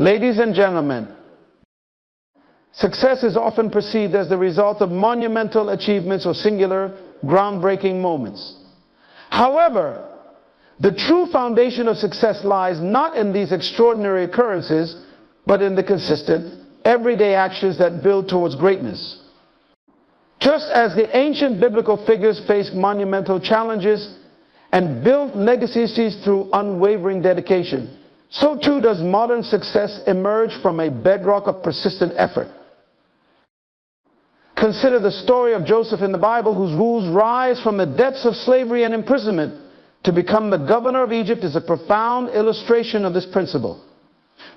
Ladies and gentlemen, success is often perceived as the result of monumental achievements or singular, groundbreaking moments. However, the true foundation of success lies not in these extraordinary occurrences, but in the consistent, everyday actions that build towards greatness. Just as the ancient biblical figures faced monumental challenges and built legacies through unwavering dedication, so too does modern success emerge from a bedrock of persistent effort. Consider the story of Joseph in the Bible, whose rules rise from the depths of slavery and imprisonment to become the governor of Egypt, is a profound illustration of this principle.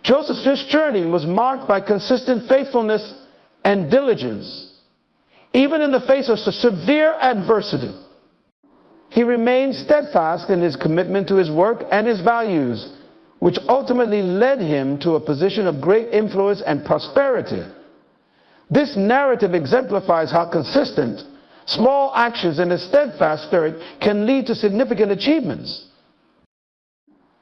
Joseph's journey was marked by consistent faithfulness and diligence. Even in the face of severe adversity, he remained steadfast in his commitment to his work and his values, which ultimately led him to a position of great influence and prosperity. This narrative exemplifies how consistent, small actions and a steadfast spirit can lead to significant achievements.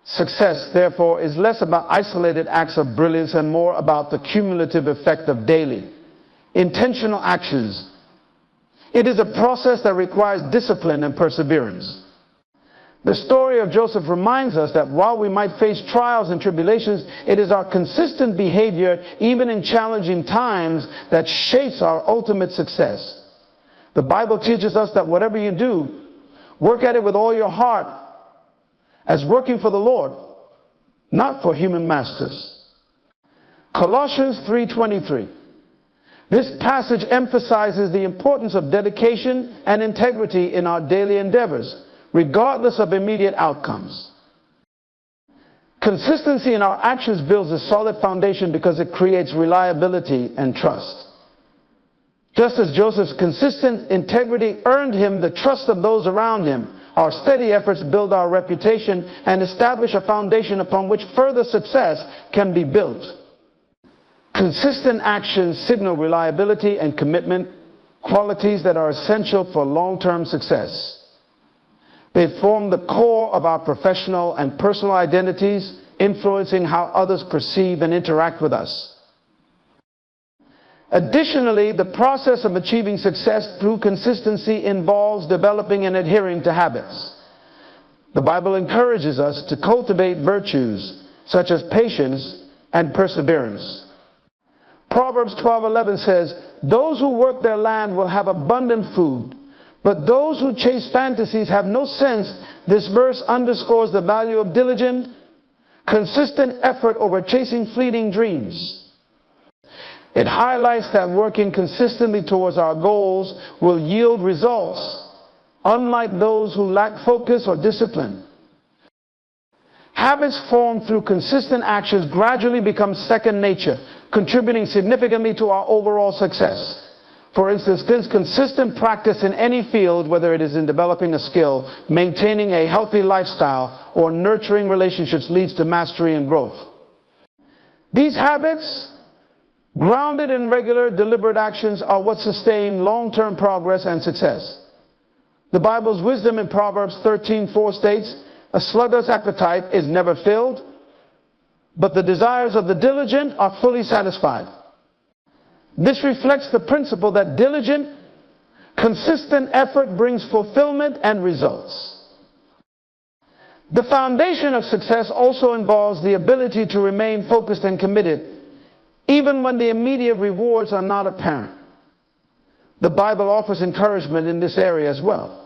Success, therefore, is less about isolated acts of brilliance and more about the cumulative effect of daily, intentional actions. It is a process that requires discipline and perseverance. The story of Joseph reminds us that while we might face trials and tribulations, it is our consistent behavior, even in challenging times, that shapes our ultimate success. The Bible teaches us that whatever you do, work at it with all your heart, as working for the Lord, not for human masters. Colossians 3:23. This passage emphasizes the importance of dedication and integrity in our daily endeavors, regardless of immediate outcomes. Consistency in our actions builds a solid foundation because it creates reliability and trust. Just as Joseph's consistent integrity earned him the trust of those around him, our steady efforts build our reputation and establish a foundation upon which further success can be built. Consistent actions signal reliability and commitment, qualities that are essential for long-term success. They form the core of our professional and personal identities, influencing how others perceive and interact with us. Additionally, the process of achieving success through consistency involves developing and adhering to habits. The Bible encourages us to cultivate virtues such as patience and perseverance. Proverbs 12:11 says, "Those who work their land will have abundant food, but those who chase fantasies have no sense." This verse underscores the value of diligent, consistent effort over chasing fleeting dreams. It highlights that working consistently towards our goals will yield results, unlike those who lack focus or discipline. Habits formed through consistent actions gradually become second nature, contributing significantly to our overall success. For instance, this consistent practice in any field, whether it is in developing a skill, maintaining a healthy lifestyle, or nurturing relationships, leads to mastery and growth. These habits, grounded in regular, deliberate actions, are what sustain long-term progress and success. The Bible's wisdom in Proverbs 13:4 states, "A sluggard's appetite is never filled, but the desires of the diligent are fully satisfied." This reflects the principle that diligent, consistent effort brings fulfillment and results. The foundation of success also involves the ability to remain focused and committed, even when the immediate rewards are not apparent. The Bible offers encouragement in this area as well.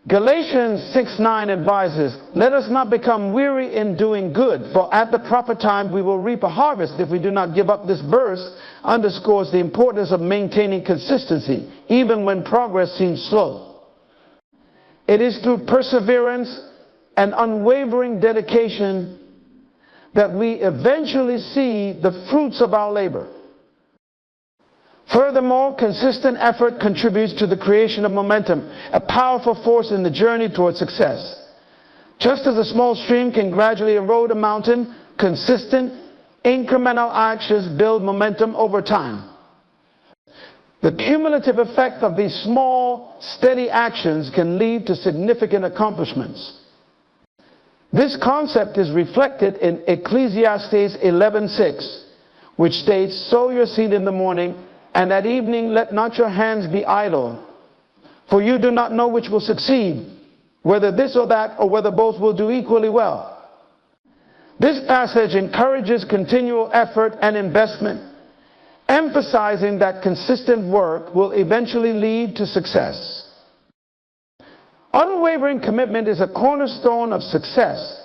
Galatians 6:9 advises, "Let us not become weary in doing good, for at the proper time we will reap a harvest if we do not give up." This verse underscores the importance of maintaining consistency, even when progress seems slow. It is through perseverance and unwavering dedication that we eventually see the fruits of our labor. Furthermore, consistent effort contributes to the creation of momentum, a powerful force in the journey towards success. Just as a small stream can gradually erode a mountain, consistent, incremental actions build momentum over time. The cumulative effect of these small, steady actions can lead to significant accomplishments. This concept is reflected in Ecclesiastes 11:6, which states, "Sow your seed in the morning, and at evening let not your hands be idle. For you do not know which will succeed, whether this or that, or whether both will do equally well." This passage encourages continual effort and investment, emphasizing that consistent work will eventually lead to success. Unwavering commitment is a cornerstone of success,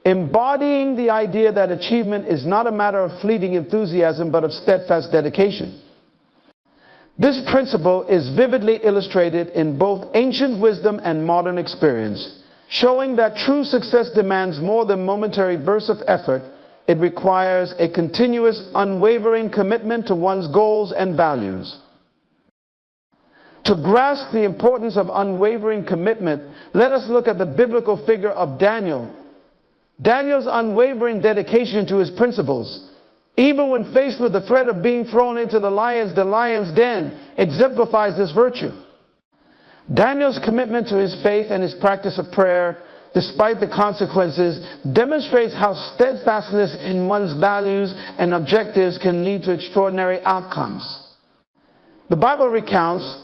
embodying the idea that achievement is not a matter of fleeting enthusiasm, but of steadfast dedication. This principle is vividly illustrated in both ancient wisdom and modern experience, showing that true success demands more than momentary bursts of effort. It requires a continuous, unwavering commitment to one's goals and values. To grasp the importance of unwavering commitment, let us look at the biblical figure of Daniel. Daniel's unwavering dedication to his principles, even when faced with the threat of being thrown into the lion's den, exemplifies this virtue. Daniel's commitment to his faith and his practice of prayer, despite the consequences, demonstrates how steadfastness in one's values and objectives can lead to extraordinary outcomes. The Bible recounts,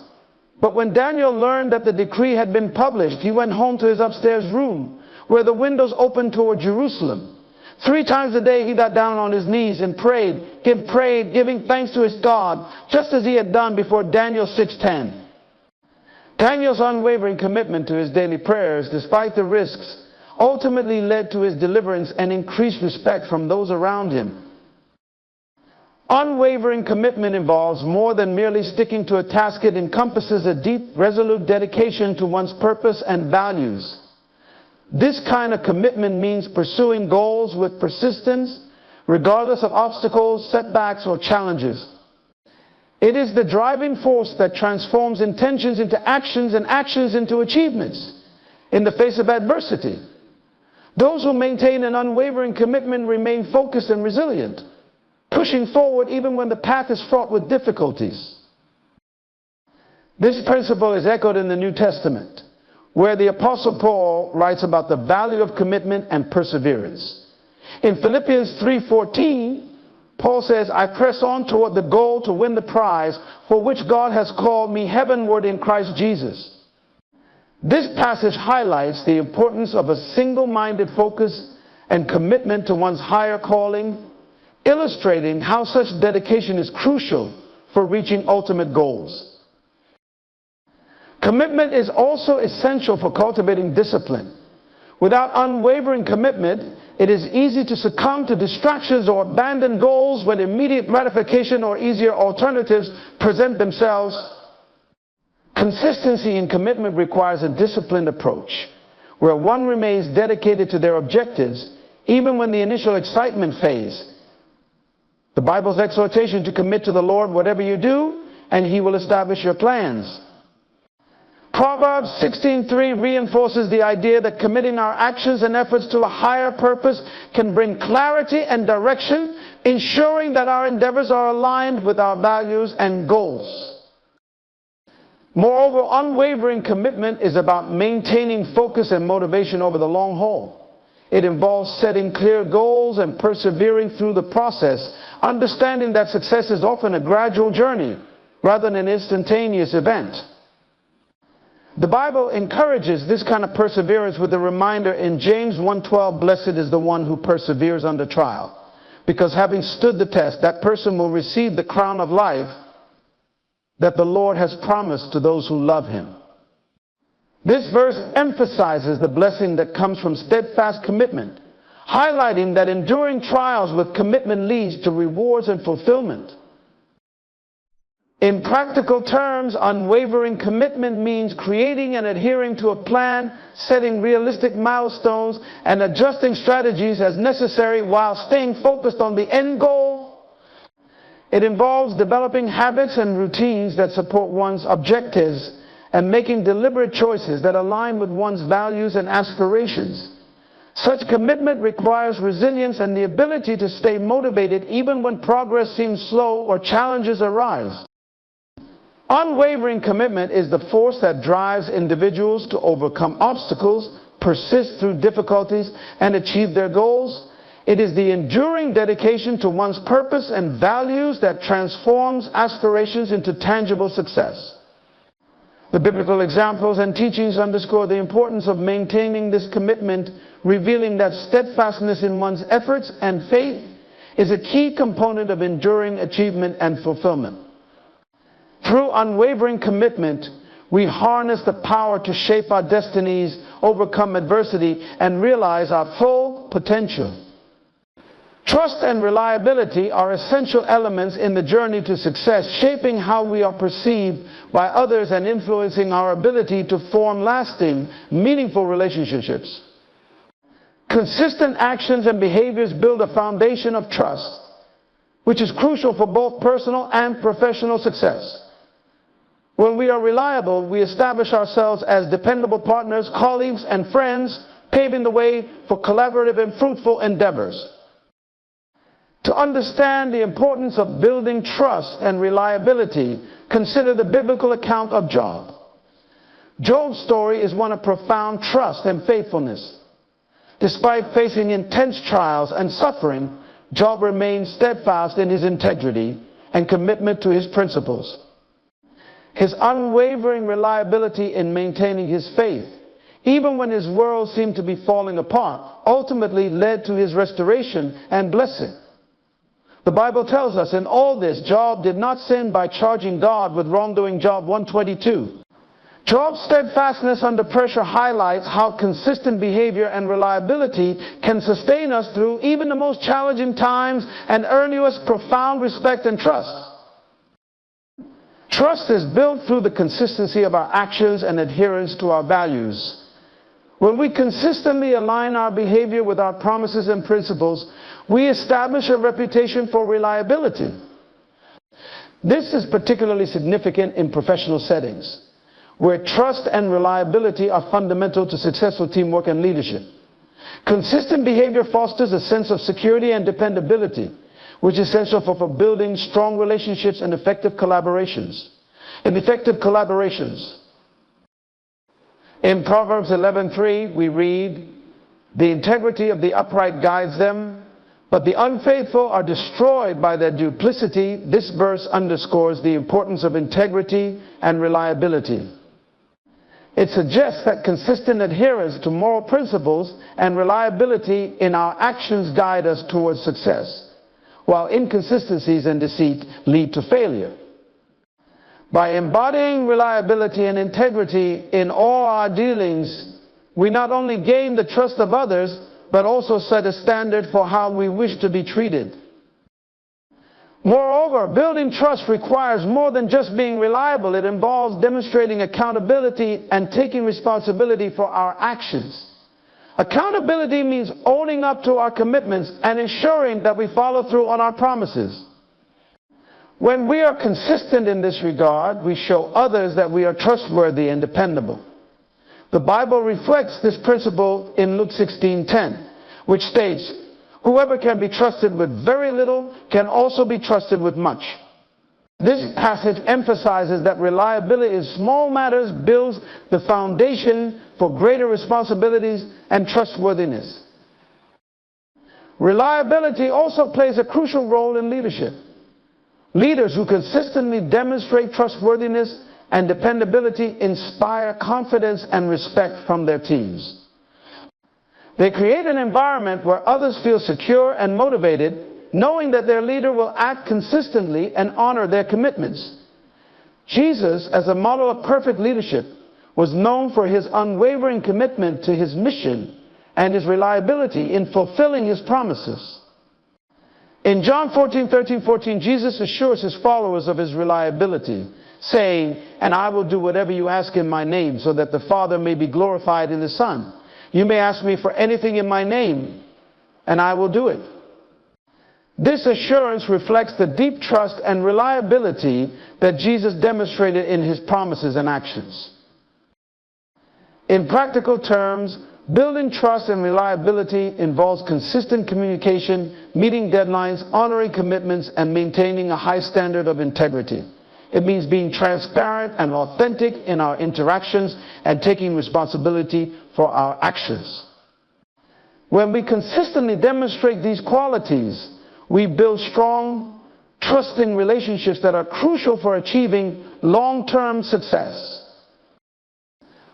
"But when Daniel learned that the decree had been published, he went home to his upstairs room, where the windows opened toward Jerusalem. 3 times a day he got down on his knees and prayed, giving thanks to his God, just as he had done before Daniel 6:10. Daniel's unwavering commitment to his daily prayers, despite the risks, ultimately led to his deliverance and increased respect from those around him. Unwavering commitment involves more than merely sticking to a task. It encompasses a deep, resolute dedication to one's purpose and values. This kind of commitment means pursuing goals with persistence, regardless of obstacles, setbacks, or challenges. It is the driving force that transforms intentions into actions and actions into achievements in the face of adversity. Those who maintain an unwavering commitment remain focused and resilient, pushing forward even when the path is fraught with difficulties. This principle is echoed in the New Testament, where the Apostle Paul writes about the value of commitment and perseverance. In Philippians 3:14, Paul says, "I press on toward the goal to win the prize for which God has called me heavenward in Christ Jesus." This passage highlights the importance of a single-minded focus and commitment to one's higher calling, illustrating how such dedication is crucial for reaching ultimate goals. Commitment is also essential for cultivating discipline. Without unwavering commitment, it is easy to succumb to distractions or abandon goals when immediate gratification or easier alternatives present themselves. Consistency in commitment requires a disciplined approach, where one remains dedicated to their objectives even when the initial excitement fades. The Bible's exhortation to commit to the Lord whatever you do, and He will establish your plans. Proverbs 16:3 reinforces the idea that committing our actions and efforts to a higher purpose can bring clarity and direction, ensuring that our endeavors are aligned with our values and goals. Moreover, unwavering commitment is about maintaining focus and motivation over the long haul. It involves setting clear goals and persevering through the process, understanding that success is often a gradual journey rather than an instantaneous event. The Bible encourages this kind of perseverance with a reminder in James 1:12, "Blessed is the one who perseveres under trial, because having stood the test, that person will receive the crown of life that the Lord has promised to those who love Him." This verse emphasizes the blessing that comes from steadfast commitment, highlighting that enduring trials with commitment leads to rewards and fulfillment. In practical terms, unwavering commitment means creating and adhering to a plan, setting realistic milestones, and adjusting strategies as necessary while staying focused on the end goal. It involves developing habits and routines that support one's objectives and making deliberate choices that align with one's values and aspirations. Such commitment requires resilience and the ability to stay motivated even when progress seems slow or challenges arise. Unwavering commitment is the force that drives individuals to overcome obstacles, persist through difficulties, and achieve their goals. It is the enduring dedication to one's purpose and values that transforms aspirations into tangible success. The biblical examples and teachings underscore the importance of maintaining this commitment, revealing that steadfastness in one's efforts and faith is a key component of enduring achievement and fulfillment. Through unwavering commitment, we harness the power to shape our destinies, overcome adversity, and realize our full potential. Trust and reliability are essential elements in the journey to success, shaping how we are perceived by others and influencing our ability to form lasting, meaningful relationships. Consistent actions and behaviors build a foundation of trust, which is crucial for both personal and professional success. When we are reliable, we establish ourselves as dependable partners, colleagues, and friends, paving the way for collaborative and fruitful endeavors. To understand the importance of building trust and reliability, consider the biblical account of Job. Job's story is one of profound trust and faithfulness. Despite facing intense trials and suffering, Job remained steadfast in his integrity and commitment to his principles. His unwavering reliability in maintaining his faith, even when his world seemed to be falling apart, ultimately led to his restoration and blessing. The Bible tells us in all this, Job did not sin by charging God with wrongdoing, Job 1:22. Job's steadfastness under pressure highlights how consistent behavior and reliability can sustain us through even the most challenging times and earn us profound respect and trust. Trust is built through the consistency of our actions and adherence to our values. When we consistently align our behavior with our promises and principles, we establish a reputation for reliability. This is particularly significant in professional settings, where trust and reliability are fundamental to successful teamwork and leadership. Consistent behavior fosters a sense of security and dependability, which is essential for building strong relationships and effective collaborations. In Proverbs 11:3, we read, "The integrity of the upright guides them, but the unfaithful are destroyed by their duplicity." This verse underscores the importance of integrity and reliability. It suggests that consistent adherence to moral principles and reliability in our actions guide us towards success, while inconsistencies and deceit lead to failure. By embodying reliability and integrity in all our dealings, we not only gain the trust of others, but also set a standard for how we wish to be treated. Moreover, building trust requires more than just being reliable. It involves demonstrating accountability and taking responsibility for our actions. Accountability means owning up to our commitments and ensuring that we follow through on our promises. When we are consistent in this regard, we show others that we are trustworthy and dependable. The Bible reflects this principle in Luke 16:10, which states, "Whoever can be trusted with very little can also be trusted with much." This passage emphasizes that reliability in small matters builds the foundation for greater responsibilities and trustworthiness. Reliability also plays a crucial role in leadership. Leaders who consistently demonstrate trustworthiness and dependability inspire confidence and respect from their teams. They create an environment where others feel secure and motivated, knowing that their leader will act consistently and honor their commitments. Jesus, as a model of perfect leadership, was known for his unwavering commitment to his mission and his reliability in fulfilling his promises. In John 14:13-14, Jesus assures his followers of his reliability, saying, "And I will do whatever you ask in my name, so that the Father may be glorified in the Son. You may ask me for anything in my name, and I will do it." This assurance reflects the deep trust and reliability that Jesus demonstrated in his promises and actions. In practical terms, building trust and reliability involves consistent communication, meeting deadlines, honoring commitments, and maintaining a high standard of integrity. It means being transparent and authentic in our interactions and taking responsibility for our actions. When we consistently demonstrate these qualities, we build strong, trusting relationships that are crucial for achieving long-term success.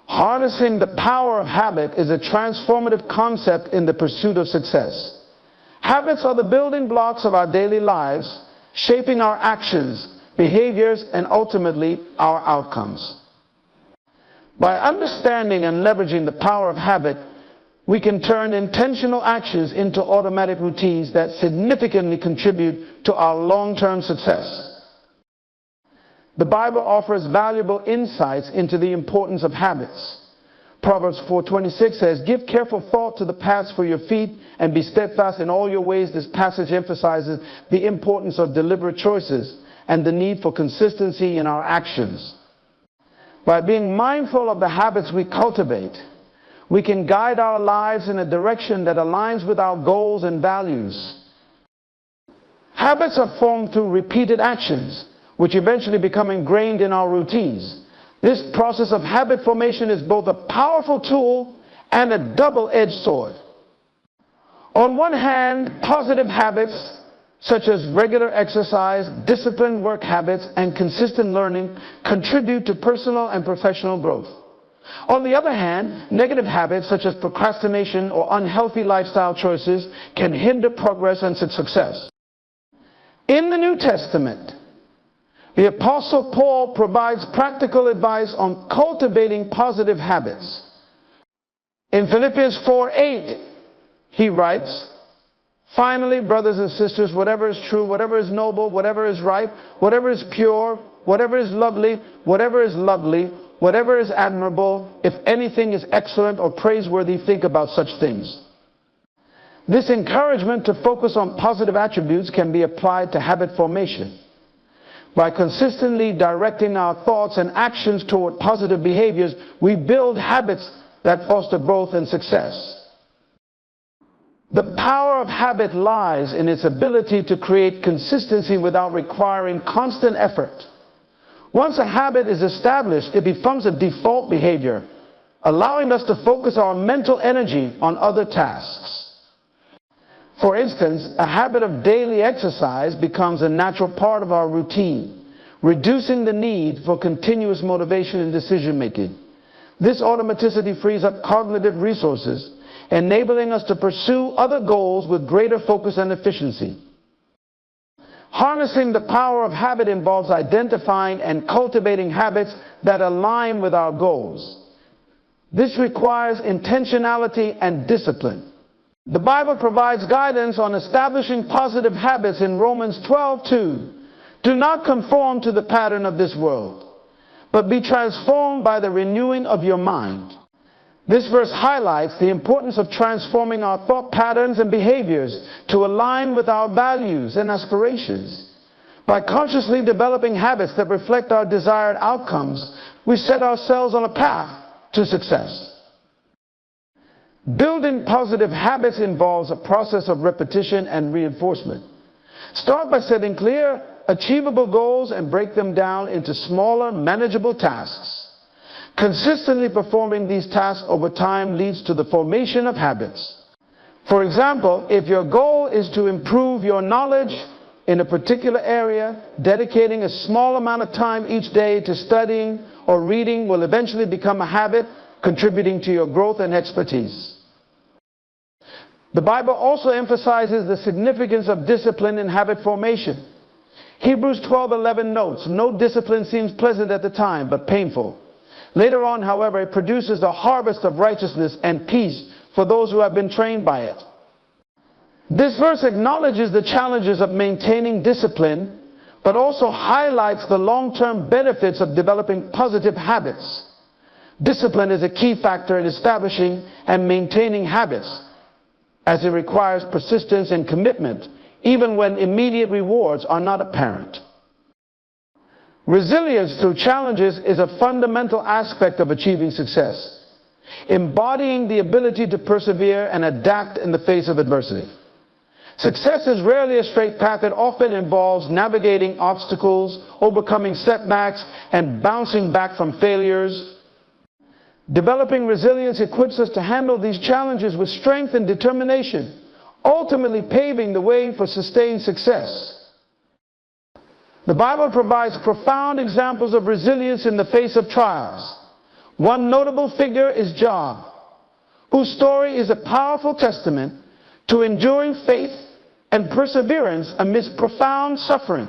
Harnessing the power of habit is a transformative concept in the pursuit of success. Habits are the building blocks of our daily lives, shaping our actions, behaviors, and ultimately our outcomes. By understanding and leveraging the power of habit, we can turn intentional actions into automatic routines that significantly contribute to our long-term success. The Bible offers valuable insights into the importance of habits. Proverbs 4:26 says, "Give careful thought to the paths for your feet and be steadfast in all your ways." This passage emphasizes the importance of deliberate choices and the need for consistency in our actions. By being mindful of the habits we cultivate, we can guide our lives in a direction that aligns with our goals and values. Habits are formed through repeated actions, which eventually become ingrained in our routines. This process of habit formation is both a powerful tool and a double-edged sword. On one hand, positive habits such as regular exercise, disciplined work habits, and consistent learning contribute to personal and professional growth. On the other hand, negative habits such as procrastination or unhealthy lifestyle choices can hinder progress and success. In the New Testament, the Apostle Paul provides practical advice on cultivating positive habits. In Philippians 4:8, he writes, "Finally, brothers and sisters, whatever is true, whatever is noble, whatever is right, whatever is pure, whatever is lovely, whatever is admirable, if anything is excellent or praiseworthy, think about such things." This encouragement to focus on positive attributes can be applied to habit formation. By consistently directing our thoughts and actions toward positive behaviors, we build habits that foster growth and success. The power of habit lies in its ability to create consistency without requiring constant effort. Once a habit is established, it becomes a default behavior, allowing us to focus our mental energy on other tasks. For instance, a habit of daily exercise becomes a natural part of our routine, reducing the need for continuous motivation and decision making. This automaticity frees up cognitive resources, enabling us to pursue other goals with greater focus and efficiency. Harnessing the power of habit involves identifying and cultivating habits that align with our goals. This requires intentionality and discipline. The Bible provides guidance on establishing positive habits in Romans 12:2. "Do not conform to the pattern of this world, but be transformed by the renewing of your mind." This verse highlights the importance of transforming our thought patterns and behaviors to align with our values and aspirations. By consciously developing habits that reflect our desired outcomes, we set ourselves on a path to success. Building positive habits involves a process of repetition and reinforcement. Start by setting clear, achievable goals and break them down into smaller, manageable tasks. Consistently performing these tasks over time leads to the formation of habits. For example, if your goal is to improve your knowledge in a particular area, dedicating a small amount of time each day to studying or reading will eventually become a habit, contributing to your growth and expertise. The Bible also emphasizes the significance of discipline in habit formation. Hebrews 12:11 notes, "No discipline seems pleasant at the time, but painful. Later on, however, it produces a harvest of righteousness and peace for those who have been trained by it." This verse acknowledges the challenges of maintaining discipline, but also highlights the long-term benefits of developing positive habits. Discipline is a key factor in establishing and maintaining habits, as it requires persistence and commitment, even when immediate rewards are not apparent. Resilience through challenges is a fundamental aspect of achieving success, embodying the ability to persevere and adapt in the face of adversity. Success is rarely a straight path. It often involves navigating obstacles, overcoming setbacks, and bouncing back from failures. Developing resilience equips us to handle these challenges with strength and determination, ultimately paving the way for sustained success. The Bible provides profound examples of resilience in the face of trials. One notable figure is Job, whose story is a powerful testament to enduring faith and perseverance amidst profound suffering.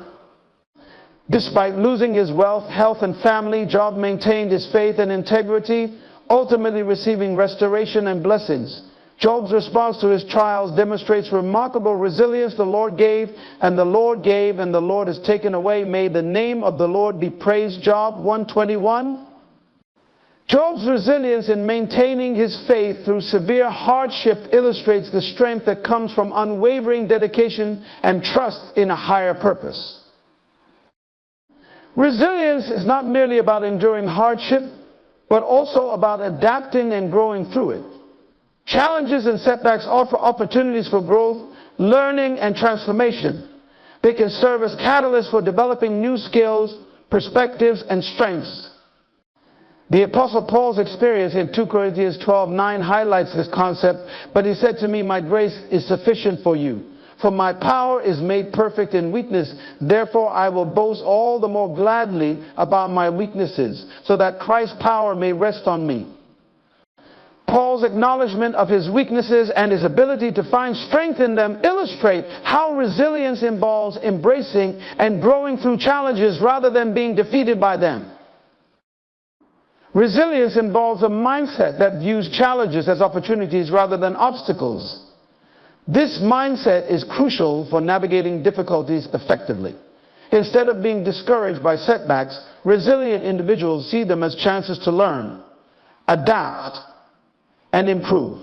Despite losing his wealth, health, and family, Job maintained his faith and integrity, ultimately receiving restoration and blessings. Job's response to his trials demonstrates remarkable resilience. The Lord gave, and the Lord gave, and the Lord has taken away. May the name of the Lord be praised. Job 1:21. Job's resilience in maintaining his faith through severe hardship illustrates the strength that comes from unwavering dedication and trust in a higher purpose. Resilience is not merely about enduring hardship, but also about adapting and growing through it. Challenges and setbacks offer opportunities for growth, learning, and transformation. They can serve as catalysts for developing new skills, perspectives, and strengths. The Apostle Paul's experience in 2 Corinthians 12:9 highlights this concept, but he said to me, "My grace is sufficient for you, for my power is made perfect in weakness. Therefore I will boast all the more gladly about my weaknesses, so that Christ's power may rest on me." Paul's acknowledgement of his weaknesses and his ability to find strength in them illustrate how resilience involves embracing and growing through challenges rather than being defeated by them. Resilience involves a mindset that views challenges as opportunities rather than obstacles. This mindset is crucial for navigating difficulties effectively. Instead of being discouraged by setbacks, resilient individuals see them as chances to learn, adapt, and improve.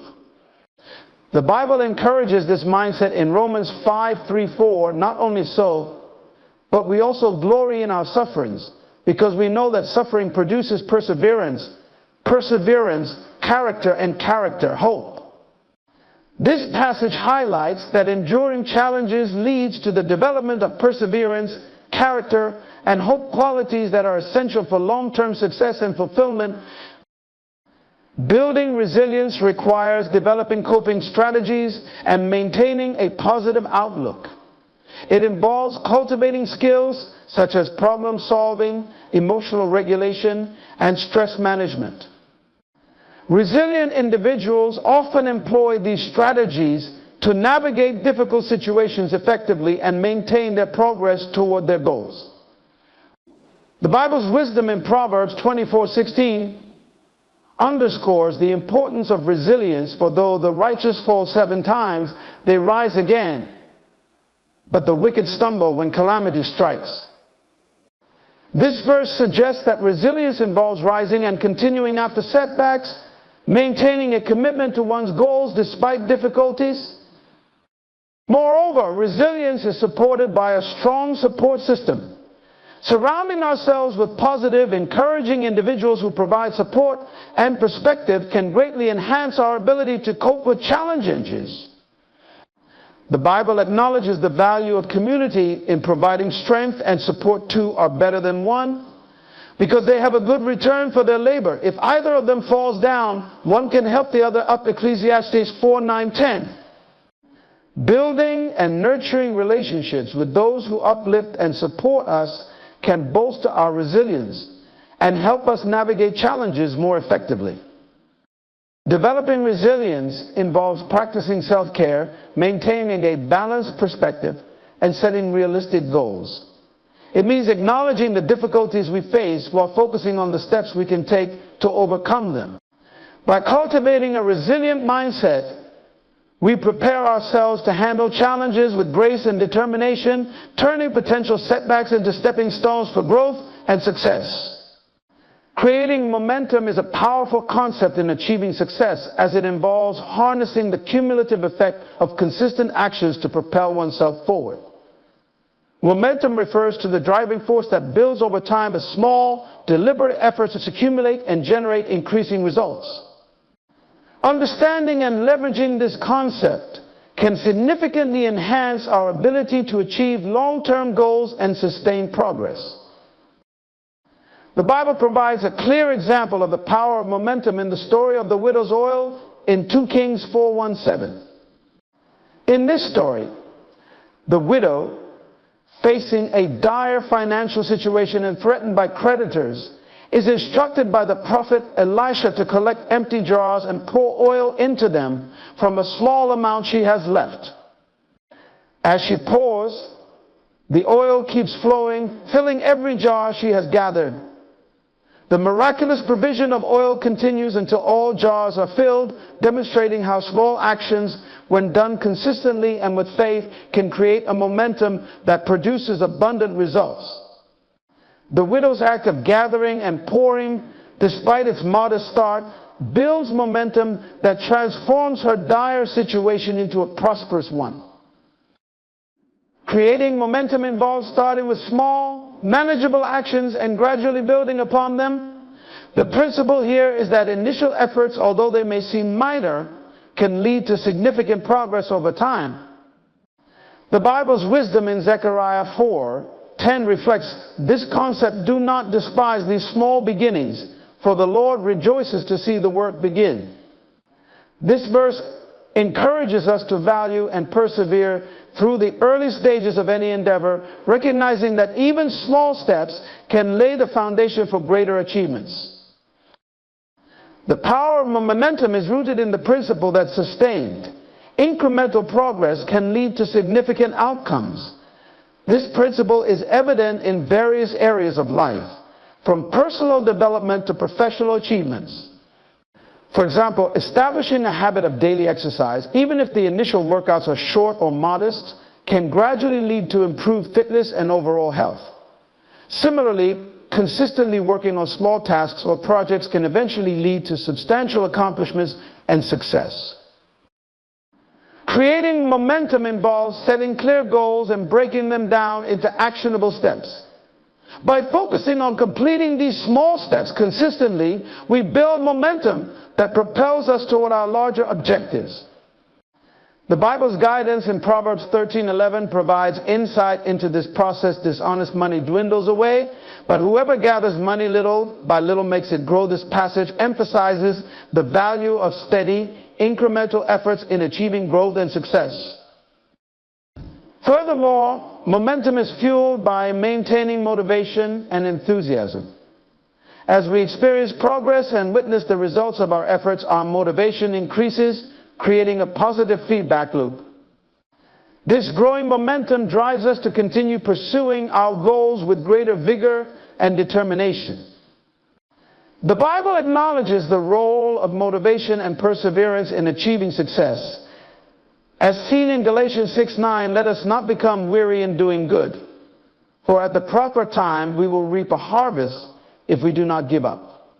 The Bible encourages this mindset in Romans 5:3-4. Not only so, but we also glory in our sufferings, because we know that suffering produces perseverance, character, and character, hope. This passage highlights that enduring challenges leads to the development of perseverance, character, and hope, qualities that are essential for long-term success and fulfillment. Building resilience requires developing coping strategies and maintaining a positive outlook. It involves cultivating skills such as problem solving, emotional regulation, and stress management. Resilient individuals often employ these strategies to navigate difficult situations effectively and maintain their progress toward their goals. The Bible's wisdom in Proverbs 24:16 underscores the importance of resilience, for though the righteous fall 7 times, they rise again, but the wicked stumble when calamity strikes. This verse suggests that resilience involves rising and continuing after setbacks, maintaining a commitment to one's goals despite difficulties. Moreover, resilience is supported by a strong support system. Surrounding ourselves with positive, encouraging individuals who provide support and perspective can greatly enhance our ability to cope with challenges. The Bible acknowledges the value of community in providing strength and support. 2 are better than 1 because they have a good return for their labor. If either of them falls down, one can help the other up. Ecclesiastes 4:9-10. Building and nurturing relationships with those who uplift and support us can bolster our resilience and help us navigate challenges more effectively. Developing resilience involves practicing self-care, maintaining a balanced perspective, and setting realistic goals. It means acknowledging the difficulties we face while focusing on the steps we can take to overcome them. By cultivating a resilient mindset, we prepare ourselves to handle challenges with grace and determination, turning potential setbacks into stepping stones for growth and success. Creating momentum is a powerful concept in achieving success, as it involves harnessing the cumulative effect of consistent actions to propel oneself forward. Momentum refers to the driving force that builds over time as small, deliberate efforts to accumulate and generate increasing results. Understanding and leveraging this concept can significantly enhance our ability to achieve long-term goals and sustain progress. The Bible provides a clear example of the power of momentum in the story of the widow's oil in 2 Kings 4:17. In this story, the widow, facing a dire financial situation and threatened by creditors, is instructed by the prophet Elisha to collect empty jars and pour oil into them from a small amount she has left. As she pours, the oil keeps flowing, filling every jar she has gathered. The miraculous provision of oil continues until all jars are filled, demonstrating how small actions, when done consistently and with faith, can create a momentum that produces abundant results. The widow's act of gathering and pouring, despite its modest start, builds momentum that transforms her dire situation into a prosperous one. Creating momentum involves starting with small, manageable actions and gradually building upon them. The principle here is that initial efforts, although they may seem minor, can lead to significant progress over time. The Bible's wisdom in Zechariah 4:10 reflects this concept: do not despise these small beginnings, for the Lord rejoices to see the work begin. This verse encourages us to value and persevere through the early stages of any endeavor, recognizing that even small steps can lay the foundation for greater achievements. The power of momentum is rooted in the principle that sustained, incremental progress can lead to significant outcomes. This principle is evident in various areas of life, from personal development to professional achievements. For example, establishing a habit of daily exercise, even if the initial workouts are short or modest, can gradually lead to improved fitness and overall health. Similarly, consistently working on small tasks or projects can eventually lead to substantial accomplishments and success. Creating momentum involves setting clear goals and breaking them down into actionable steps. By focusing on completing these small steps consistently, we build momentum that propels us toward our larger objectives. The Bible's guidance in Proverbs 13:11 provides insight into this process. Dishonest money dwindles away, but whoever gathers money little by little makes it grow. This passage emphasizes the value of steady, incremental efforts in achieving growth and success. Furthermore, momentum is fueled by maintaining motivation and enthusiasm. As we experience progress and witness the results of our efforts, our motivation increases, creating a positive feedback loop. This growing momentum drives us to continue pursuing our goals with greater vigor and determination. The Bible acknowledges the role of motivation and perseverance in achieving success. As seen in Galatians 6:9, let us not become weary in doing good, for at the proper time we will reap a harvest if we do not give up.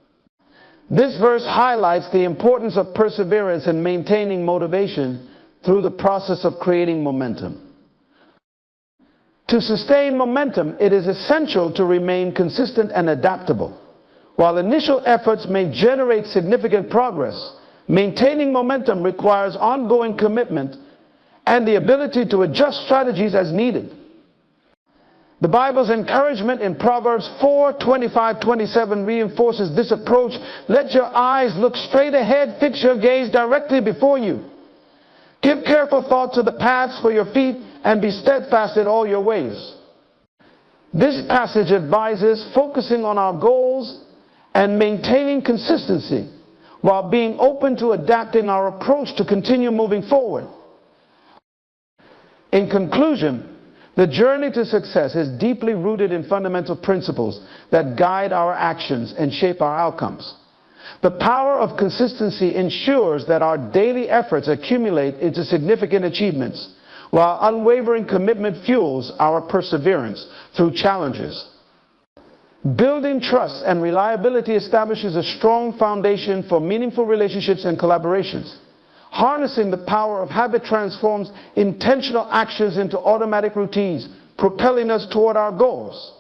This verse highlights the importance of perseverance and maintaining motivation through the process of creating momentum. To sustain momentum, it is essential to remain consistent and adaptable. While initial efforts may generate significant progress, maintaining momentum requires ongoing commitment and the ability to adjust strategies as needed. The Bible's encouragement in Proverbs 4:25-27 reinforces this approach. Let your eyes look straight ahead, fix your gaze directly before you. Give careful thought to the paths for your feet and be steadfast in all your ways. This passage advises focusing on our goals and maintaining consistency while being open to adapting our approach to continue moving forward. In conclusion, the journey to success is deeply rooted in fundamental principles that guide our actions and shape our outcomes. The power of consistency ensures that our daily efforts accumulate into significant achievements, while unwavering commitment fuels our perseverance through challenges. Building trust and reliability establishes a strong foundation for meaningful relationships and collaborations. Harnessing the power of habit transforms intentional actions into automatic routines, propelling us toward our goals.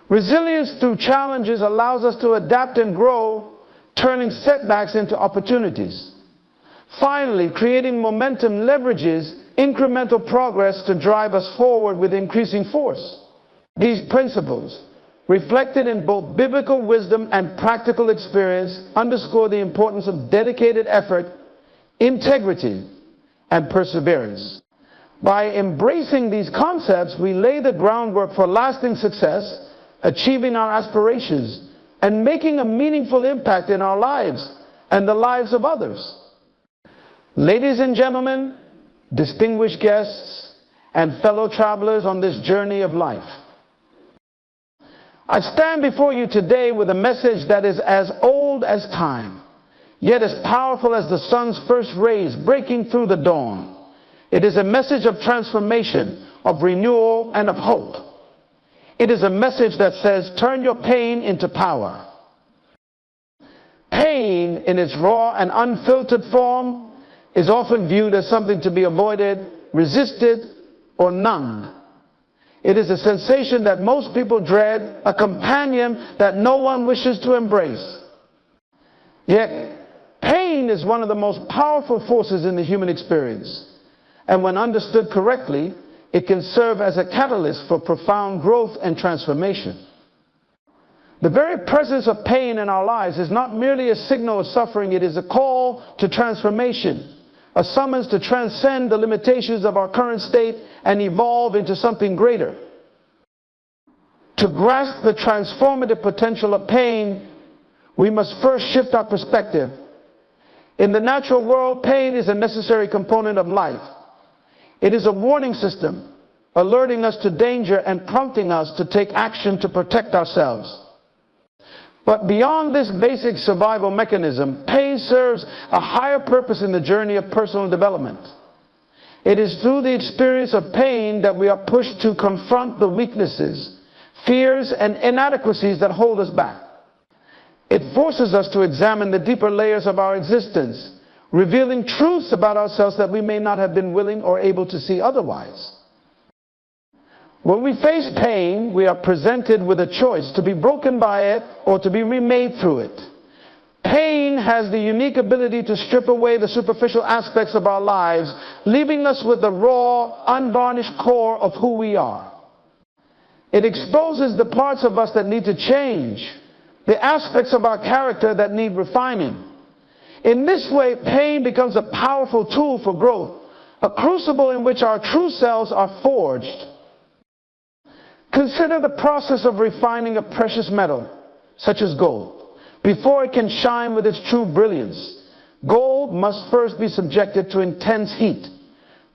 Resilience through challenges allows us to adapt and grow, turning setbacks into opportunities. Finally, creating momentum leverages incremental progress to drive us forward with increasing force. These principles, reflected in both biblical wisdom and practical experience, underscore the importance of dedicated effort, integrity, and perseverance. By embracing these concepts, we lay the groundwork for lasting success, achieving our aspirations, and making a meaningful impact in our lives and the lives of others. Ladies and gentlemen, distinguished guests, and fellow travelers on this journey of life, I stand before you today with a message that is as old as time, yet as powerful as the sun's first rays breaking through the dawn. It is a message of transformation, of renewal, and of hope. It is a message that says, turn your pain into power. Pain, in its raw and unfiltered form, is often viewed as something to be avoided, resisted, or numbed. It is a sensation that most people dread, a companion that no one wishes to embrace. Yet, pain is one of the most powerful forces in the human experience. And when understood correctly, it can serve as a catalyst for profound growth and transformation. The very presence of pain in our lives is not merely a signal of suffering, it is a call to transformation, a summons to transcend the limitations of our current state and evolve into something greater. To grasp the transformative potential of pain, we must first shift our perspective. In the natural world, pain is a necessary component of life. It is a warning system, alerting us to danger and prompting us to take action to protect ourselves. But beyond this basic survival mechanism, pain serves a higher purpose in the journey of personal development. It is through the experience of pain that we are pushed to confront the weaknesses, fears, and inadequacies that hold us back. It forces us to examine the deeper layers of our existence, revealing truths about ourselves that we may not have been willing or able to see otherwise. When we face pain, we are presented with a choice to be broken by it or to be remade through it. Pain has the unique ability to strip away the superficial aspects of our lives, leaving us with the raw, unvarnished core of who we are. It exposes the parts of us that need to change, the aspects of our character that need refining. In this way, pain becomes a powerful tool for growth, a crucible in which our true selves are forged. Consider the process of refining a precious metal, such as gold. Before it can shine with its true brilliance, gold must first be subjected to intense heat.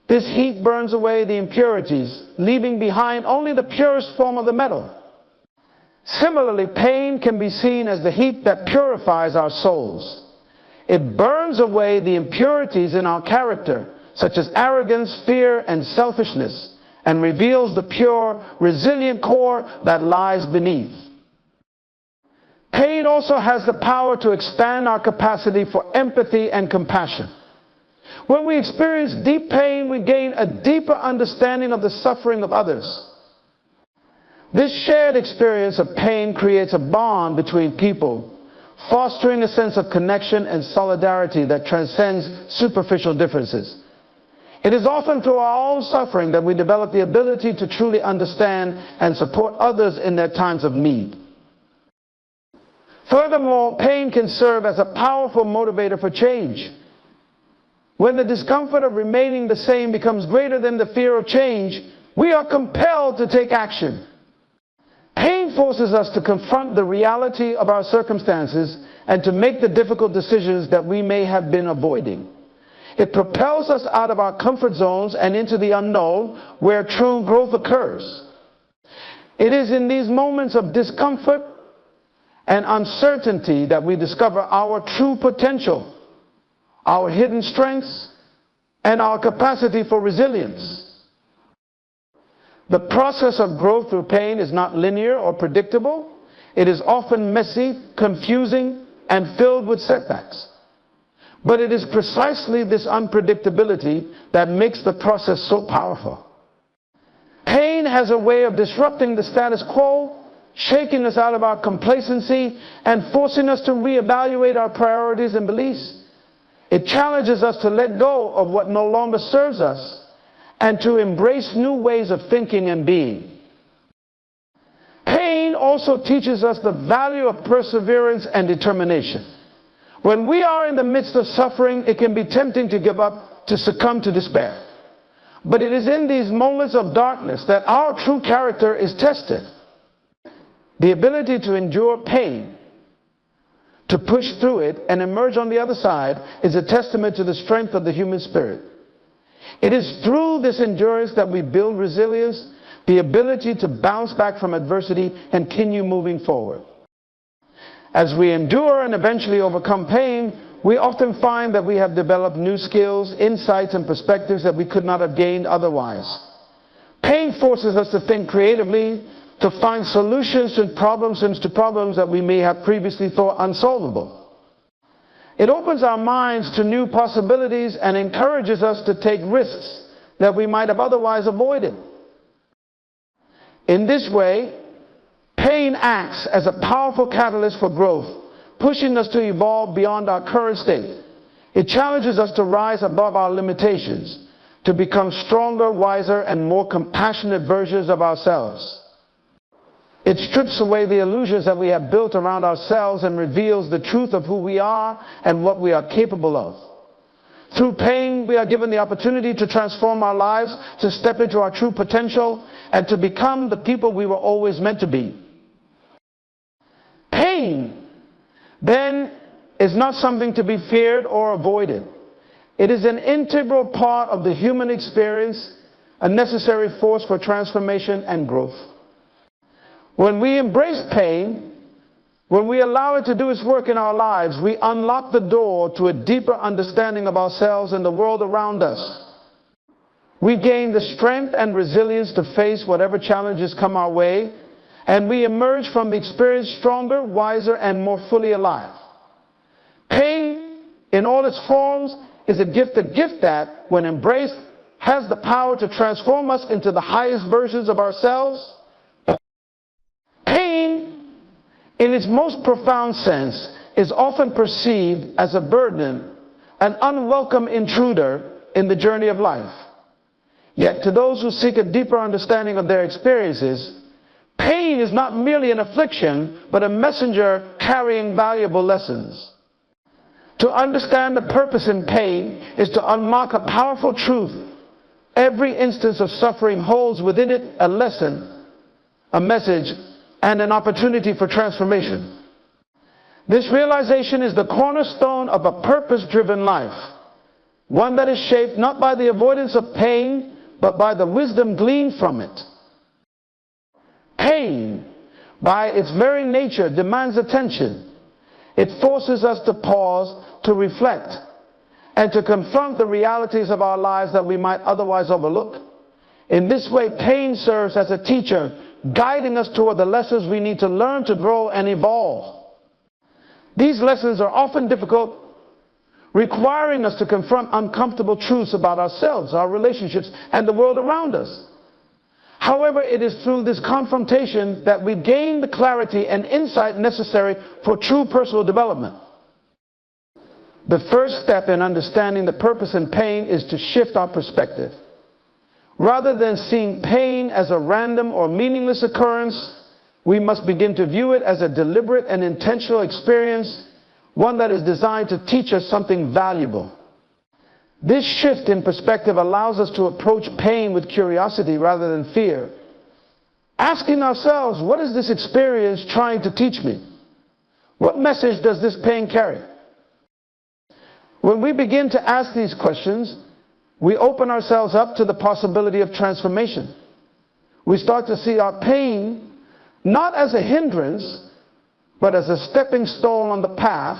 This heat burns away the impurities, leaving behind only the purest form of the metal. Similarly, pain can be seen as the heat that purifies our souls. It burns away the impurities in our character, such as arrogance, fear, and selfishness, and reveals the pure, resilient core that lies beneath. Pain also has the power to expand our capacity for empathy and compassion. When we experience deep pain, we gain a deeper understanding of the suffering of others. This shared experience of pain creates a bond between people, fostering a sense of connection and solidarity that transcends superficial differences. It is often through our own suffering that we develop the ability to truly understand and support others in their times of need. Furthermore, pain can serve as a powerful motivator for change. When the discomfort of remaining the same becomes greater than the fear of change, we are compelled to take action. Pain forces us to confront the reality of our circumstances and to make the difficult decisions that we may have been avoiding. It propels us out of our comfort zones and into the unknown, where true growth occurs. It is in these moments of discomfort and uncertainty that we discover our true potential, our hidden strengths, and our capacity for resilience. The process of growth through pain is not linear or predictable. It is often messy, confusing, and filled with setbacks. But it is precisely this unpredictability that makes the process so powerful. Pain has a way of disrupting the status quo, shaking us out of our complacency, and forcing us to reevaluate our priorities and beliefs. It challenges us to let go of what no longer serves us and to embrace new ways of thinking and being. Pain also teaches us the value of perseverance and determination. When we are in the midst of suffering, it can be tempting to give up, to succumb to despair. But it is in these moments of darkness that our true character is tested. The ability to endure pain, to push through it and emerge on the other side, is a testament to the strength of the human spirit. It is through this endurance that we build resilience, the ability to bounce back from adversity and continue moving forward. As we endure and eventually overcome pain, we often find that we have developed new skills, insights, and perspectives that we could not have gained otherwise. Pain forces us to think creatively, to find solutions to problems that we may have previously thought unsolvable. It opens our minds to new possibilities and encourages us to take risks that we might have otherwise avoided. In this way, pain acts as a powerful catalyst for growth, pushing us to evolve beyond our current state. It challenges us to rise above our limitations, to become stronger, wiser, and more compassionate versions of ourselves. It strips away the illusions that we have built around ourselves and reveals the truth of who we are and what we are capable of. Through pain, we are given the opportunity to transform our lives, to step into our true potential, and to become the people we were always meant to be. Pain, then, is not something to be feared or avoided. It is an integral part of the human experience, a necessary force for transformation and growth. When we embrace pain, when we allow it to do its work in our lives, we unlock the door to a deeper understanding of ourselves and the world around us. We gain the strength and resilience to face whatever challenges come our way, and we emerge from the experience stronger, wiser, and more fully alive. Pain, in all its forms, is a gift that, when embraced, has the power to transform us into the highest versions of ourselves. Pain, in its most profound sense, is often perceived as a burden, an unwelcome intruder in the journey of life. Yet to those who seek a deeper understanding of their experiences, pain is not merely an affliction, but a messenger carrying valuable lessons. To understand the purpose in pain is to unlock a powerful truth. Every instance of suffering holds within it a lesson, a message, and an opportunity for transformation. This realization is the cornerstone of a purpose-driven life, one that is shaped not by the avoidance of pain, but by the wisdom gleaned from it. Pain, by its very nature, demands attention. It forces us to pause, to reflect, and to confront the realities of our lives that we might otherwise overlook. In this way, pain serves as a teacher, guiding us toward the lessons we need to learn to grow and evolve. These lessons are often difficult, requiring us to confront uncomfortable truths about ourselves, our relationships, and the world around us. However, it is through this confrontation that we gain the clarity and insight necessary for true personal development. The first step in understanding the purpose in pain is to shift our perspective. Rather than seeing pain as a random or meaningless occurrence, we must begin to view it as a deliberate and intentional experience, one that is designed to teach us something valuable. This shift in perspective allows us to approach pain with curiosity rather than fear, asking ourselves, what is this experience trying to teach me? What message does this pain carry? When we begin to ask these questions, we open ourselves up to the possibility of transformation. We start to see our pain not as a hindrance, but as a stepping stone on the path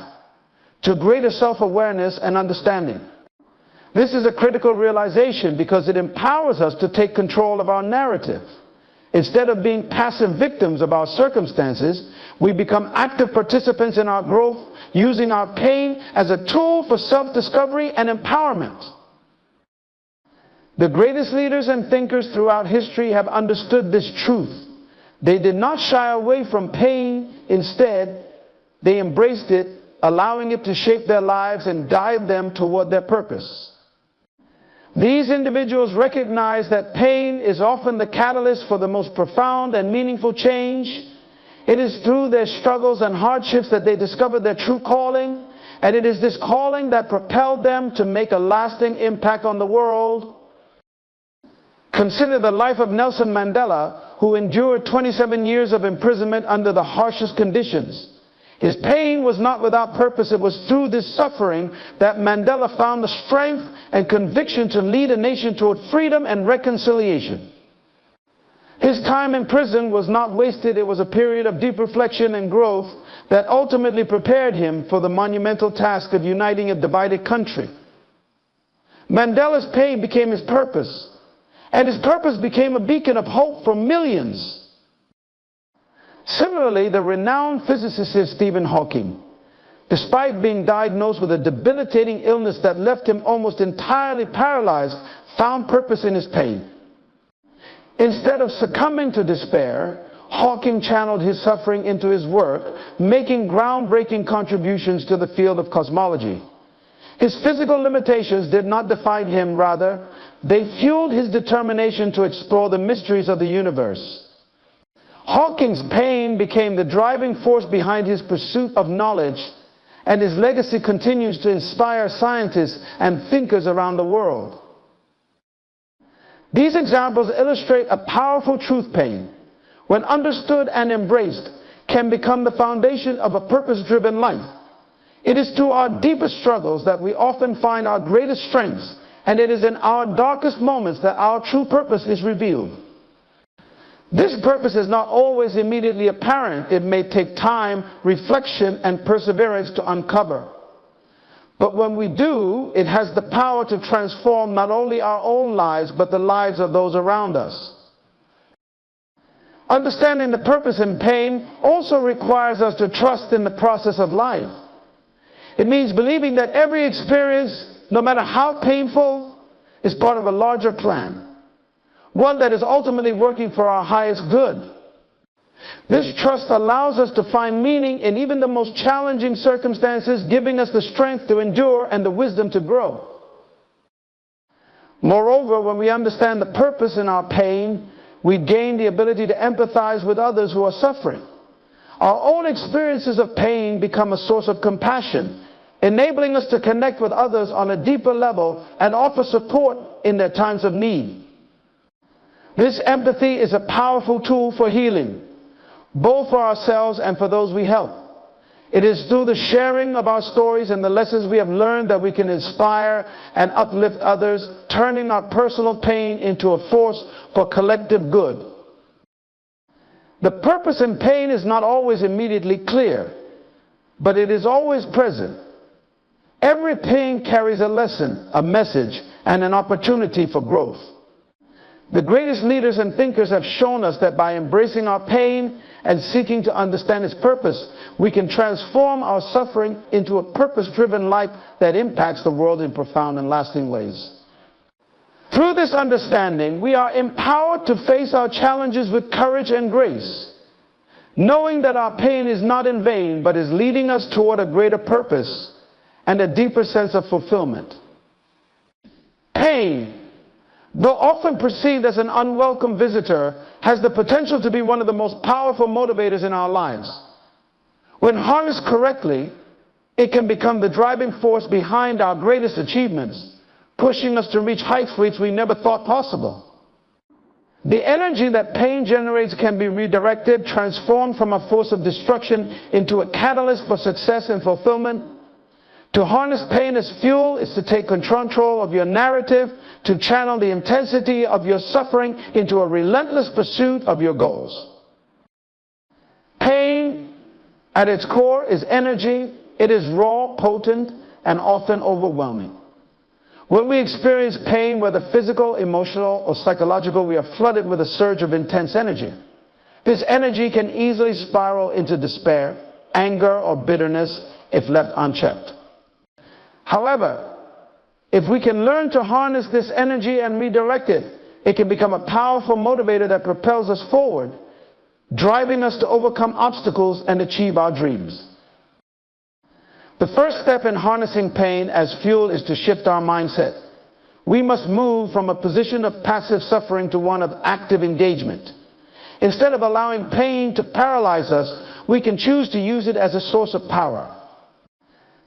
to greater self-awareness and understanding. This is a critical realization because it empowers us to take control of our narrative. Instead of being passive victims of our circumstances, we become active participants in our growth, using our pain as a tool for self-discovery and empowerment. The greatest leaders and thinkers throughout history have understood this truth. They did not shy away from pain. Instead, they embraced it, allowing it to shape their lives and guide them toward their purpose. These individuals recognize that pain is often the catalyst for the most profound and meaningful change. It is through their struggles and hardships that they discovered their true calling, and it is this calling that propelled them to make a lasting impact on the world. Consider the life of Nelson Mandela, who endured 27 years of imprisonment under the harshest conditions. His pain was not without purpose. It was through this suffering that Mandela found the strength and conviction to lead a nation toward freedom and reconciliation. His time in prison was not wasted. It was a period of deep reflection and growth that ultimately prepared him for the monumental task of uniting a divided country. Mandela's pain became his purpose, and his purpose became a beacon of hope for millions. Similarly, the renowned physicist Stephen Hawking, despite being diagnosed with a debilitating illness that left him almost entirely paralyzed, found purpose in his pain. Instead of succumbing to despair, Hawking channeled his suffering into his work, making groundbreaking contributions to the field of cosmology. His physical limitations did not define him, rather, they fueled his determination to explore the mysteries of the universe. Hawking's pain became the driving force behind his pursuit of knowledge, and his legacy continues to inspire scientists and thinkers around the world. These examples illustrate a powerful truth. Pain, when understood and embraced, can become the foundation of a purpose-driven life. It is through our deepest struggles that we often find our greatest strengths, and it is in our darkest moments that our true purpose is revealed. This purpose is not always immediately apparent. It may take time, reflection, and perseverance to uncover. But when we do, it has the power to transform not only our own lives, but the lives of those around us. Understanding the purpose in pain also requires us to trust in the process of life. It means believing that every experience, no matter how painful, is part of a larger plan, one that is ultimately working for our highest good. This trust allows us to find meaning in even the most challenging circumstances, giving us the strength to endure and the wisdom to grow. Moreover, when we understand the purpose in our pain, we gain the ability to empathize with others who are suffering. Our own experiences of pain become a source of compassion, enabling us to connect with others on a deeper level and offer support in their times of need. This empathy is a powerful tool for healing, both for ourselves and for those we help. It is through the sharing of our stories and the lessons we have learned that we can inspire and uplift others, turning our personal pain into a force for collective good. The purpose in pain is not always immediately clear, but it is always present. Every pain carries a lesson, a message, and an opportunity for growth. The greatest leaders and thinkers have shown us that by embracing our pain and seeking to understand its purpose, we can transform our suffering into a purpose-driven life that impacts the world in profound and lasting ways. Through this understanding, we are empowered to face our challenges with courage and grace, knowing that our pain is not in vain, but is leading us toward a greater purpose and a deeper sense of fulfillment. Pain, though often perceived as an unwelcome visitor, has the potential to be one of the most powerful motivators in our lives. When harnessed correctly, it can become the driving force behind our greatest achievements, pushing us to reach heights which we never thought possible. The energy that pain generates can be redirected, transformed from a force of destruction into a catalyst for success and fulfillment. To harness pain as fuel is to take control of your narrative, to channel the intensity of your suffering into a relentless pursuit of your goals. Pain, at its core, is energy. It is raw, potent, and often overwhelming. When we experience pain, whether physical, emotional, or psychological, we are flooded with a surge of intense energy. This energy can easily spiral into despair, anger, or bitterness if left unchecked. However, if we can learn to harness this energy and redirect it, it can become a powerful motivator that propels us forward, driving us to overcome obstacles and achieve our dreams. The first step in harnessing pain as fuel is to shift our mindset. We must move from a position of passive suffering to one of active engagement. Instead of allowing pain to paralyze us, we can choose to use it as a source of power.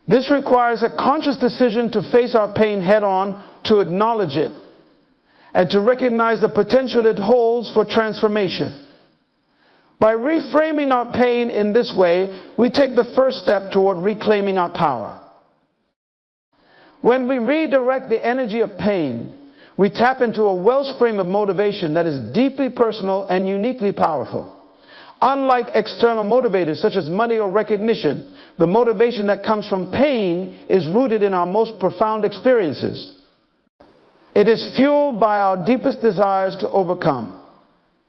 This requires a conscious decision to face our pain head-on, to acknowledge it, and to recognize the potential it holds for transformation. By reframing our pain in this way, we take the first step toward reclaiming our power. When we redirect the energy of pain, we tap into a wellspring of motivation that is deeply personal and uniquely powerful. Unlike external motivators such as money or recognition, the motivation that comes from pain is rooted in our most profound experiences. It is fueled by our deepest desires to overcome,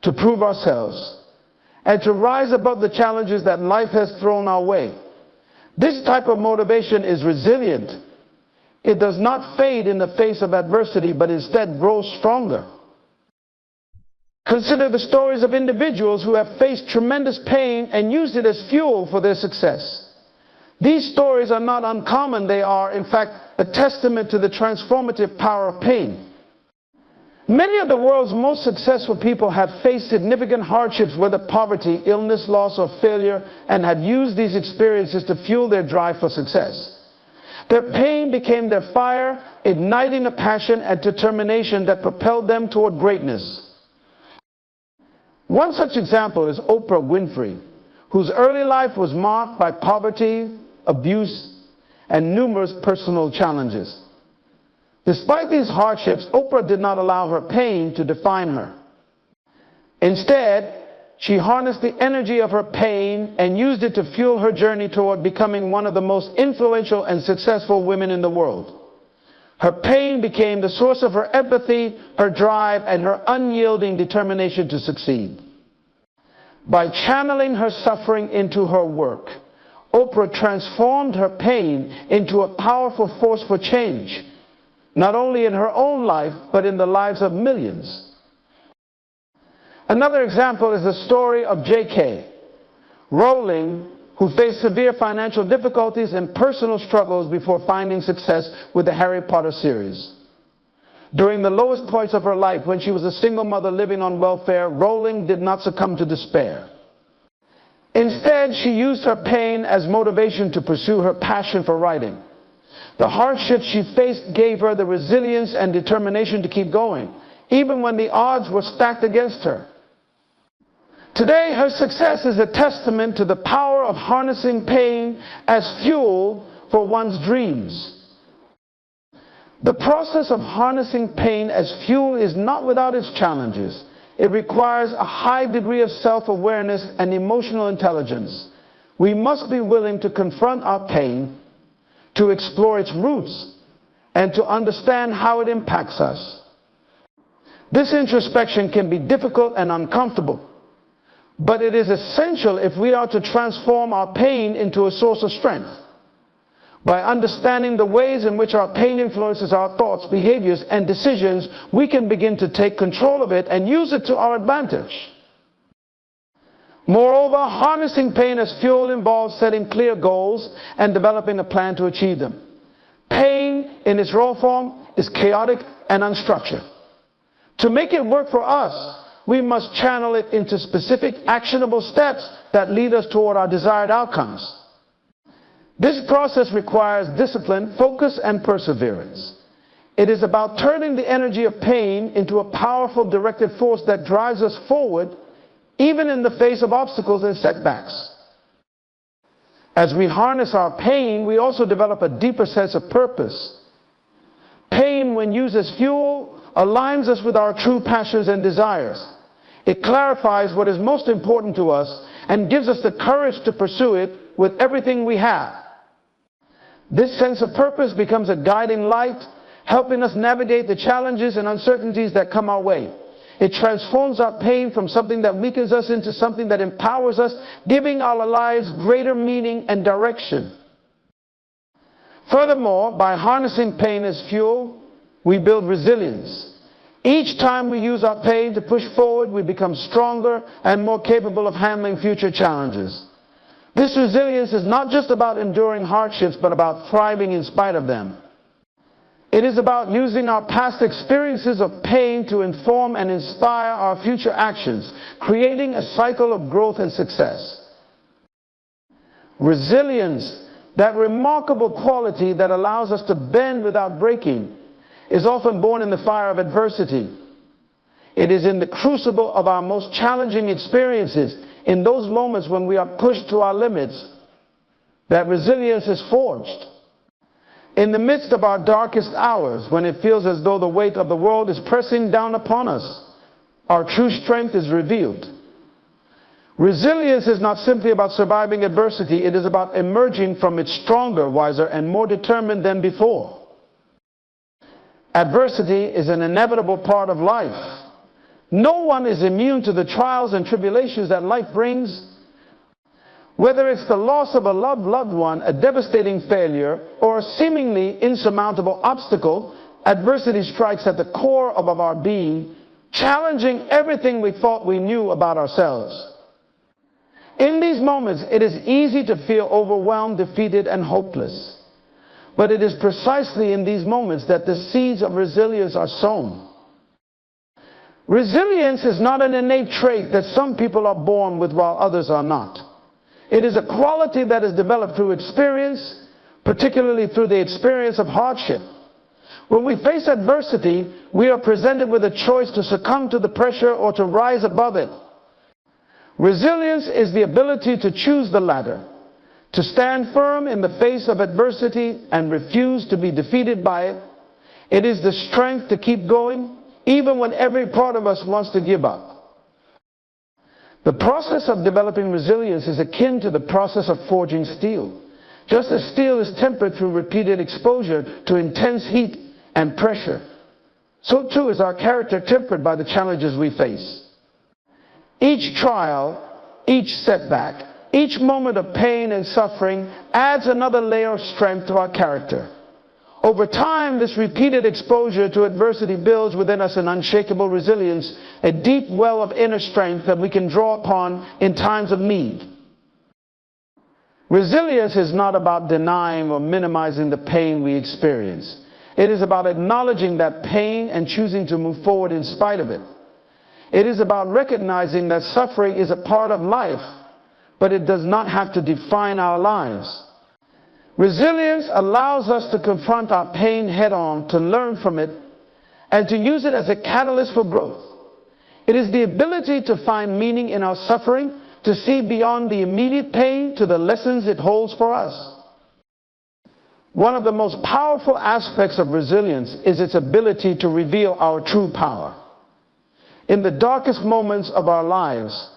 to prove ourselves, and to rise above the challenges that life has thrown our way. This type of motivation is resilient. It does not fade in the face of adversity, but instead grows stronger. Consider the stories of individuals who have faced tremendous pain and used it as fuel for their success. These stories are not uncommon. They are, in fact, a testament to the transformative power of pain. Many of the world's most successful people have faced significant hardships, whether poverty, illness, loss, or failure, and have used these experiences to fuel their drive for success. Their pain became their fire, igniting a passion and determination that propelled them toward greatness. One such example is Oprah Winfrey, whose early life was marked by poverty, abuse, and numerous personal challenges. Despite these hardships, Oprah did not allow her pain to define her. Instead, she harnessed the energy of her pain and used it to fuel her journey toward becoming one of the most influential and successful women in the world. Her pain became the source of her empathy, her drive, and her unyielding determination to succeed. By channeling her suffering into her work, Oprah transformed her pain into a powerful force for change, not only in her own life, but in the lives of millions. Another example is the story of J.K. Rowling, who faced severe financial difficulties and personal struggles before finding success with the Harry Potter series. During the lowest points of her life, when she was a single mother living on welfare, Rowling did not succumb to despair. Instead, she used her pain as motivation to pursue her passion for writing. The hardships she faced gave her the resilience and determination to keep going, even when the odds were stacked against her. Today, her success is a testament to the power of harnessing pain as fuel for one's dreams. The process of harnessing pain as fuel is not without its challenges. It requires a high degree of self-awareness and emotional intelligence. We must be willing to confront our pain, to explore its roots, and to understand how it impacts us. This introspection can be difficult and uncomfortable, but it is essential if we are to transform our pain into a source of strength. By understanding the ways in which our pain influences our thoughts, behaviors, and decisions, we can begin to take control of it and use it to our advantage. Moreover, harnessing pain as fuel involves setting clear goals and developing a plan to achieve them. Pain, in its raw form, is chaotic and unstructured. To make it work for us, we must channel it into specific, actionable steps that lead us toward our desired outcomes. This process requires discipline, focus, and perseverance. It is about turning the energy of pain into a powerful directed force that drives us forward, even in the face of obstacles and setbacks. As we harness our pain, we also develop a deeper sense of purpose. Pain, when used as fuel, aligns us with our true passions and desires. It clarifies what is most important to us and gives us the courage to pursue it with everything we have. This sense of purpose becomes a guiding light, helping us navigate the challenges and uncertainties that come our way. It transforms our pain from something that weakens us into something that empowers us, giving our lives greater meaning and direction. Furthermore, by harnessing pain as fuel, we build resilience. Each time we use our pain to push forward, we become stronger and more capable of handling future challenges. This resilience is not just about enduring hardships, but about thriving in spite of them. It is about using our past experiences of pain to inform and inspire our future actions, creating a cycle of growth and success. Resilience, that remarkable quality that allows us to bend without breaking, is often born in the fire of adversity. It is in the crucible of our most challenging experiences, in those moments when we are pushed to our limits, that resilience is forged. In the midst of our darkest hours, when it feels as though the weight of the world is pressing down upon us, our true strength is revealed. Resilience is not simply about surviving adversity, it is about emerging from it stronger, wiser, and more determined than before. Adversity is an inevitable part of life. No one is immune to the trials and tribulations that life brings. Whether it's the loss of a loved one, a devastating failure, or a seemingly insurmountable obstacle, adversity strikes at the core of our being, challenging everything we thought we knew about ourselves. In these moments, it is easy to feel overwhelmed, defeated, and hopeless. But it is precisely in these moments that the seeds of resilience are sown. Resilience is not an innate trait that some people are born with while others are not. It is a quality that is developed through experience, particularly through the experience of hardship. When we face adversity, we are presented with a choice to succumb to the pressure or to rise above it. Resilience is the ability to choose the latter, to stand firm in the face of adversity and refuse to be defeated by it. It is the strength to keep going, even when every part of us wants to give up. The process of developing resilience is akin to the process of forging steel. Just as steel is tempered through repeated exposure to intense heat and pressure, so too is our character tempered by the challenges we face. Each trial, each setback, each moment of pain and suffering adds another layer of strength to our character. Over time, this repeated exposure to adversity builds within us an unshakable resilience, a deep well of inner strength that we can draw upon in times of need. Resilience is not about denying or minimizing the pain we experience. It is about acknowledging that pain and choosing to move forward in spite of it. It is about recognizing that suffering is a part of life, but it does not have to define our lives. Resilience allows us to confront our pain head-on, to learn from it, and to use it as a catalyst for growth. It is the ability to find meaning in our suffering, to see beyond the immediate pain to the lessons it holds for us. One of the most powerful aspects of resilience is its ability to reveal our true power. In the darkest moments of our lives,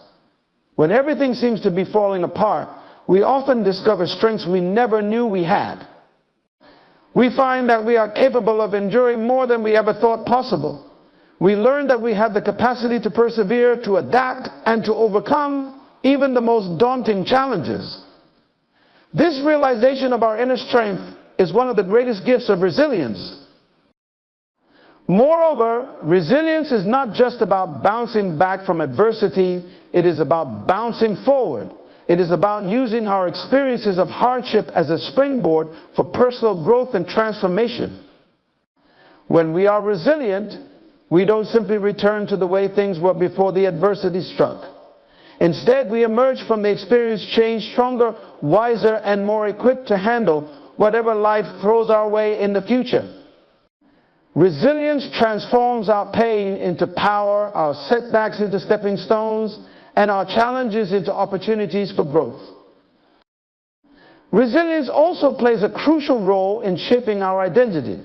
when everything seems to be falling apart, we often discover strengths we never knew we had. We find that we are capable of enduring more than we ever thought possible. We learn that we have the capacity to persevere, to adapt, and to overcome even the most daunting challenges. This realization of our inner strength is one of the greatest gifts of resilience. Moreover, resilience is not just about bouncing back from adversity, it is about bouncing forward. It is about using our experiences of hardship as a springboard for personal growth and transformation. When we are resilient, we don't simply return to the way things were before the adversity struck. Instead, we emerge from the experience changed, stronger, wiser, and more equipped to handle whatever life throws our way in the future. Resilience transforms our pain into power, our setbacks into stepping stones, and our challenges into opportunities for growth. Resilience also plays a crucial role in shaping our identity.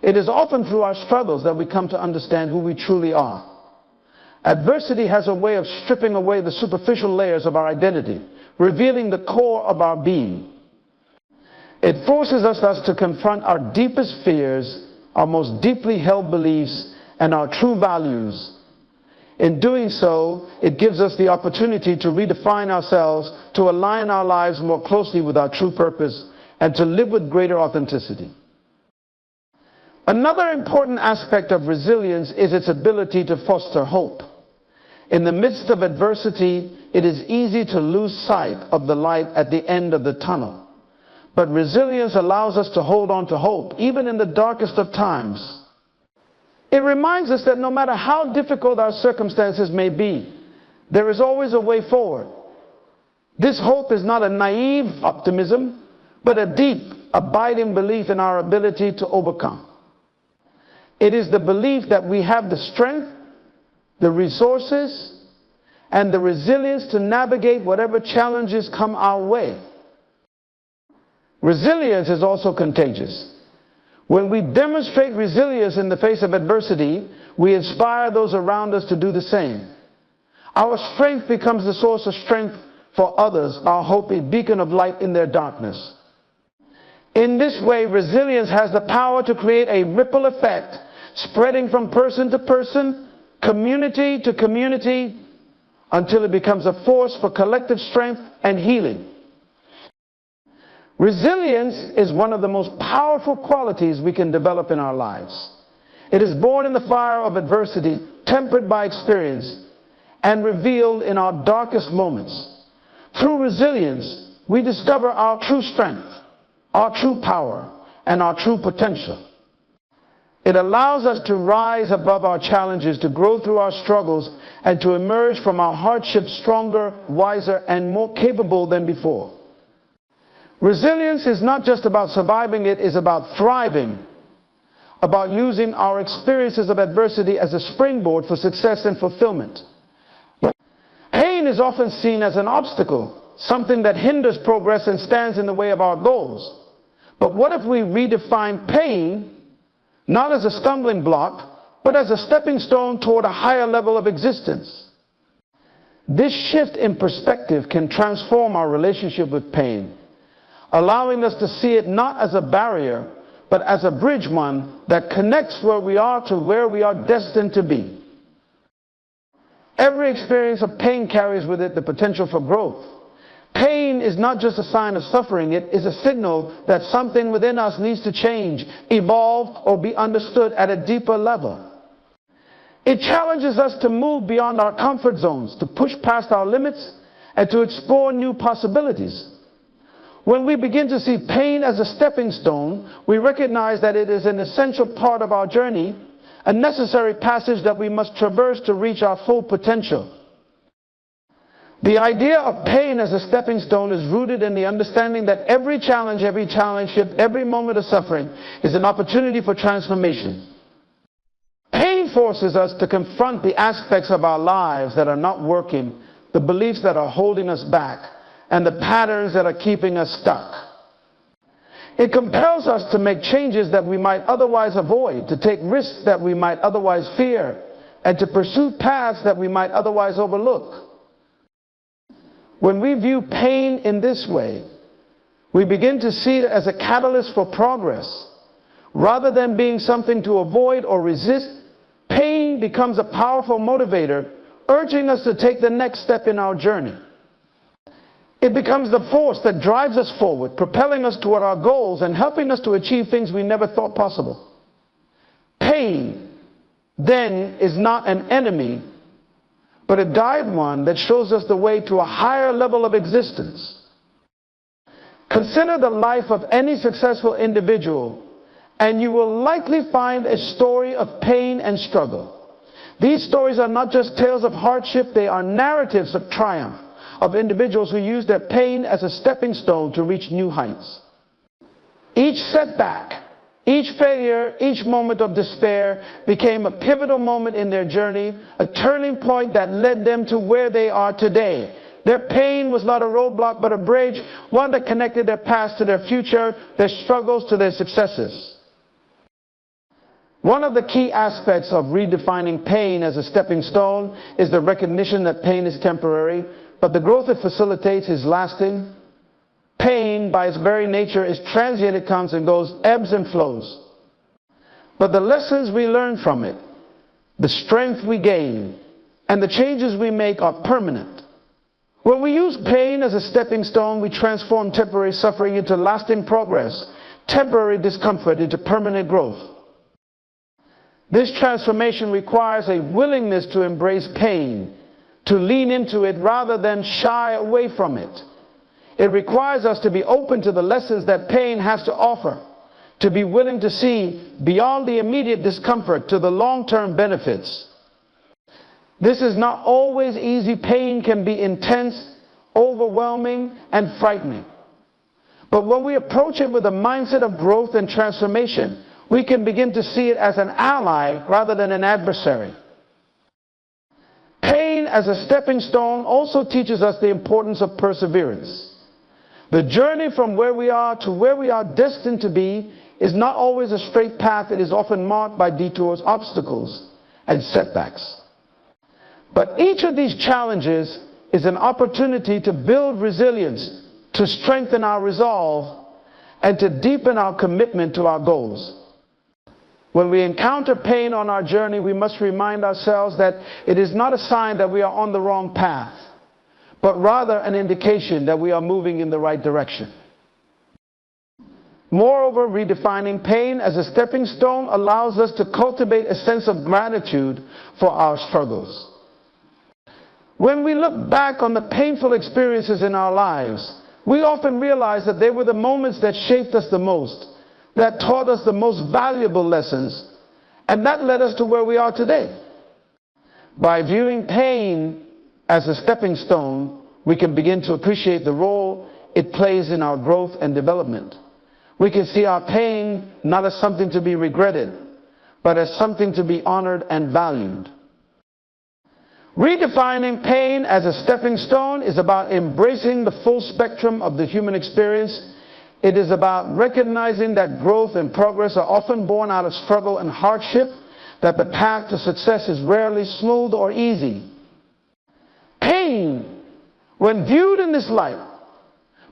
It is often through our struggles that we come to understand who we truly are. Adversity has a way of stripping away the superficial layers of our identity, revealing the core of our being. It forces us to confront our deepest fears, our most deeply held beliefs, and our true values. In doing so, it gives us the opportunity to redefine ourselves, to align our lives more closely with our true purpose, and to live with greater authenticity. Another important aspect of resilience is its ability to foster hope. In the midst of adversity, it is easy to lose sight of the light at the end of the tunnel. But resilience allows us to hold on to hope, even in the darkest of times. It reminds us that no matter how difficult our circumstances may be, there is always a way forward. This hope is not a naive optimism, but a deep, abiding belief in our ability to overcome. It is the belief that we have the strength, the resources, and the resilience to navigate whatever challenges come our way. Resilience is also contagious. When we demonstrate resilience in the face of adversity, we inspire those around us to do the same. Our strength becomes the source of strength for others, our hope a beacon of light in their darkness. In this way, resilience has the power to create a ripple effect, spreading from person to person, community to community, until it becomes a force for collective strength and healing. Resilience is one of the most powerful qualities we can develop in our lives. It is born in the fire of adversity, tempered by experience, and revealed in our darkest moments. Through resilience, we discover our true strength, our true power, and our true potential. It allows us to rise above our challenges, to grow through our struggles, and to emerge from our hardships stronger, wiser, and more capable than before. Resilience is not just about surviving, it is about thriving, about using our experiences of adversity as a springboard for success and fulfillment. Pain is often seen as an obstacle, something that hinders progress and stands in the way of our goals. But what if we redefine pain not as a stumbling block, but as a stepping stone toward a higher level of existence? This shift in perspective can transform our relationship with pain, allowing us to see it not as a barrier, but as a bridge one that connects where we are to where we are destined to be. Every experience of pain carries with it the potential for growth. Pain is not just a sign of suffering, it is a signal that something within us needs to change, evolve, or be understood at a deeper level. It challenges us to move beyond our comfort zones, to push past our limits, and to explore new possibilities. When we begin to see pain as a stepping stone, we recognize that it is an essential part of our journey, a necessary passage that we must traverse to reach our full potential. The idea of pain as a stepping stone is rooted in the understanding that every challenge, every moment of suffering is an opportunity for transformation. Pain forces us to confront the aspects of our lives that are not working, the beliefs that are holding us back, and the patterns that are keeping us stuck. It compels us to make changes that we might otherwise avoid, to take risks that we might otherwise fear, and to pursue paths that we might otherwise overlook. When we view pain in this way, we begin to see it as a catalyst for progress. Rather than being something to avoid or resist, pain becomes a powerful motivator, urging us to take the next step in our journey. It becomes the force that drives us forward, propelling us toward our goals and helping us to achieve things we never thought possible. Pain, then, is not an enemy, but a guide one that shows us the way to a higher level of existence. Consider the life of any successful individual, and you will likely find a story of pain and struggle. These stories are not just tales of hardship, they are narratives of triumph, of individuals who use their pain as a stepping stone to reach new heights. Each setback, each failure, each moment of despair became a pivotal moment in their journey, a turning point that led them to where they are today. Their pain was not a roadblock but a bridge, one that connected their past to their future, their struggles to their successes. One of the key aspects of redefining pain as a stepping stone is the recognition that pain is temporary, but the growth it facilitates is lasting. Pain, by its very nature, is transient. It comes and goes, ebbs and flows. But the lessons we learn from it, the strength we gain, and the changes we make are permanent. When we use pain as a stepping stone, we transform temporary suffering into lasting progress, temporary discomfort into permanent growth. This transformation requires a willingness to embrace pain, to lean into it rather than shy away from it. It requires us to be open to the lessons that pain has to offer, to be willing to see beyond the immediate discomfort to the long-term benefits. This is not always easy. Pain can be intense, overwhelming, and frightening. But when we approach it with a mindset of growth and transformation, we can begin to see it as an ally rather than an adversary. Pain as a stepping stone also teaches us the importance of perseverance. The journey from where we are to where we are destined to be is not always a straight path. It is often marked by detours, obstacles, and setbacks. But each of these challenges is an opportunity to build resilience, to strengthen our resolve, and to deepen our commitment to our goals. When we encounter pain on our journey, we must remind ourselves that it is not a sign that we are on the wrong path, but rather an indication that we are moving in the right direction. Moreover, redefining pain as a stepping stone allows us to cultivate a sense of gratitude for our struggles. When we look back on the painful experiences in our lives, we often realize that they were the moments that shaped us the most, that taught us the most valuable lessons, and that led us to where we are today. By viewing pain as a stepping stone, we can begin to appreciate the role it plays in our growth and development. We can see our pain not as something to be regretted, but as something to be honored and valued. Redefining pain as a stepping stone is about embracing the full spectrum of the human experience. It is about recognizing that growth and progress are often born out of struggle and hardship, that the path to success is rarely smooth or easy. Pain, when viewed in this light,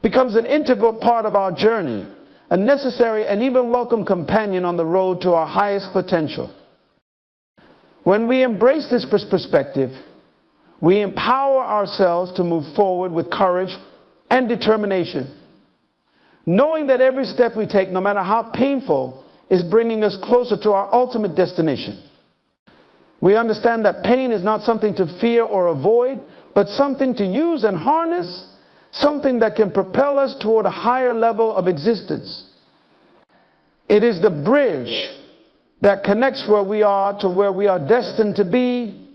becomes an integral part of our journey, a necessary and even welcome companion on the road to our highest potential. When we embrace this perspective, we empower ourselves to move forward with courage and determination, knowing that every step we take, no matter how painful, is bringing us closer to our ultimate destination. We understand that pain is not something to fear or avoid, but something to use and harness, something that can propel us toward a higher level of existence. It is the bridge that connects where we are to where we are destined to be,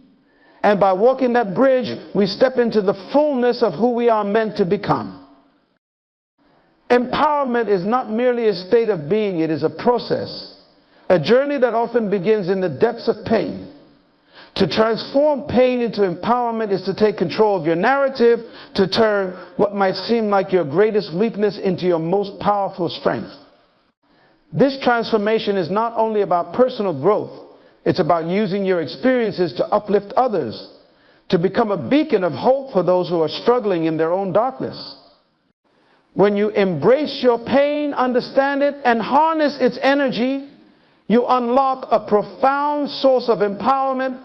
and by walking that bridge, we step into the fullness of who we are meant to become. Empowerment is not merely a state of being, it is a process, a journey that often begins in the depths of pain. To transform pain into empowerment is to take control of your narrative, to turn what might seem like your greatest weakness into your most powerful strength. This transformation is not only about personal growth, it's about using your experiences to uplift others, to become a beacon of hope for those who are struggling in their own darkness. When you embrace your pain, understand it, and harness its energy, you unlock a profound source of empowerment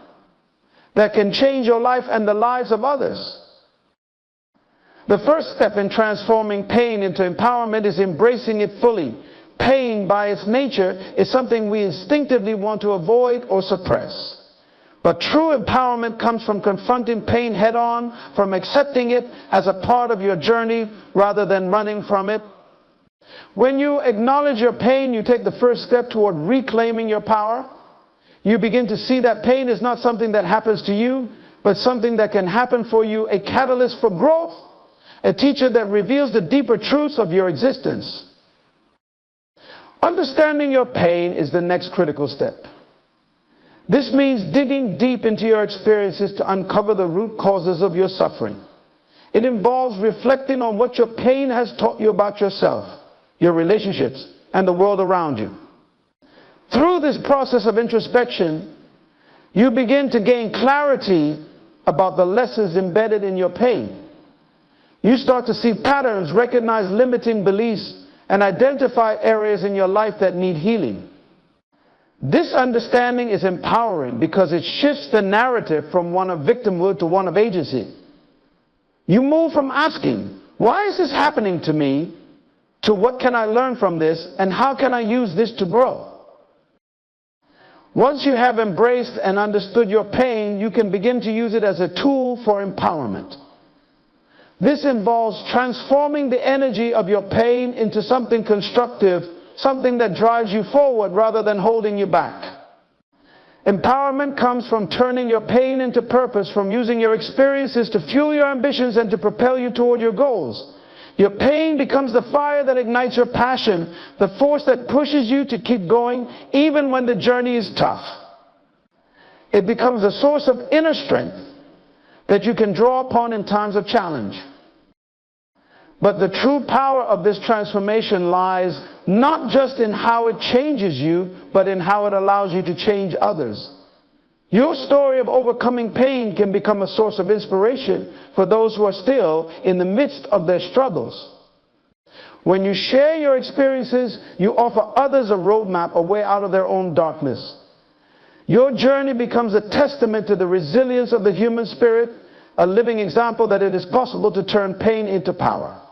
that can change your life and the lives of others. The first step in transforming pain into empowerment is embracing it fully. Pain, by its nature, is something we instinctively want to avoid or suppress. But true empowerment comes from confronting pain head-on, from accepting it as a part of your journey rather than running from it. When you acknowledge your pain, you take the first step toward reclaiming your power. You begin to see that pain is not something that happens to you, but something that can happen for you, a catalyst for growth, a teacher that reveals the deeper truths of your existence. Understanding your pain is the next critical step. This means digging deep into your experiences to uncover the root causes of your suffering. It involves reflecting on what your pain has taught you about yourself, your relationships, and the world around you. Through this process of introspection, you begin to gain clarity about the lessons embedded in your pain. You start to see patterns, recognize limiting beliefs, and identify areas in your life that need healing. This understanding is empowering because it shifts the narrative from one of victimhood to one of agency. You move from asking, why is this happening to me, to what can I learn from this, and how can I use this to grow? Once you have embraced and understood your pain, you can begin to use it as a tool for empowerment. This involves transforming the energy of your pain into something constructive, something that drives you forward rather than holding you back. Empowerment comes from turning your pain into purpose, from using your experiences to fuel your ambitions and to propel you toward your goals. Your pain becomes the fire that ignites your passion, the force that pushes you to keep going even when the journey is tough. It becomes a source of inner strength that you can draw upon in times of challenge. But the true power of this transformation lies not just in how it changes you, but in how it allows you to change others. Your story of overcoming pain can become a source of inspiration for those who are still in the midst of their struggles. When you share your experiences, you offer others a roadmap, a way out of their own darkness. Your journey becomes a testament to the resilience of the human spirit, a living example that it is possible to turn pain into power.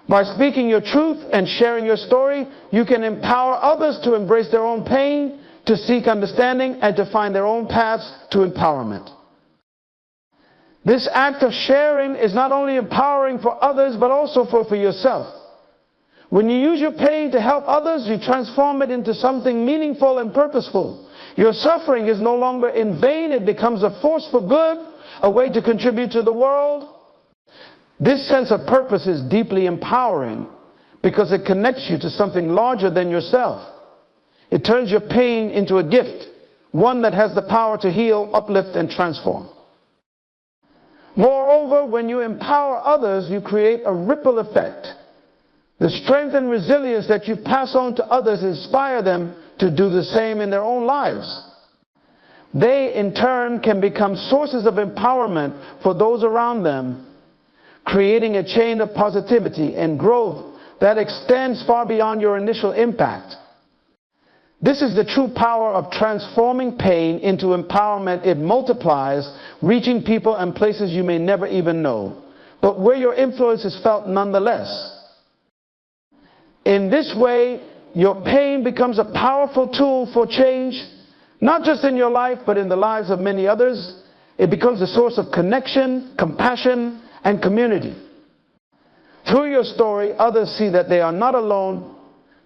By speaking your truth and sharing your story, you can empower others to embrace their own pain, to seek understanding, and to find their own paths to empowerment. This act of sharing is not only empowering for others, but also for yourself. When you use your pain to help others, you transform it into something meaningful and purposeful. Your suffering is no longer in vain. It becomes a force for good, a way to contribute to the world. This sense of purpose is deeply empowering because it connects you to something larger than yourself. It turns your pain into a gift, one that has the power to heal, uplift, and transform. Moreover, when you empower others, you create a ripple effect. The strength and resilience that you pass on to others inspire them to do the same in their own lives. They, in turn, can become sources of empowerment for those around them, creating a chain of positivity and growth that extends far beyond your initial impact. This is the true power of transforming pain into empowerment. It multiplies, reaching people and places you may never even know, but where your influence is felt nonetheless. In this way, your pain becomes a powerful tool for change, not just in your life, but in the lives of many others. It becomes a source of connection, compassion, and community. Through your story, others see that they are not alone,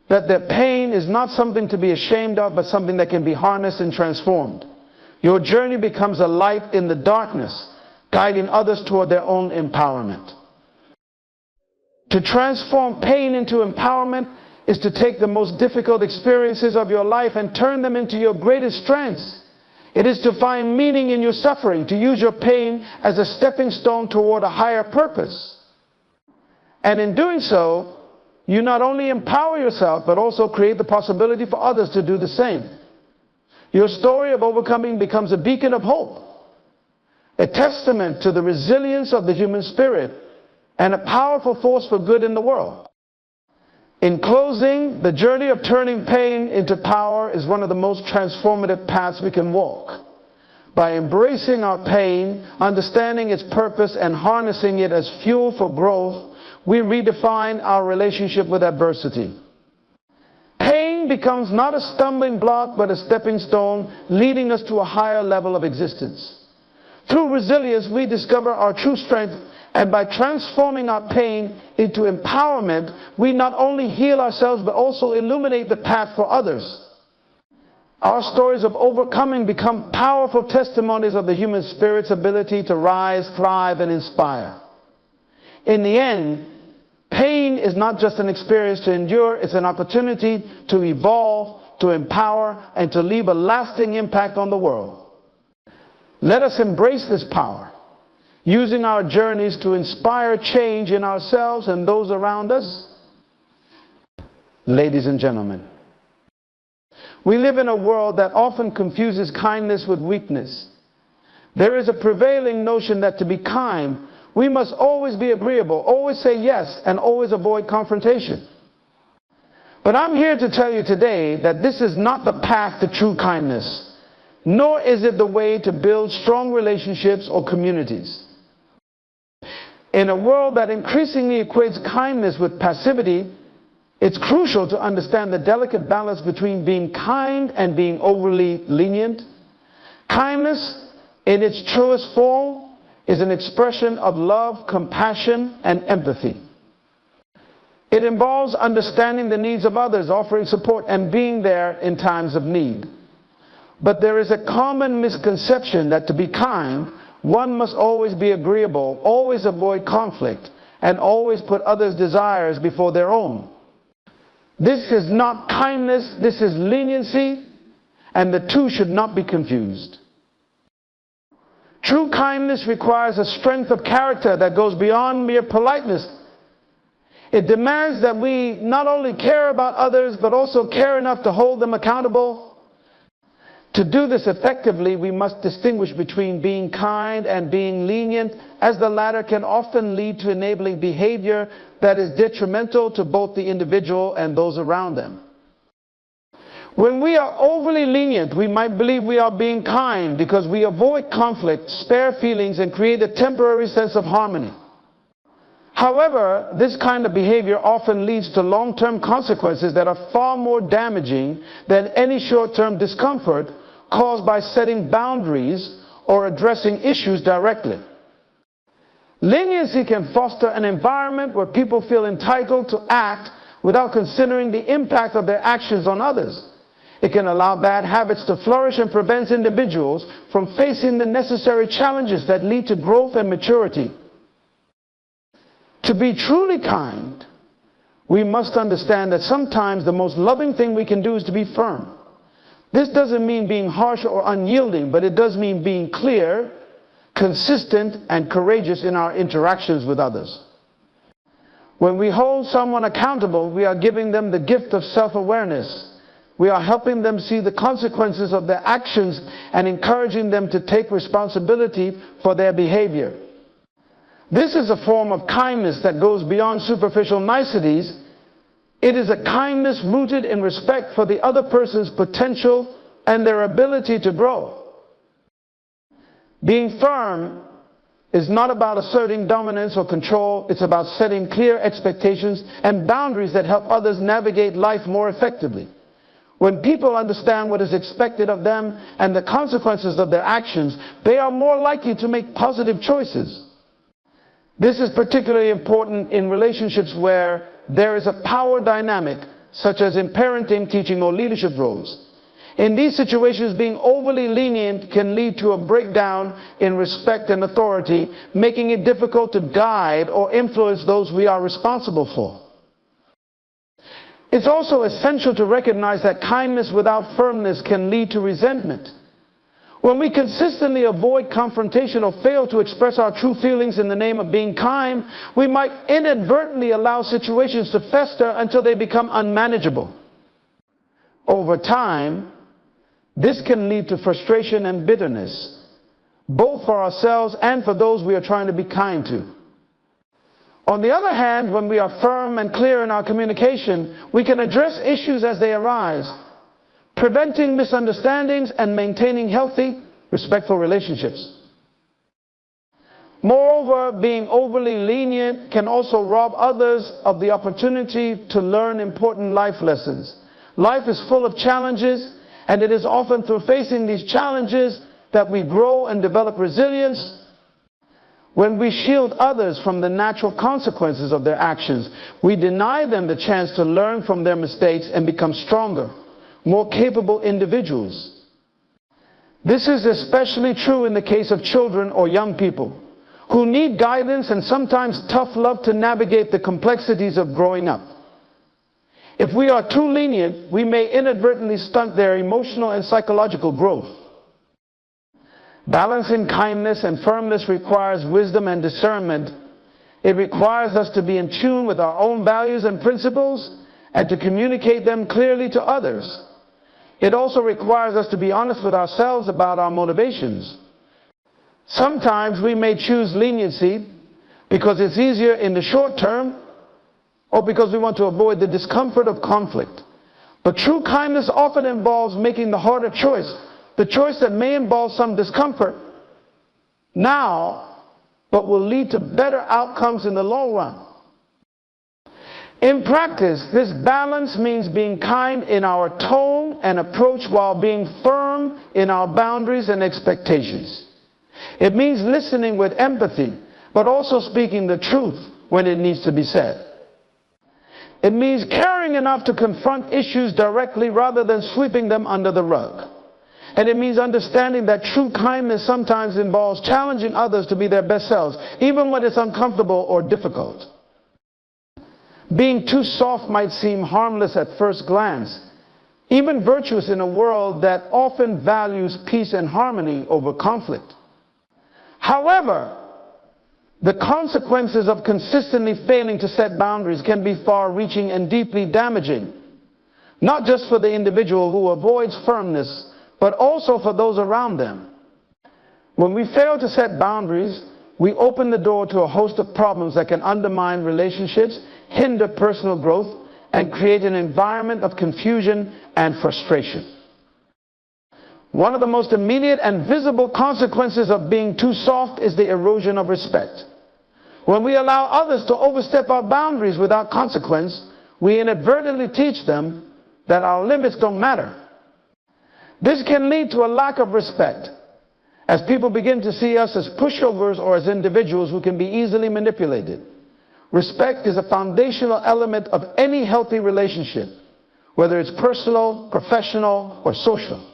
that their pain is not something to be ashamed of, but something that can be harnessed and transformed. Your journey becomes a light in the darkness, guiding others toward their own empowerment. To transform pain into empowerment is to take the most difficult experiences of your life and turn them into your greatest strengths. It is to find meaning in your suffering, to use your pain as a stepping stone toward a higher purpose. And in doing so, you not only empower yourself, but also create the possibility for others to do the same. Your story of overcoming becomes a beacon of hope, a testament to the resilience of the human spirit, and a powerful force for good in the world. In closing, the journey of turning pain into power is one of the most transformative paths we can walk. By embracing our pain, understanding its purpose, and harnessing it as fuel for growth, we redefine our relationship with adversity. Pain becomes not a stumbling block, but a stepping stone, leading us to a higher level of existence. Through resilience, we discover our true strength, and by transforming our pain into empowerment, we not only heal ourselves, but also illuminate the path for others. Our stories of overcoming become powerful testimonies of the human spirit's ability to rise, thrive, and inspire. In the end, pain is not just an experience to endure, it's an opportunity to evolve, to empower, and to leave a lasting impact on the world. Let us embrace this power, using our journeys to inspire change in ourselves and those around us. Ladies and gentlemen, we live in a world that often confuses kindness with weakness. There is a prevailing notion that to be kind, we must always be agreeable, always say yes, and always avoid confrontation. But I'm here to tell you today that this is not the path to true kindness, nor is it the way to build strong relationships or communities. In a world that increasingly equates kindness with passivity, it's crucial to understand the delicate balance between being kind and being overly lenient. Kindness, in its truest form, is an expression of love, compassion, and empathy. It involves understanding the needs of others, offering support, and being there in times of need. But there is a common misconception that to be kind, one must always be agreeable, always avoid conflict, and always put others' desires before their own. This is not kindness, this is leniency, and the two should not be confused. True kindness requires a strength of character that goes beyond mere politeness. It demands that we not only care about others, but also care enough to hold them accountable. To do this effectively, we must distinguish between being kind and being lenient, as the latter can often lead to enabling behavior that is detrimental to both the individual and those around them. When we are overly lenient, we might believe we are being kind because we avoid conflict, spare feelings, and create a temporary sense of harmony. However, this kind of behavior often leads to long-term consequences that are far more damaging than any short-term discomfort caused by setting boundaries or addressing issues directly. Leniency can foster an environment where people feel entitled to act without considering the impact of their actions on others. It can allow bad habits to flourish and prevents individuals from facing the necessary challenges that lead to growth and maturity. To be truly kind, we must understand that sometimes the most loving thing we can do is to be firm. This doesn't mean being harsh or unyielding, but it does mean being clear, consistent, and courageous in our interactions with others. When we hold someone accountable, we are giving them the gift of self-awareness. We are helping them see the consequences of their actions and encouraging them to take responsibility for their behavior. This is a form of kindness that goes beyond superficial niceties. It is a kindness rooted in respect for the other person's potential and their ability to grow. Being firm is not about asserting dominance or control. It's about setting clear expectations and boundaries that help others navigate life more effectively. When people understand what is expected of them and the consequences of their actions, they are more likely to make positive choices. This is particularly important in relationships where there is a power dynamic, such as in parenting, teaching, or leadership roles. In these situations, being overly lenient can lead to a breakdown in respect and authority, making it difficult to guide or influence those we are responsible for. It's also essential to recognize that kindness without firmness can lead to resentment. When we consistently avoid confrontation or fail to express our true feelings in the name of being kind, we might inadvertently allow situations to fester until they become unmanageable. Over time, this can lead to frustration and bitterness, both for ourselves and for those we are trying to be kind to. On the other hand, when we are firm and clear in our communication, we can address issues as they arise, preventing misunderstandings and maintaining healthy, respectful relationships. Moreover, being overly lenient can also rob others of the opportunity to learn important life lessons. Life is full of challenges, and it is often through facing these challenges that we grow and develop resilience. When we shield others from the natural consequences of their actions, we deny them the chance to learn from their mistakes and become stronger, more capable individuals. This is especially true in the case of children or young people who need guidance and sometimes tough love to navigate the complexities of growing up. If we are too lenient, we may inadvertently stunt their emotional and psychological growth. Balancing kindness and firmness requires wisdom and discernment. It requires us to be in tune with our own values and principles and to communicate them clearly to others. It also requires us to be honest with ourselves about our motivations. Sometimes we may choose leniency because it's easier in the short term or because we want to avoid the discomfort of conflict. But true kindness often involves making the harder choice, the choice that may involve some discomfort now, but will lead to better outcomes in the long run. In practice, this balance means being kind in our tone and approach while being firm in our boundaries and expectations. It means listening with empathy, but also speaking the truth when it needs to be said. It means caring enough to confront issues directly rather than sweeping them under the rug. And it means understanding that true kindness sometimes involves challenging others to be their best selves, even when it's uncomfortable or difficult. Being too soft might seem harmless at first glance, even virtuous in a world that often values peace and harmony over conflict. However, the consequences of consistently failing to set boundaries can be far-reaching and deeply damaging, not just for the individual who avoids firmness, but also for those around them. When we fail to set boundaries, we open the door to a host of problems that can undermine relationships, hinder personal growth, and create an environment of confusion and frustration. One of the most immediate and visible consequences of being too soft is the erosion of respect. When we allow others to overstep our boundaries without consequence, we inadvertently teach them that our limits don't matter. This can lead to a lack of respect, as people begin to see us as pushovers or as individuals who can be easily manipulated. Respect is a foundational element of any healthy relationship, whether it's personal, professional, or social.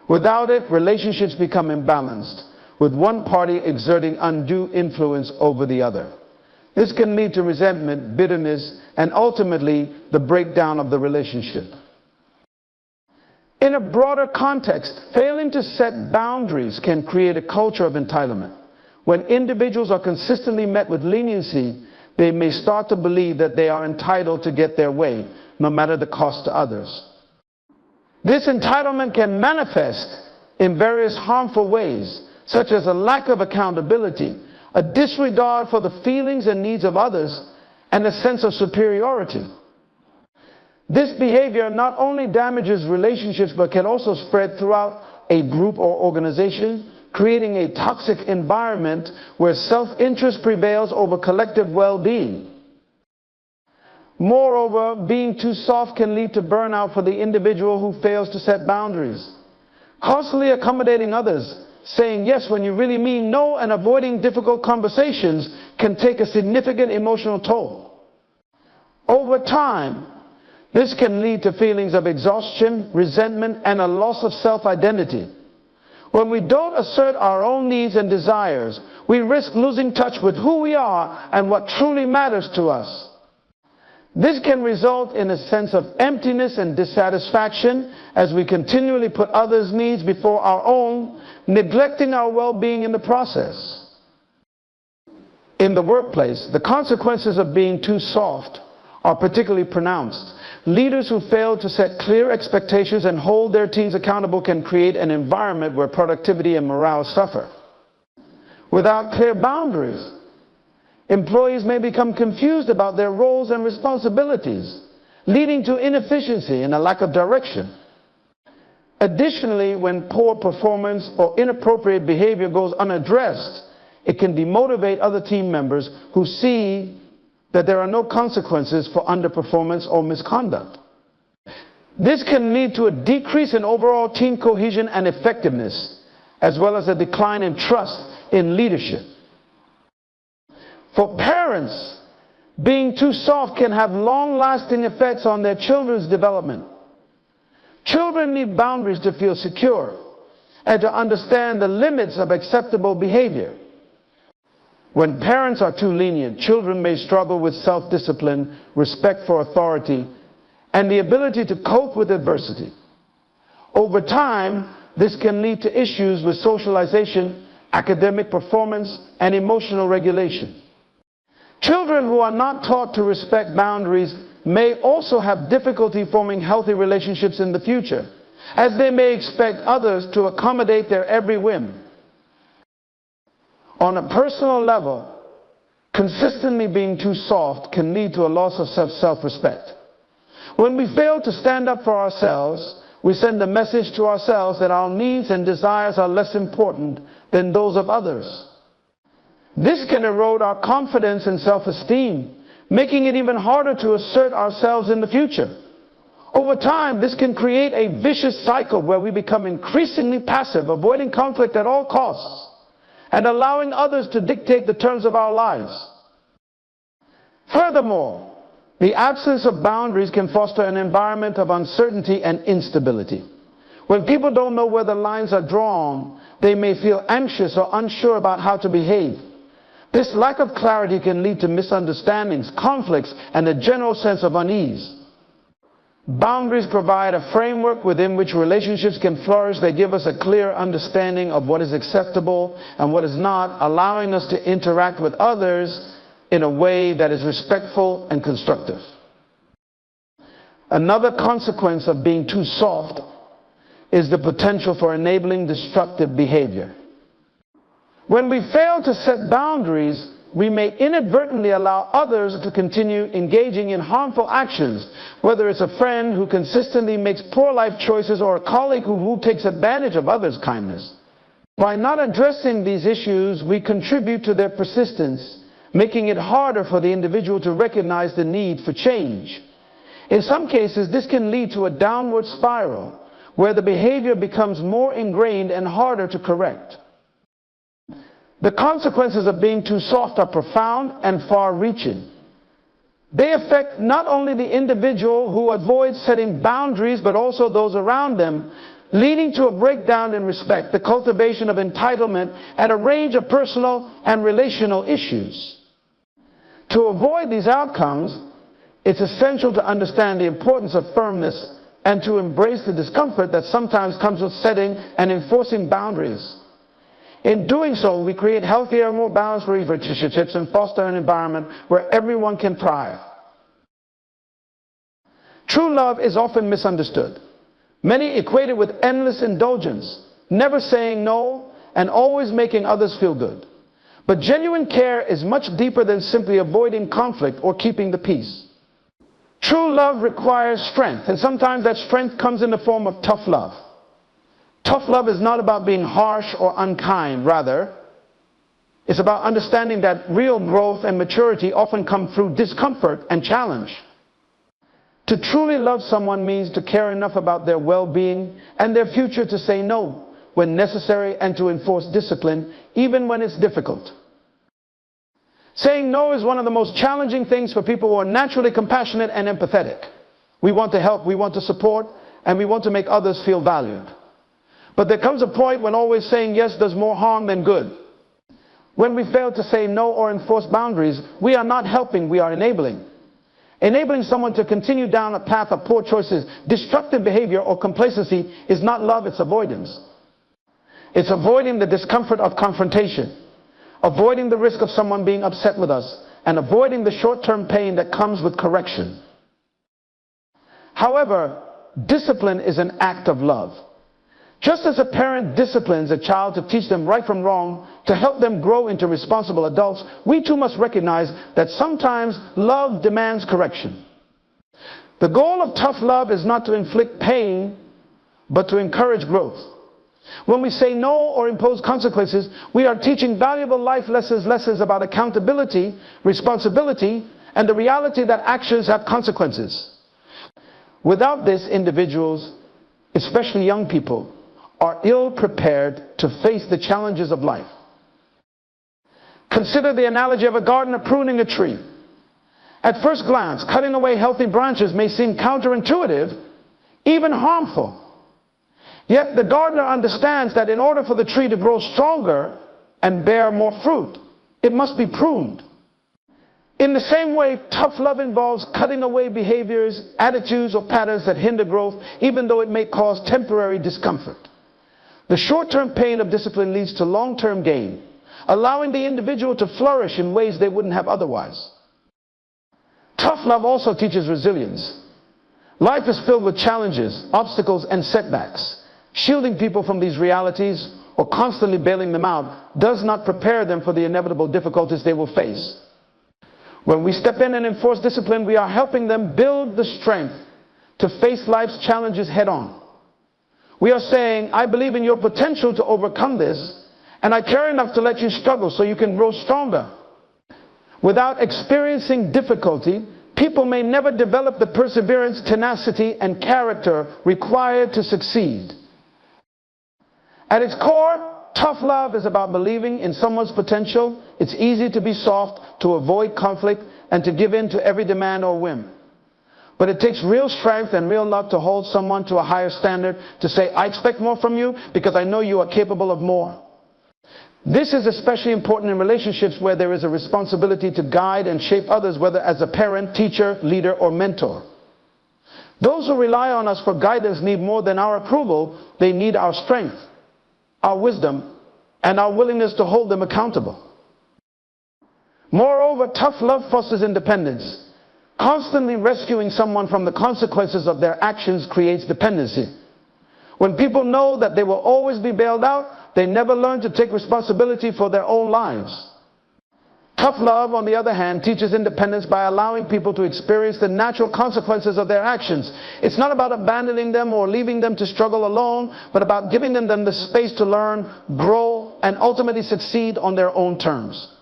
Without it, relationships become imbalanced, with one party exerting undue influence over the other. This can lead to resentment, bitterness, and ultimately the breakdown of the relationship. In a broader context, failing to set boundaries can create a culture of entitlement. When individuals are consistently met with leniency, they may start to believe that they are entitled to get their way, no matter the cost to others. This entitlement can manifest in various harmful ways, such as a lack of accountability, a disregard for the feelings and needs of others, and a sense of superiority. This behavior not only damages relationships, but can also spread throughout a group or organization, creating a toxic environment where self-interest prevails over collective well-being. Moreover, being too soft can lead to burnout for the individual who fails to set boundaries. Constantly accommodating others, saying yes when you really mean no, and avoiding difficult conversations can take a significant emotional toll. Over time, this can lead to feelings of exhaustion, resentment, and a loss of self-identity. When we don't assert our own needs and desires, we risk losing touch with who we are and what truly matters to us. This can result in a sense of emptiness and dissatisfaction as we continually put others' needs before our own, neglecting our well-being in the process. In the workplace, the consequences of being too soft are particularly pronounced. Leaders who fail to set clear expectations and hold their teams accountable can create an environment where productivity and morale suffer. Without clear boundaries, employees may become confused about their roles and responsibilities, leading to inefficiency and a lack of direction. Additionally, when poor performance or inappropriate behavior goes unaddressed, it can demotivate other team members who see that there are no consequences for underperformance or misconduct. This can lead to a decrease in overall team cohesion and effectiveness, as well as a decline in trust in leadership. For parents, being too soft can have long-lasting effects on their children's development. Children need boundaries to feel secure and to understand the limits of acceptable behavior. When parents are too lenient, children may struggle with self-discipline, respect for authority, and the ability to cope with adversity. Over time, this can lead to issues with socialization, academic performance, and emotional regulation. Children who are not taught to respect boundaries may also have difficulty forming healthy relationships in the future, as they may expect others to accommodate their every whim. On a personal level, consistently being too soft can lead to a loss of self-respect. When we fail to stand up for ourselves, we send a message to ourselves that our needs and desires are less important than those of others. This can erode our confidence and self-esteem, making it even harder to assert ourselves in the future. Over time, this can create a vicious cycle where we become increasingly passive, avoiding conflict at all costs. and allowing others to dictate the terms of our lives. Furthermore, the absence of boundaries can foster an environment of uncertainty and instability. When people don't know where the lines are drawn, they may feel anxious or unsure about how to behave. This lack of clarity can lead to misunderstandings, conflicts, and a general sense of unease. Boundaries provide a framework within which relationships can flourish. They give us a clear understanding of what is acceptable and what is not, allowing us to interact with others in a way that is respectful and constructive. Another consequence of being too soft is the potential for enabling destructive behavior. When we fail to set boundaries, we may inadvertently allow others to continue engaging in harmful actions, whether it's a friend who consistently makes poor life choices or a colleague who takes advantage of others' kindness. By not addressing these issues, we contribute to their persistence, making it harder for the individual to recognize the need for change. In some cases, this can lead to a downward spiral, where the behavior becomes more ingrained and harder to correct. The consequences of being too soft are profound and far-reaching. They affect not only the individual who avoids setting boundaries, but also those around them, leading to a breakdown in respect, the cultivation of entitlement, and a range of personal and relational issues. To avoid these outcomes, it's essential to understand the importance of firmness and to embrace the discomfort that sometimes comes with setting and enforcing boundaries. In doing so, we create healthier, more balanced relationships and foster an environment where everyone can thrive. True love is often misunderstood. Many equate it with endless indulgence, never saying no, and always making others feel good. But genuine care is much deeper than simply avoiding conflict or keeping the peace. True love requires strength, and sometimes that strength comes in the form of tough love. Tough love is not about being harsh or unkind. Rather, it's about understanding that real growth and maturity often come through discomfort and challenge. To truly love someone means to care enough about their well-being and their future to say no when necessary and to enforce discipline even when it's difficult. Saying no is one of the most challenging things for people who are naturally compassionate and empathetic. We want to help, we want to support, and we want to make others feel valued. But there comes a point when always saying yes does more harm than good. When we fail to say no or enforce boundaries, we are not helping, we are enabling. Enabling someone to continue down a path of poor choices, destructive behavior, or complacency is not love, it's avoidance. It's avoiding the discomfort of confrontation, avoiding the risk of someone being upset with us, and avoiding the short-term pain that comes with correction. However, discipline is an act of love. Just as a parent disciplines a child to teach them right from wrong, to help them grow into responsible adults, we too must recognize that sometimes love demands correction. The goal of tough love is not to inflict pain, but to encourage growth. When we say no or impose consequences, we are teaching valuable life lessons about accountability, responsibility, and the reality that actions have consequences. Without this, individuals, especially young people, are ill prepared to face the challenges of life. Consider the analogy of a gardener pruning a tree. At first glance, cutting away healthy branches may seem counterintuitive, even harmful. Yet the gardener understands that in order for the tree to grow stronger and bear more fruit, it must be pruned. In the same way, tough love involves cutting away behaviors, attitudes, or patterns that hinder growth, even though it may cause temporary discomfort. The short-term pain of discipline leads to long-term gain, allowing the individual to flourish in ways they wouldn't have otherwise. Tough love also teaches resilience. Life is filled with challenges, obstacles, and setbacks. Shielding people from these realities or constantly bailing them out does not prepare them for the inevitable difficulties they will face. When we step in and enforce discipline, we are helping them build the strength to face life's challenges head-on. We are saying, I believe in your potential to overcome this, and I care enough to let you struggle so you can grow stronger. Without experiencing difficulty, people may never develop the perseverance, tenacity, and character required to succeed. At its core, Tough love is about believing in someone's potential. It's easy to be soft, to avoid conflict, and to give in to every demand or whim. But it takes real strength and real love to hold someone to a higher standard, to say, I expect more from you because I know you are capable of more. This is especially important in relationships where there is a responsibility to guide and shape others, whether as a parent, teacher, leader, or mentor. Those who rely on us for guidance need more than our approval. They need our strength, our wisdom, and our willingness to hold them accountable. Moreover, tough love fosters independence. Constantly rescuing someone from the consequences of their actions creates dependency. When people know that they will always be bailed out, they never learn to take responsibility for their own lives. Tough love, on the other hand, teaches independence by allowing people to experience the natural consequences of their actions. It's not about abandoning them or leaving them to struggle alone, but about giving them the space to learn, grow, and ultimately succeed on their own terms.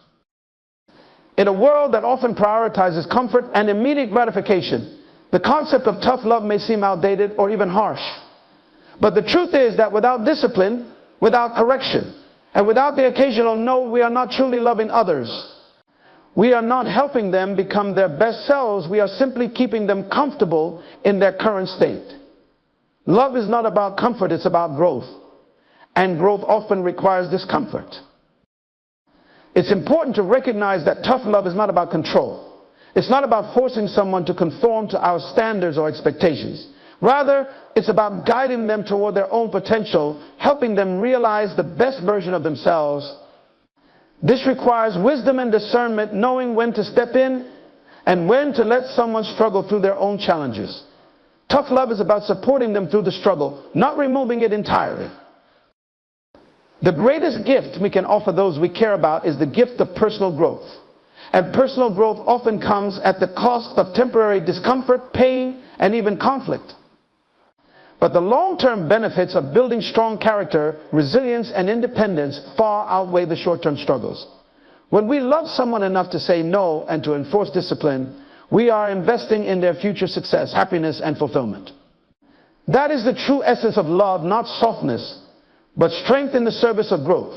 In a world that often prioritizes comfort and immediate gratification, the concept of tough love may seem outdated or even harsh. But the truth is that without discipline, without correction, and without the occasional no, we are not truly loving others. We are not helping them become their best selves. We are simply keeping them comfortable in their current state. Love is not about comfort, it's about growth. And growth often requires discomfort. It's important to recognize that tough love is not about control. It's not about forcing someone to conform to our standards or expectations. Rather, it's about guiding them toward their own potential, helping them realize the best version of themselves. This requires wisdom and discernment, knowing when to step in and when to let someone struggle through their own challenges. Tough love is about supporting them through the struggle, not removing it entirely. The greatest gift we can offer those we care about is the gift of personal growth. And personal growth often comes at the cost of temporary discomfort, pain, and even conflict. But the long-term benefits of building strong character, resilience, and independence far outweigh the short-term struggles. When we love someone enough to say no and to enforce discipline, we are investing in their future success, happiness, and fulfillment. That is the true essence of love, not softness, but strength in the service of growth.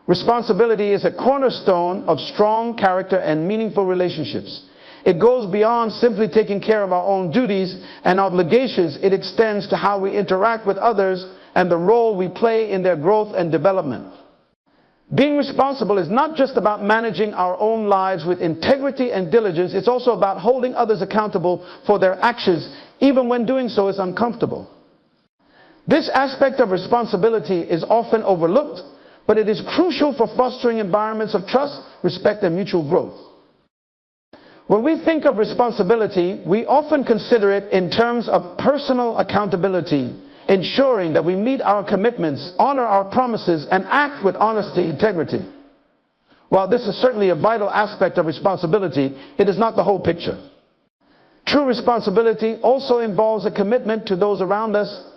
Responsibility is a cornerstone of strong character and meaningful relationships. It goes beyond simply taking care of our own duties and obligations. It extends to how we interact with others and the role we play in their growth and development. Being responsible is not just about managing our own lives with integrity and diligence. It's also about holding others accountable for their actions, even when doing so is uncomfortable. This aspect of responsibility is often overlooked, but it is crucial for fostering environments of trust, respect, and mutual growth. When we think of responsibility, we often consider it in terms of personal accountability, ensuring that we meet our commitments, honor our promises, and act with honesty and integrity. While this is certainly a vital aspect of responsibility, it is not the whole picture. True responsibility also involves a commitment to those around us,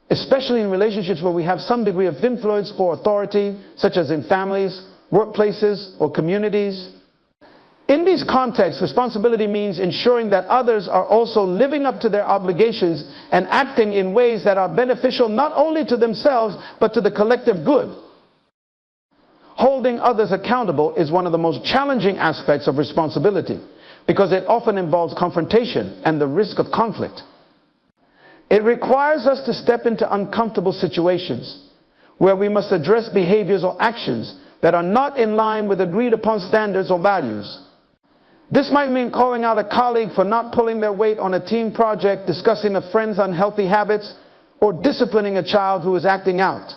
especially in relationships where we have some degree of influence or authority, such as in families, workplaces, or communities. In these contexts, responsibility means ensuring that others are also living up to their obligations and acting in ways that are beneficial not only to themselves, but to the collective good. Holding others accountable is one of the most challenging aspects of responsibility, because it often involves confrontation and the risk of conflict. It requires us to step into uncomfortable situations where we must address behaviors or actions that are not in line with agreed upon standards or values. This might mean calling out a colleague for not pulling their weight on a team project, discussing a friend's unhealthy habits, or disciplining a child who is acting out.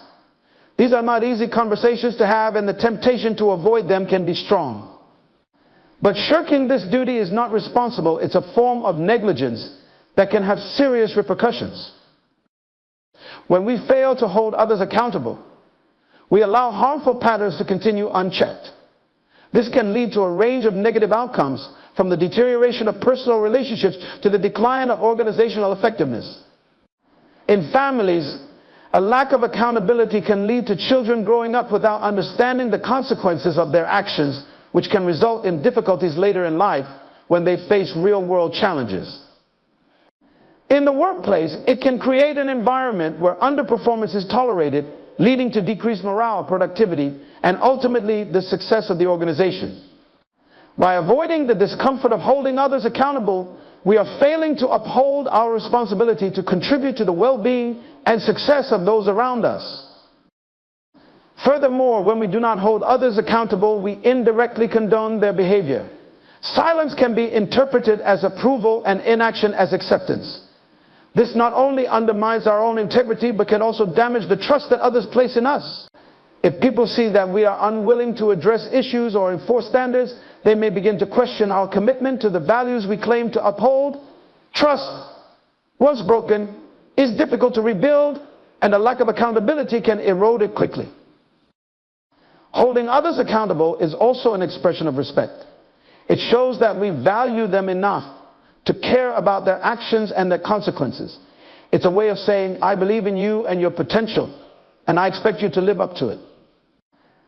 These are not easy conversations to have, and the temptation to avoid them can be strong. But shirking this duty is not responsible. It's a form of negligence that can have serious repercussions. When we fail to hold others accountable, we allow harmful patterns to continue unchecked. This can lead to a range of negative outcomes, from the deterioration of personal relationships to the decline of organizational effectiveness. In families, a lack of accountability can lead to children growing up without understanding the consequences of their actions, which can result in difficulties later in life when they face real-world challenges. In the workplace, it can create an environment where underperformance is tolerated leading to decreased morale, productivity, and ultimately the success of the organization. By avoiding the discomfort of holding others accountable, we are failing to uphold our responsibility to contribute to the well-being and success of those around us. Furthermore, when we do not hold others accountable, we indirectly condone their behavior. Silence can be interpreted as approval and inaction as acceptance. This not only undermines our own integrity, but can also damage the trust that others place in us. If people see that we are unwilling to address issues or enforce standards, they may begin to question our commitment to the values we claim to uphold. Trust, once broken, is difficult to rebuild, and a lack of accountability can erode it quickly. Holding others accountable is also an expression of respect. It shows that we value them enough to care about their actions and their consequences. It's a way of saying, I believe in you and your potential, and I expect you to live up to it.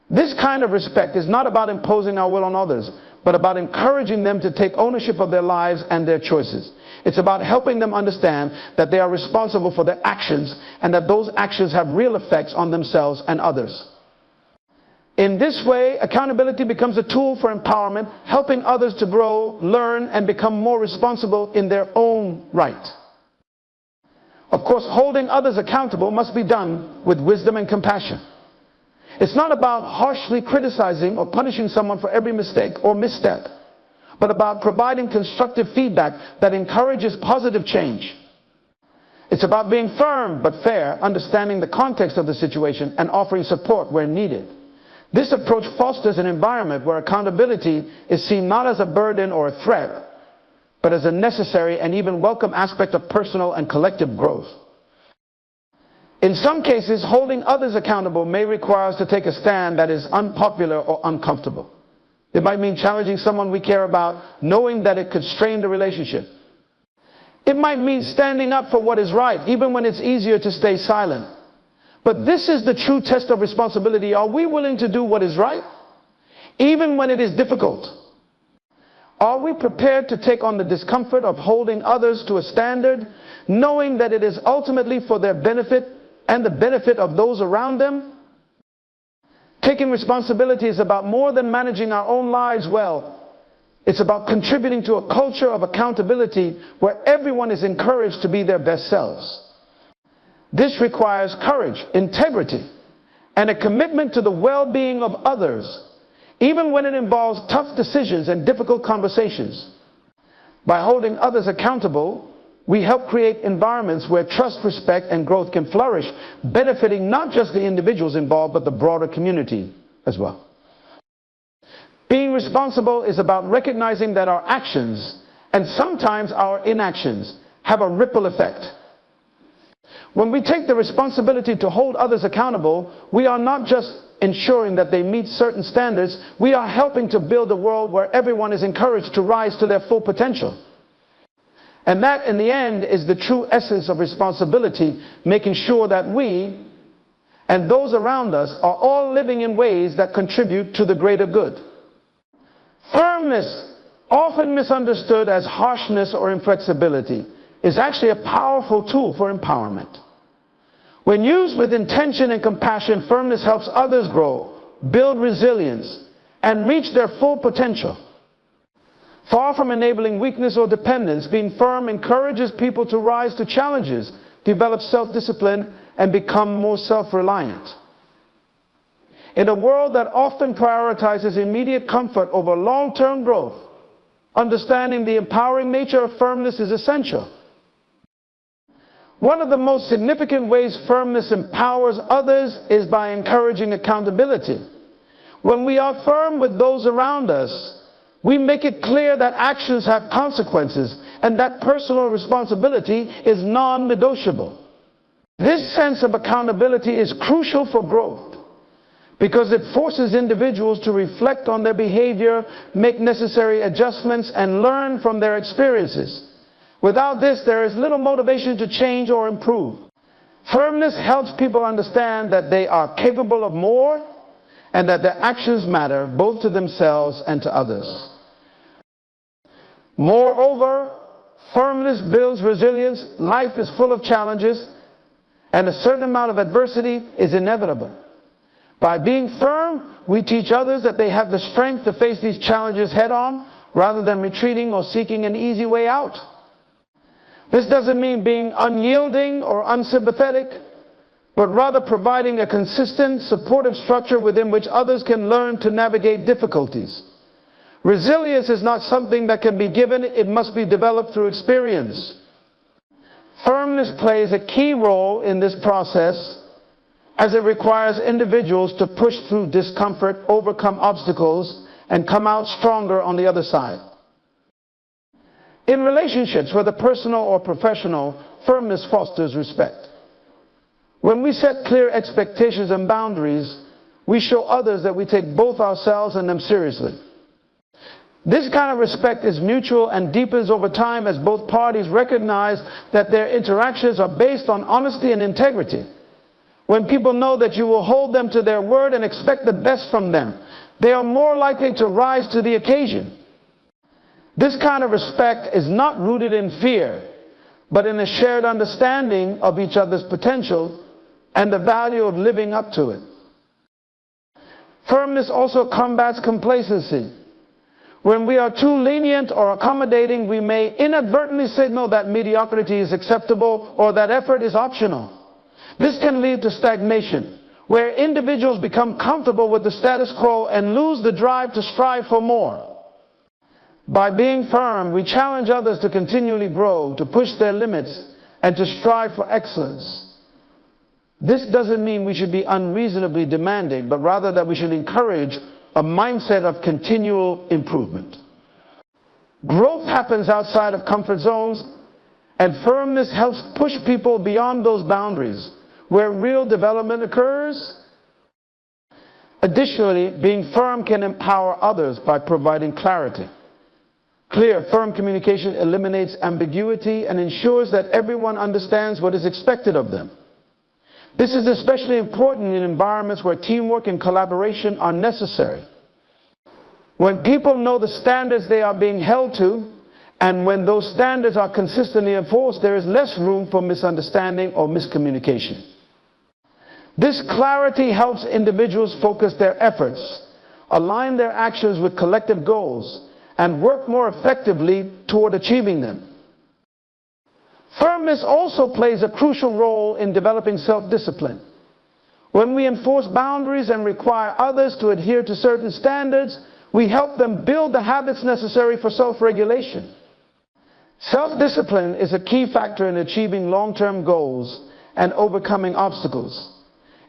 This kind of respect is not about imposing our will on others, but about encouraging them to take ownership of their lives and their choices. It's about helping them understand that they are responsible for their actions and that those actions have real effects on themselves and others. In this way, accountability becomes a tool for empowerment, helping others to grow, learn, and become more responsible in their own right. Of course, holding others accountable must be done with wisdom and compassion. It's not about harshly criticizing or punishing someone for every mistake or misstep, but about providing constructive feedback that encourages positive change. It's about being firm but fair, understanding the context of the situation, and offering support where needed. This approach fosters an environment where accountability is seen not as a burden or a threat, but as a necessary and even welcome aspect of personal and collective growth. In some cases, holding others accountable may require us to take a stand that is unpopular or uncomfortable. It might mean challenging someone we care about, knowing that it could strain the relationship. It might mean standing up for what is right, even when it's easier to stay silent. But this is the true test of responsibility. Are we willing to do what is right, even when it is difficult? Are we prepared to take on the discomfort of holding others to a standard, knowing that it is ultimately for their benefit and the benefit of those around them? Taking responsibility is about more than managing our own lives well. It's about contributing to a culture of accountability where everyone is encouraged to be their best selves. This requires courage, integrity, and a commitment to the well-being of others, even when it involves tough decisions and difficult conversations. By holding others accountable, we help create environments where trust, respect, and growth can flourish, benefiting not just the individuals involved, but the broader community as well. Being responsible is about recognizing that our actions, and sometimes our inactions, have a ripple effect. When we take the responsibility to hold others accountable, we are not just ensuring that they meet certain standards, we are helping to build a world where everyone is encouraged to rise to their full potential. And that, in the end, is the true essence of responsibility, making sure that we and those around us are all living in ways that contribute to the greater good. Firmness, often misunderstood as harshness or inflexibility, is actually a powerful tool for empowerment. When used with intention and compassion, firmness helps others grow, build resilience, and reach their full potential. Far from enabling weakness or dependence, being firm encourages people to rise to challenges, develop self-discipline, and become more self-reliant. In a world that often prioritizes immediate comfort over long-term growth, understanding the empowering nature of firmness is essential. One of the most significant ways firmness empowers others is by encouraging accountability. When we are firm with those around us, we make it clear that actions have consequences and that personal responsibility is non-negotiable. This sense of accountability is crucial for growth because it forces individuals to reflect on their behavior, make necessary adjustments, and learn from their experiences. Without this, there is little motivation to change or improve. Firmness helps people understand that they are capable of more and that their actions matter both to themselves and to others. Moreover, firmness builds resilience. Life is full of challenges, and a certain amount of adversity is inevitable. By being firm, we teach others that they have the strength to face these challenges head-on rather than retreating or seeking an easy way out. This doesn't mean being unyielding or unsympathetic, but rather providing a consistent, supportive structure within which others can learn to navigate difficulties. Resilience is not something that can be given, it must be developed through experience. Firmness plays a key role in this process as it requires individuals to push through discomfort, overcome obstacles, and come out stronger on the other side. In relationships, whether personal or professional, firmness fosters respect. When we set clear expectations and boundaries, we show others that we take both ourselves and them seriously. This kind of respect is mutual and deepens over time as both parties recognize that their interactions are based on honesty and integrity. When people know that you will hold them to their word and expect the best from them, they are more likely to rise to the occasion. This kind of respect is not rooted in fear, but in a shared understanding of each other's potential and the value of living up to it. Firmness also combats complacency. When we are too lenient or accommodating, we may inadvertently signal that mediocrity is acceptable or that effort is optional. This can lead to stagnation, where individuals become comfortable with the status quo and lose the drive to strive for more. By being firm, we challenge others to continually grow, to push their limits, and to strive for excellence. This doesn't mean we should be unreasonably demanding, but rather that we should encourage a mindset of continual improvement. Growth happens outside of comfort zones, and firmness helps push people beyond those boundaries where real development occurs. Additionally, being firm can empower others by providing clarity. Clear, firm communication eliminates ambiguity and ensures that everyone understands what is expected of them. This is especially important in environments where teamwork and collaboration are necessary. When people know the standards they are being held to, and when those standards are consistently enforced, there is less room for misunderstanding or miscommunication. This clarity helps individuals focus their efforts, align their actions with collective goals, and work more effectively toward achieving them. Firmness also plays a crucial role in developing self-discipline. When we enforce boundaries and require others to adhere to certain standards, we help them build the habits necessary for self-regulation. Self-discipline is a key factor in achieving long-term goals and overcoming obstacles.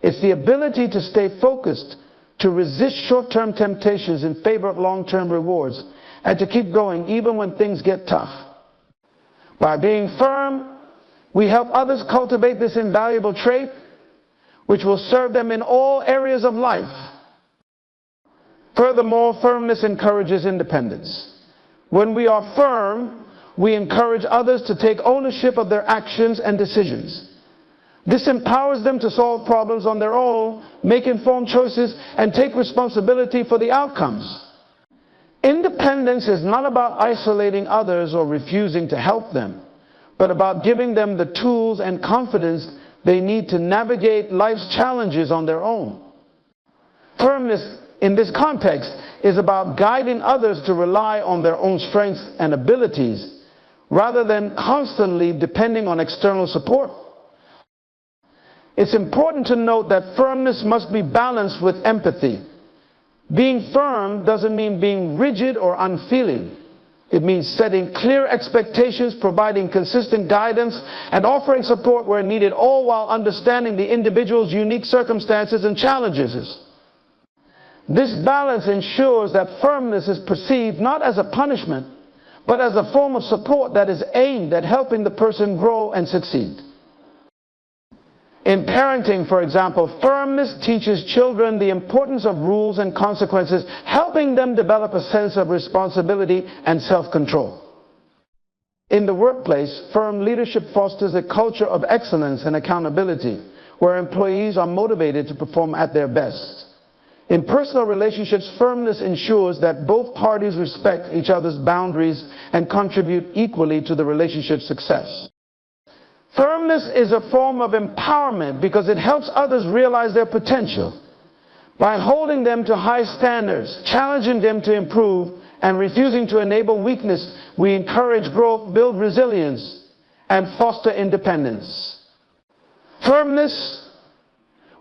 It's the ability to stay focused, to resist short-term temptations in favor of long-term rewards, and to keep going even when things get tough. By being firm, we help others cultivate this invaluable trait, which will serve them in all areas of life. Furthermore, firmness encourages independence. When we are firm, we encourage others to take ownership of their actions and decisions. This empowers them to solve problems on their own, make informed choices, and take responsibility for the outcomes. Independence is not about isolating others or refusing to help them, but about giving them the tools and confidence they need to navigate life's challenges on their own. Firmness in this context is about guiding others to rely on their own strengths and abilities rather than constantly depending on external support. It's important to note that firmness must be balanced with empathy. Being firm doesn't mean being rigid or unfeeling. It means setting clear expectations, providing consistent guidance, and offering support where needed, all while understanding the individual's unique circumstances and challenges. This balance ensures that firmness is perceived not as a punishment, but as a form of support that is aimed at helping the person grow and succeed. In parenting, for example, firmness teaches children the importance of rules and consequences, helping them develop a sense of responsibility and self-control. In the workplace, firm leadership fosters a culture of excellence and accountability, where employees are motivated to perform at their best. In personal relationships, firmness ensures that both parties respect each other's boundaries and contribute equally to the relationship's success. Firmness is a form of empowerment because it helps others realize their potential. By holding them to high standards, challenging them to improve, and refusing to enable weakness, we encourage growth, build resilience, and foster independence. Firmness,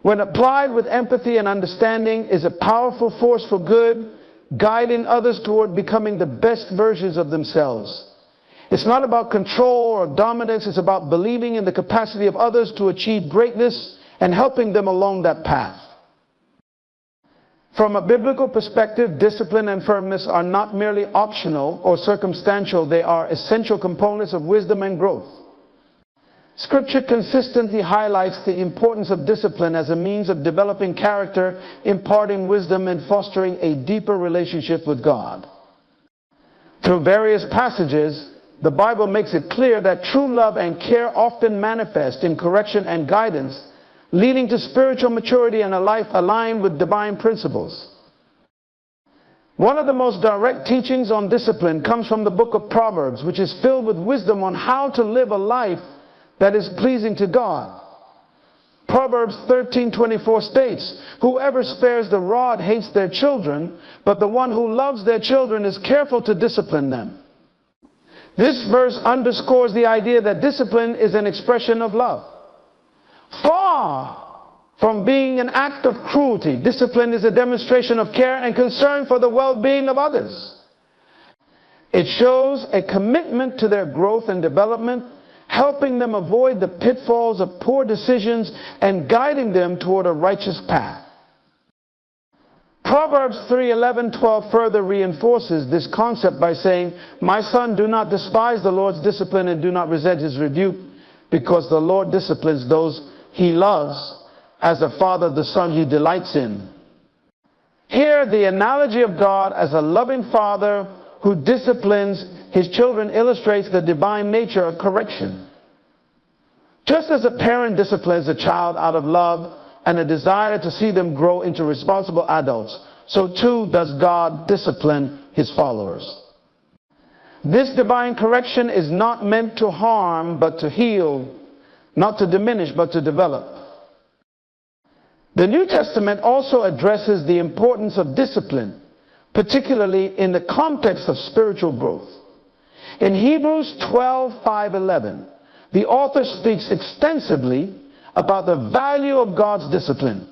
when applied with empathy and understanding, is a powerful force for good, guiding others toward becoming the best versions of themselves. It's not about control or dominance. It's about believing in the capacity of others to achieve greatness and helping them along that path. From a biblical perspective, discipline and firmness are not merely optional or circumstantial. They are essential components of wisdom and growth. Scripture consistently highlights the importance of discipline as a means of developing character, imparting wisdom, and fostering a deeper relationship with God. Through various passages, the Bible makes it clear that true love and care often manifest in correction and guidance, leading to spiritual maturity and a life aligned with divine principles. One of the most direct teachings on discipline comes from the book of Proverbs, which is filled with wisdom on how to live a life that is pleasing to God. Proverbs 13:24 states, "Whoever spares the rod hates their children, but the one who loves their children is careful to discipline them." This verse underscores the idea that discipline is an expression of love. Far from being an act of cruelty, discipline is a demonstration of care and concern for the well-being of others. It shows a commitment to their growth and development, helping them avoid the pitfalls of poor decisions and guiding them toward a righteous path. Proverbs 3:11-12 further reinforces this concept by saying, "My son, do not despise the Lord's discipline and do not resent his rebuke, because the Lord disciplines those he loves, as a father the son he delights in." Here, the analogy of God as a loving father who disciplines his children illustrates the divine nature of correction. Just as a parent disciplines a child out of love and a desire to see them grow into responsible adults, so too does God discipline his followers. This divine correction is not meant to harm, but to heal, not to diminish, but to develop. The New Testament also addresses the importance of discipline, particularly in the context of spiritual growth. In Hebrews 12:5-11, the author speaks extensively about the value of God's discipline.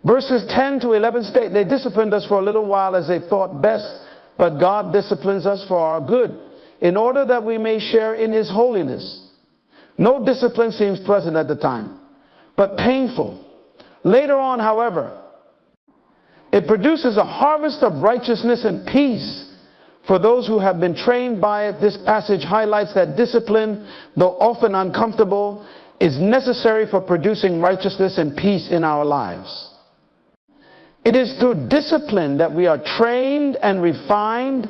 Verses 10-11 state, "They disciplined us for a little while as they thought best, but God disciplines us for our good, in order that we may share in his holiness. No discipline seems pleasant at the time, but painful. Later on, however, it produces a harvest of righteousness and peace for those who have been trained by it." This passage highlights that discipline, though often uncomfortable, is necessary for producing righteousness and peace in our lives. It is through discipline that we are trained and refined,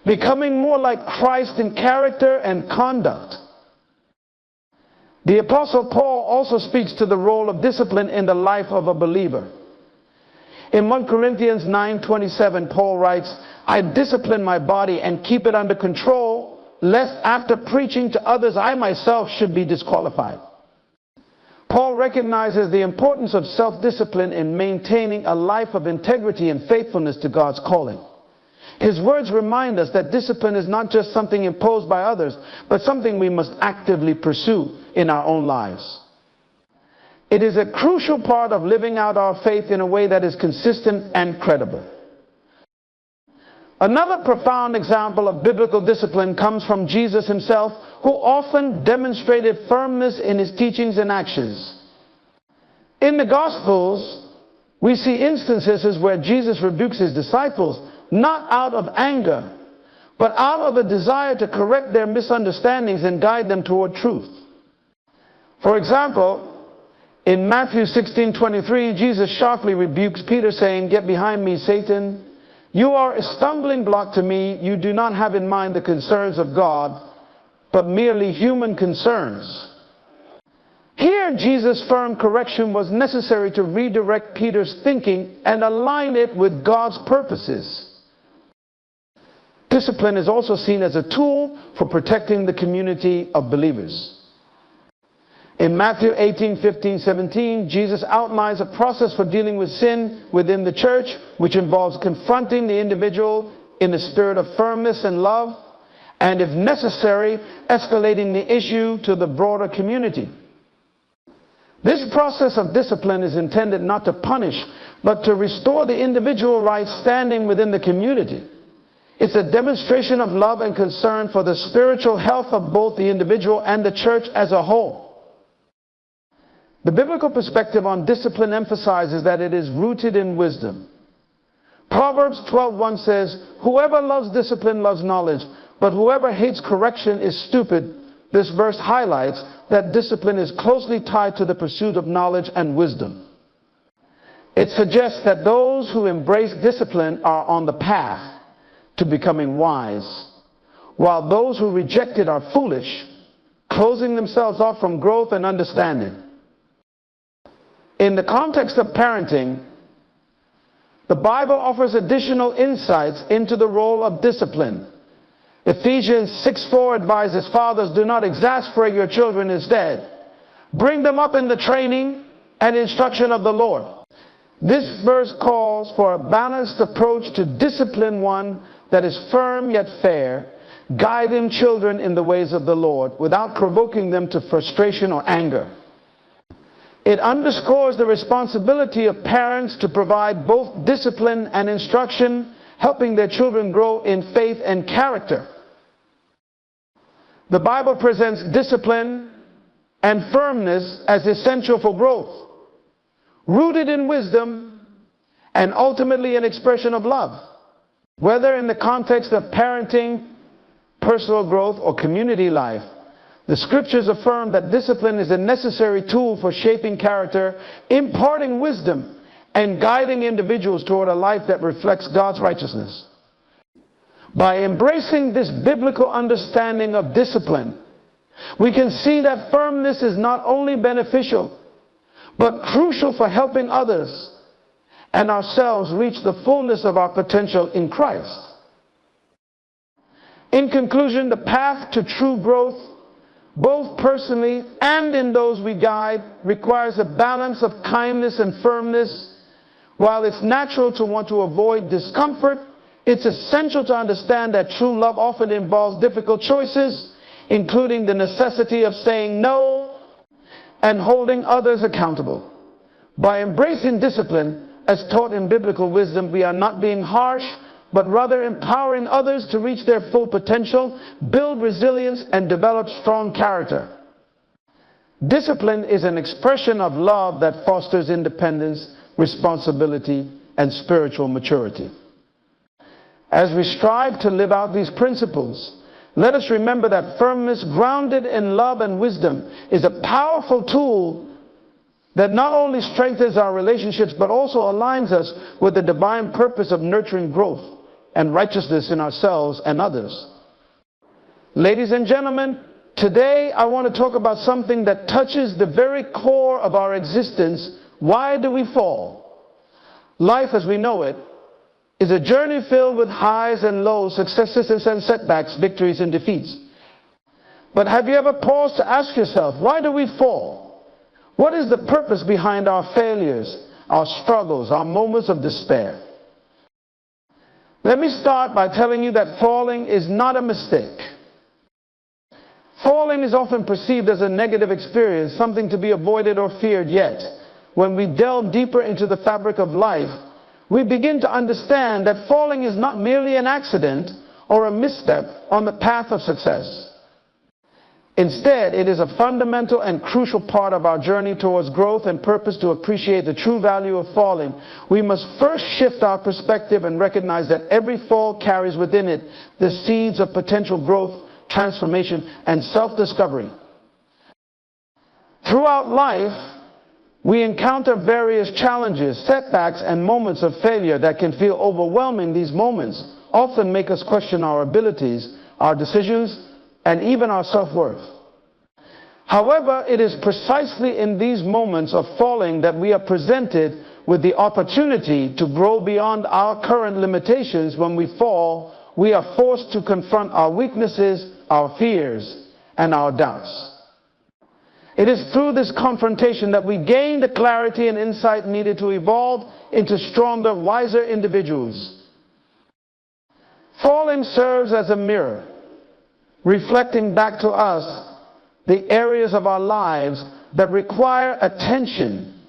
becoming more like Christ in character and conduct. The Apostle Paul also speaks to the role of discipline in the life of a believer. In 1 Corinthians 9:27, Paul writes, "I discipline my body and keep it under control, lest after preaching to others I myself should be disqualified." Paul recognizes the importance of self-discipline in maintaining a life of integrity and faithfulness to God's calling. His words remind us that discipline is not just something imposed by others, but something we must actively pursue in our own lives. It is a crucial part of living out our faith in a way that is consistent and credible. Another profound example of biblical discipline comes from Jesus himself, who often demonstrated firmness in his teachings and actions. In the Gospels, we see instances where Jesus rebukes his disciples, not out of anger, but out of a desire to correct their misunderstandings and guide them toward truth. For example, in Matthew 16:23, Jesus sharply rebukes Peter, saying, "Get behind me, Satan. You are a stumbling block to me. You do not have in mind the concerns of God, but merely human concerns." Here, Jesus' firm correction was necessary to redirect Peter's thinking and align it with God's purposes. Discipline is also seen as a tool for protecting the community of believers. In Matthew 18:15-17, Jesus outlines a process for dealing with sin within the church, which involves confronting the individual in a spirit of firmness and love, and if necessary, escalating the issue to the broader community. This process of discipline is intended not to punish, but to restore the individual right standing within the community. It's a demonstration of love and concern for the spiritual health of both the individual and the church as a whole. The biblical perspective on discipline emphasizes that it is rooted in wisdom. Proverbs 12:1 says, "Whoever loves discipline loves knowledge, but whoever hates correction is stupid." This verse highlights that discipline is closely tied to the pursuit of knowledge and wisdom. It suggests that those who embrace discipline are on the path to becoming wise, while those who reject it are foolish, closing themselves off from growth and understanding. In the context of parenting, the Bible offers additional insights into the role of discipline. Ephesians 6:4 advises fathers, "Do not exasperate your children, instead bring them up in the training and instruction of the Lord." This verse calls for a balanced approach to discipline, one that is firm yet fair, guiding children in the ways of the Lord without provoking them to frustration or anger. It underscores the responsibility of parents to provide both discipline and instruction, helping their children grow in faith and character. The Bible presents discipline and firmness as essential for growth, rooted in wisdom and ultimately an expression of love. Whether in the context of parenting, personal growth, or community life, the scriptures affirm that discipline is a necessary tool for shaping character, imparting wisdom, and guiding individuals toward a life that reflects God's righteousness. By embracing this biblical understanding of discipline, we can see that firmness is not only beneficial, but crucial for helping others and ourselves reach the fullness of our potential in Christ. In conclusion, the path to true growth, both personally and in those we guide, requires a balance of kindness and firmness. While it's natural to want to avoid discomfort, it's essential to understand that true love often involves difficult choices, including the necessity of saying no and holding others accountable. By embracing discipline, as taught in biblical wisdom, we are not being harsh, but rather empowering others to reach their full potential, build resilience, and develop strong character. Discipline is an expression of love that fosters independence, responsibility, and spiritual maturity. As we strive to live out these principles, let us remember that firmness grounded in love and wisdom is a powerful tool that not only strengthens our relationships, but also aligns us with the divine purpose of nurturing growth and righteousness in ourselves and others. Ladies and gentlemen, today I want to talk about something that touches the very core of our existence. Why do we fall? Life as we know it is a journey filled with highs and lows, successes and setbacks, victories and defeats. But have you ever paused to ask yourself, why do we fall? What is the purpose behind our failures, our struggles, our moments of despair? Let me start by telling you that falling is not a mistake. Falling is often perceived as a negative experience, something to be avoided or feared. Yet, when we delve deeper into the fabric of life, we begin to understand that falling is not merely an accident or a misstep on the path of success. Instead, it is a fundamental and crucial part of our journey towards growth and purpose. To appreciate the true value of falling, we must first shift our perspective and recognize that every fall carries within it the seeds of potential growth, transformation, and self-discovery. Throughout life, we encounter various challenges, setbacks, and moments of failure that can feel overwhelming. These moments often make us question our abilities, our decisions, and even our self-worth. However, it is precisely in these moments of falling that we are presented with the opportunity to grow beyond our current limitations. When we fall, we are forced to confront our weaknesses, our fears, and our doubts. It is through this confrontation that we gain the clarity and insight needed to evolve into stronger, wiser individuals. Falling serves as a mirror, reflecting back to us the areas of our lives that require attention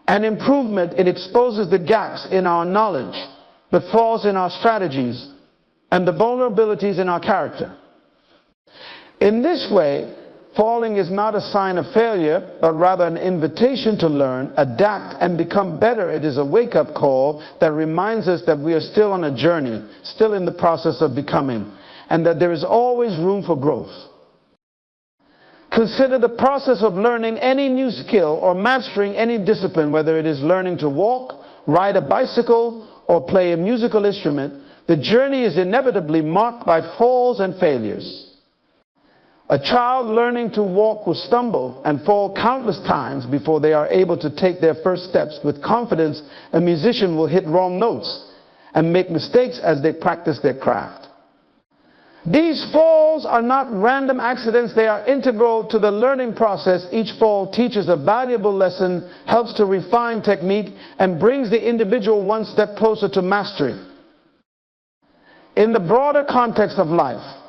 and improvement. It exposes the gaps in our knowledge, the flaws in our strategies, and the vulnerabilities in our character. In this way, falling is not a sign of failure, but rather an invitation to learn, adapt, and become better. It is a wake-up call that reminds us that we are still on a journey, still in the process of becoming, and that there is always room for growth. Consider the process of learning any new skill or mastering any discipline, whether it is learning to walk, ride a bicycle, or play a musical instrument. The journey is inevitably marked by falls and failures. A child learning to walk will stumble and fall countless times before they are able to take their first steps. With confidence, a musician will hit wrong notes and make mistakes as they practice their craft. These falls are not random accidents. They are integral to the learning process. Each fall teaches a valuable lesson, helps to refine technique, and brings the individual one step closer to mastery. In the broader context of life,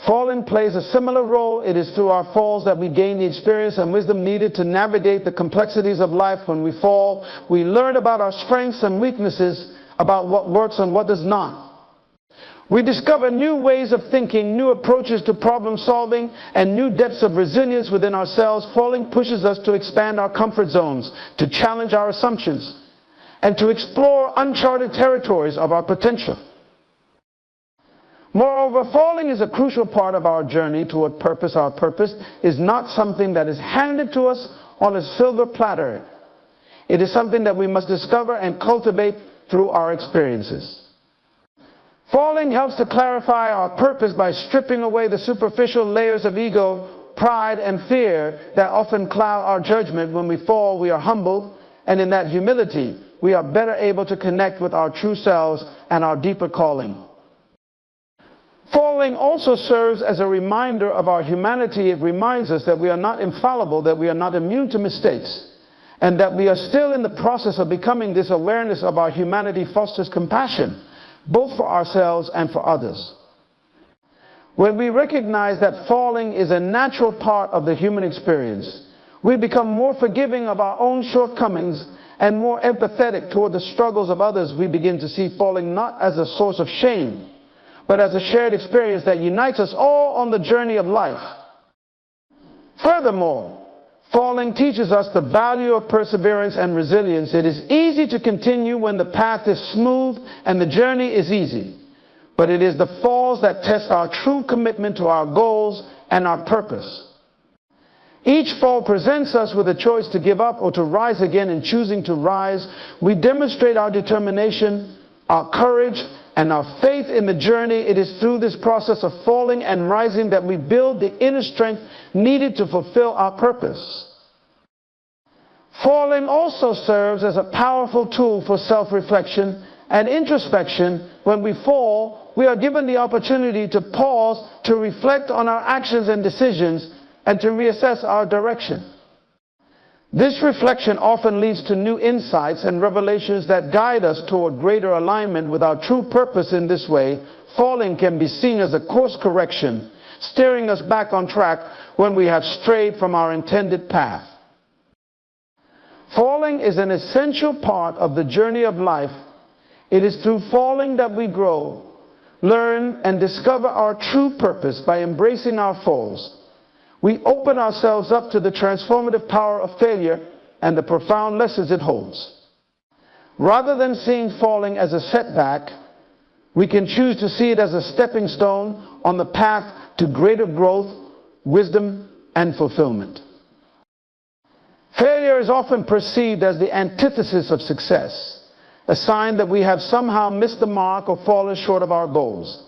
falling plays a similar role. It is through our falls that we gain the experience and wisdom needed to navigate the complexities of life. When we fall, we learn about our strengths and weaknesses, about what works and what does not. We discover new ways of thinking, new approaches to problem solving, and new depths of resilience within ourselves. Falling pushes us to expand our comfort zones, to challenge our assumptions, and to explore uncharted territories of our potential. Moreover, falling is a crucial part of our journey toward purpose. Our purpose is not something that is handed to us on a silver platter. It is something that we must discover and cultivate through our experiences. Falling helps to clarify our purpose by stripping away the superficial layers of ego, pride, and fear that often cloud our judgment. When we fall, we are humbled, and in that humility, we are better able to connect with our true selves and our deeper calling. Falling also serves as a reminder of our humanity. It reminds us that we are not infallible, that we are not immune to mistakes, and that we are still in the process of becoming. This awareness of our humanity fosters compassion, both for ourselves and for others. When we recognize that falling is a natural part of the human experience, we become more forgiving of our own shortcomings and more empathetic toward the struggles of others. We begin to see falling not as a source of shame, but as a shared experience that unites us all on the journey of life. Furthermore, falling teaches us the value of perseverance and resilience. It is easy to continue when the path is smooth and the journey is easy. But it is the falls that test our true commitment to our goals and our purpose. Each fall presents us with a choice to give up or to rise again. In choosing to rise, we demonstrate our determination, our courage, and our faith in the journey. It is through this process of falling and rising that we build the inner strength needed to fulfill our purpose. Falling also serves as a powerful tool for self-reflection and introspection. When we fall, we are given the opportunity to pause, to reflect on our actions and decisions, and to reassess our direction. This reflection often leads to new insights and revelations that guide us toward greater alignment with our true purpose. In this way, falling can be seen as a course correction, steering us back on track when we have strayed from our intended path. Falling is an essential part of the journey of life. It is through falling that we grow, learn, and discover our true purpose. By embracing our falls, we open ourselves up to the transformative power of failure and the profound lessons it holds. Rather than seeing falling as a setback, we can choose to see it as a stepping stone on the path to greater growth, wisdom, and fulfillment. Failure is often perceived as the antithesis of success, a sign that we have somehow missed the mark or fallen short of our goals.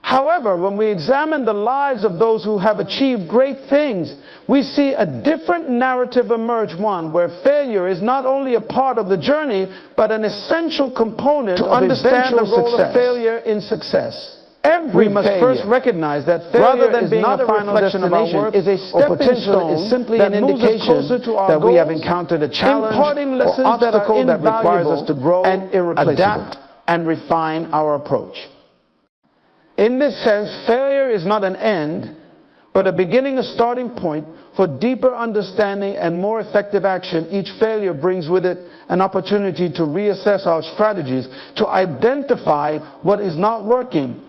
However, when we examine the lives of those who have achieved great things, we see a different narrative emerge, one where failure is not only a part of the journey, but an essential component to understand the role of failure in success. We must first recognize that failure is not a final destination, is a stepping stone is simply an indication that we have encountered a challenge or obstacle that requires us to grow, adapt, and refine our approach. In this sense, failure is not an end, but a beginning, a starting point for deeper understanding and more effective action. Each failure brings with it an opportunity to reassess our strategies, to identify what is not working,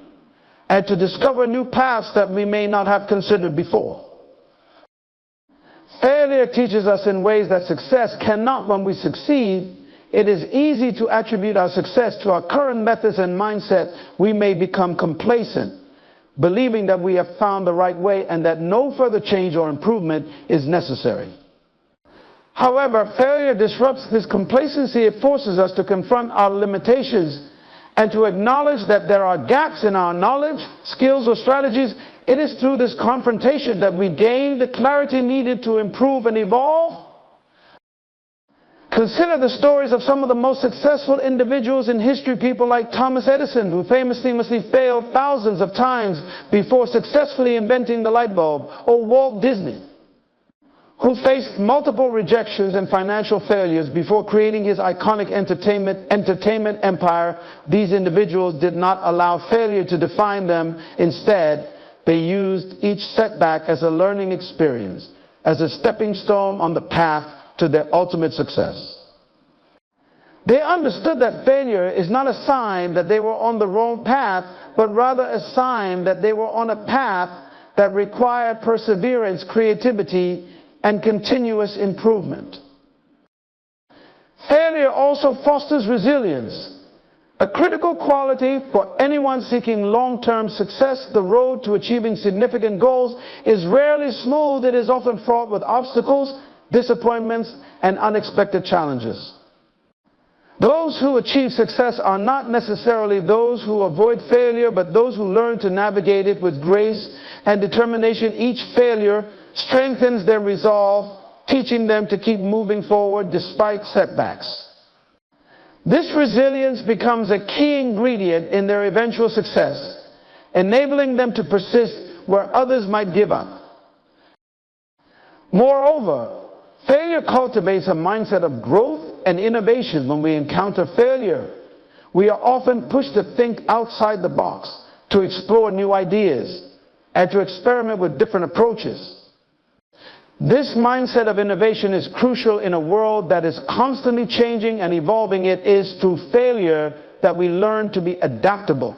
and to discover new paths that we may not have considered before. Failure teaches us in ways that success cannot. When we succeed, it is easy to attribute our success to our current methods and mindset. We may become complacent, believing that we have found the right way and that no further change or improvement is necessary. However, failure disrupts this complacency. It forces us to confront our limitations and to acknowledge that there are gaps in our knowledge, skills, or strategies. It is through this confrontation that we gain the clarity needed to improve and evolve. Consider the stories of some of the most successful individuals in history, people like Thomas Edison, who famously failed thousands of times before successfully inventing the light bulb, or Walt Disney, who faced multiple rejections and financial failures before creating his iconic entertainment empire. These individuals did not allow failure to define them. Instead, they used each setback as a learning experience, as a stepping stone on the path to their ultimate success. They understood that failure is not a sign that they were on the wrong path, but rather a sign that they were on a path that required perseverance, creativity, and continuous improvement. Failure also fosters resilience, a critical quality for anyone seeking long-term success. The road to achieving significant goals is rarely smooth. It is often fraught with obstacles, disappointments, and unexpected challenges. Those who achieve success are not necessarily those who avoid failure, but those who learn to navigate it with grace and determination. Each failure strengthens their resolve, teaching them to keep moving forward despite setbacks. This resilience becomes a key ingredient in their eventual success, enabling them to persist where others might give up. Moreover, failure cultivates a mindset of growth and innovation. When we encounter failure, we are often pushed to think outside the box, to explore new ideas, and to experiment with different approaches. This mindset of innovation is crucial in a world that is constantly changing and evolving. It is through failure that we learn to be adaptable,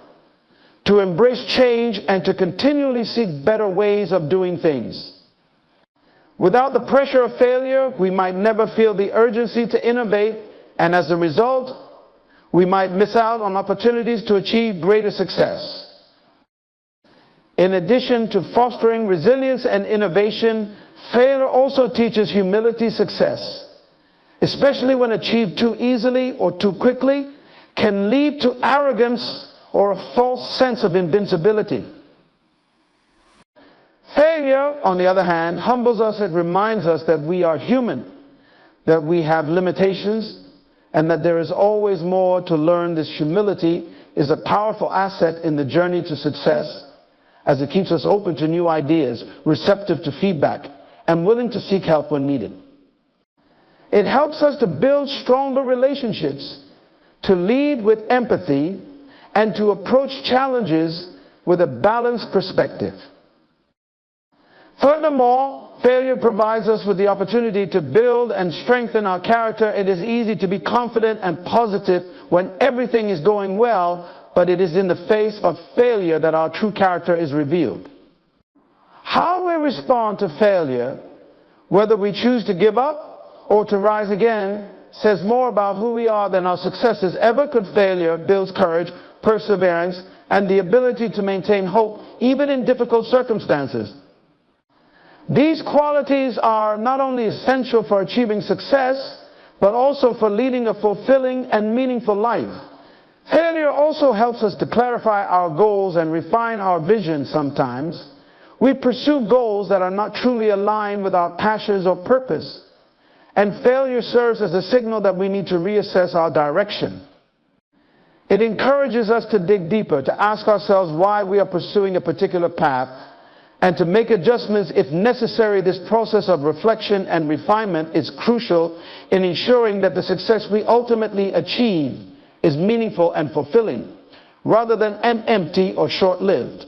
to embrace change, and to continually seek better ways of doing things. Without the pressure of failure, we might never feel the urgency to innovate, and as a result, we might miss out on opportunities to achieve greater success. In addition to fostering resilience and innovation, failure also teaches humility. Success, especially when achieved too easily or too quickly, can lead to arrogance or a false sense of invincibility. Failure, on the other hand, humbles us. It reminds us that we are human, that we have limitations, and that there is always more to learn. This humility is a powerful asset in the journey to success, as it keeps us open to new ideas, receptive to feedback, and willing to seek help when needed. It helps us to build stronger relationships, to lead with empathy, and to approach challenges with a balanced perspective. Furthermore, failure provides us with the opportunity to build and strengthen our character. It is easy to be confident and positive when everything is going well, but it is in the face of failure that our true character is revealed. How we respond to failure, whether we choose to give up or to rise again, says more about who we are than our successes ever could. Failure builds courage, perseverance, and the ability to maintain hope even in difficult circumstances. These qualities are not only essential for achieving success, but also for leading a fulfilling and meaningful life. Failure also helps us to clarify our goals and refine our vision. Sometimes we pursue goals that are not truly aligned with our passions or purpose, and failure serves as a signal that we need to reassess our direction. It encourages us to dig deeper, to ask ourselves why we are pursuing a particular path, and to make adjustments if necessary. This process of reflection and refinement is crucial in ensuring that the success we ultimately achieve is meaningful and fulfilling, rather than empty or short-lived.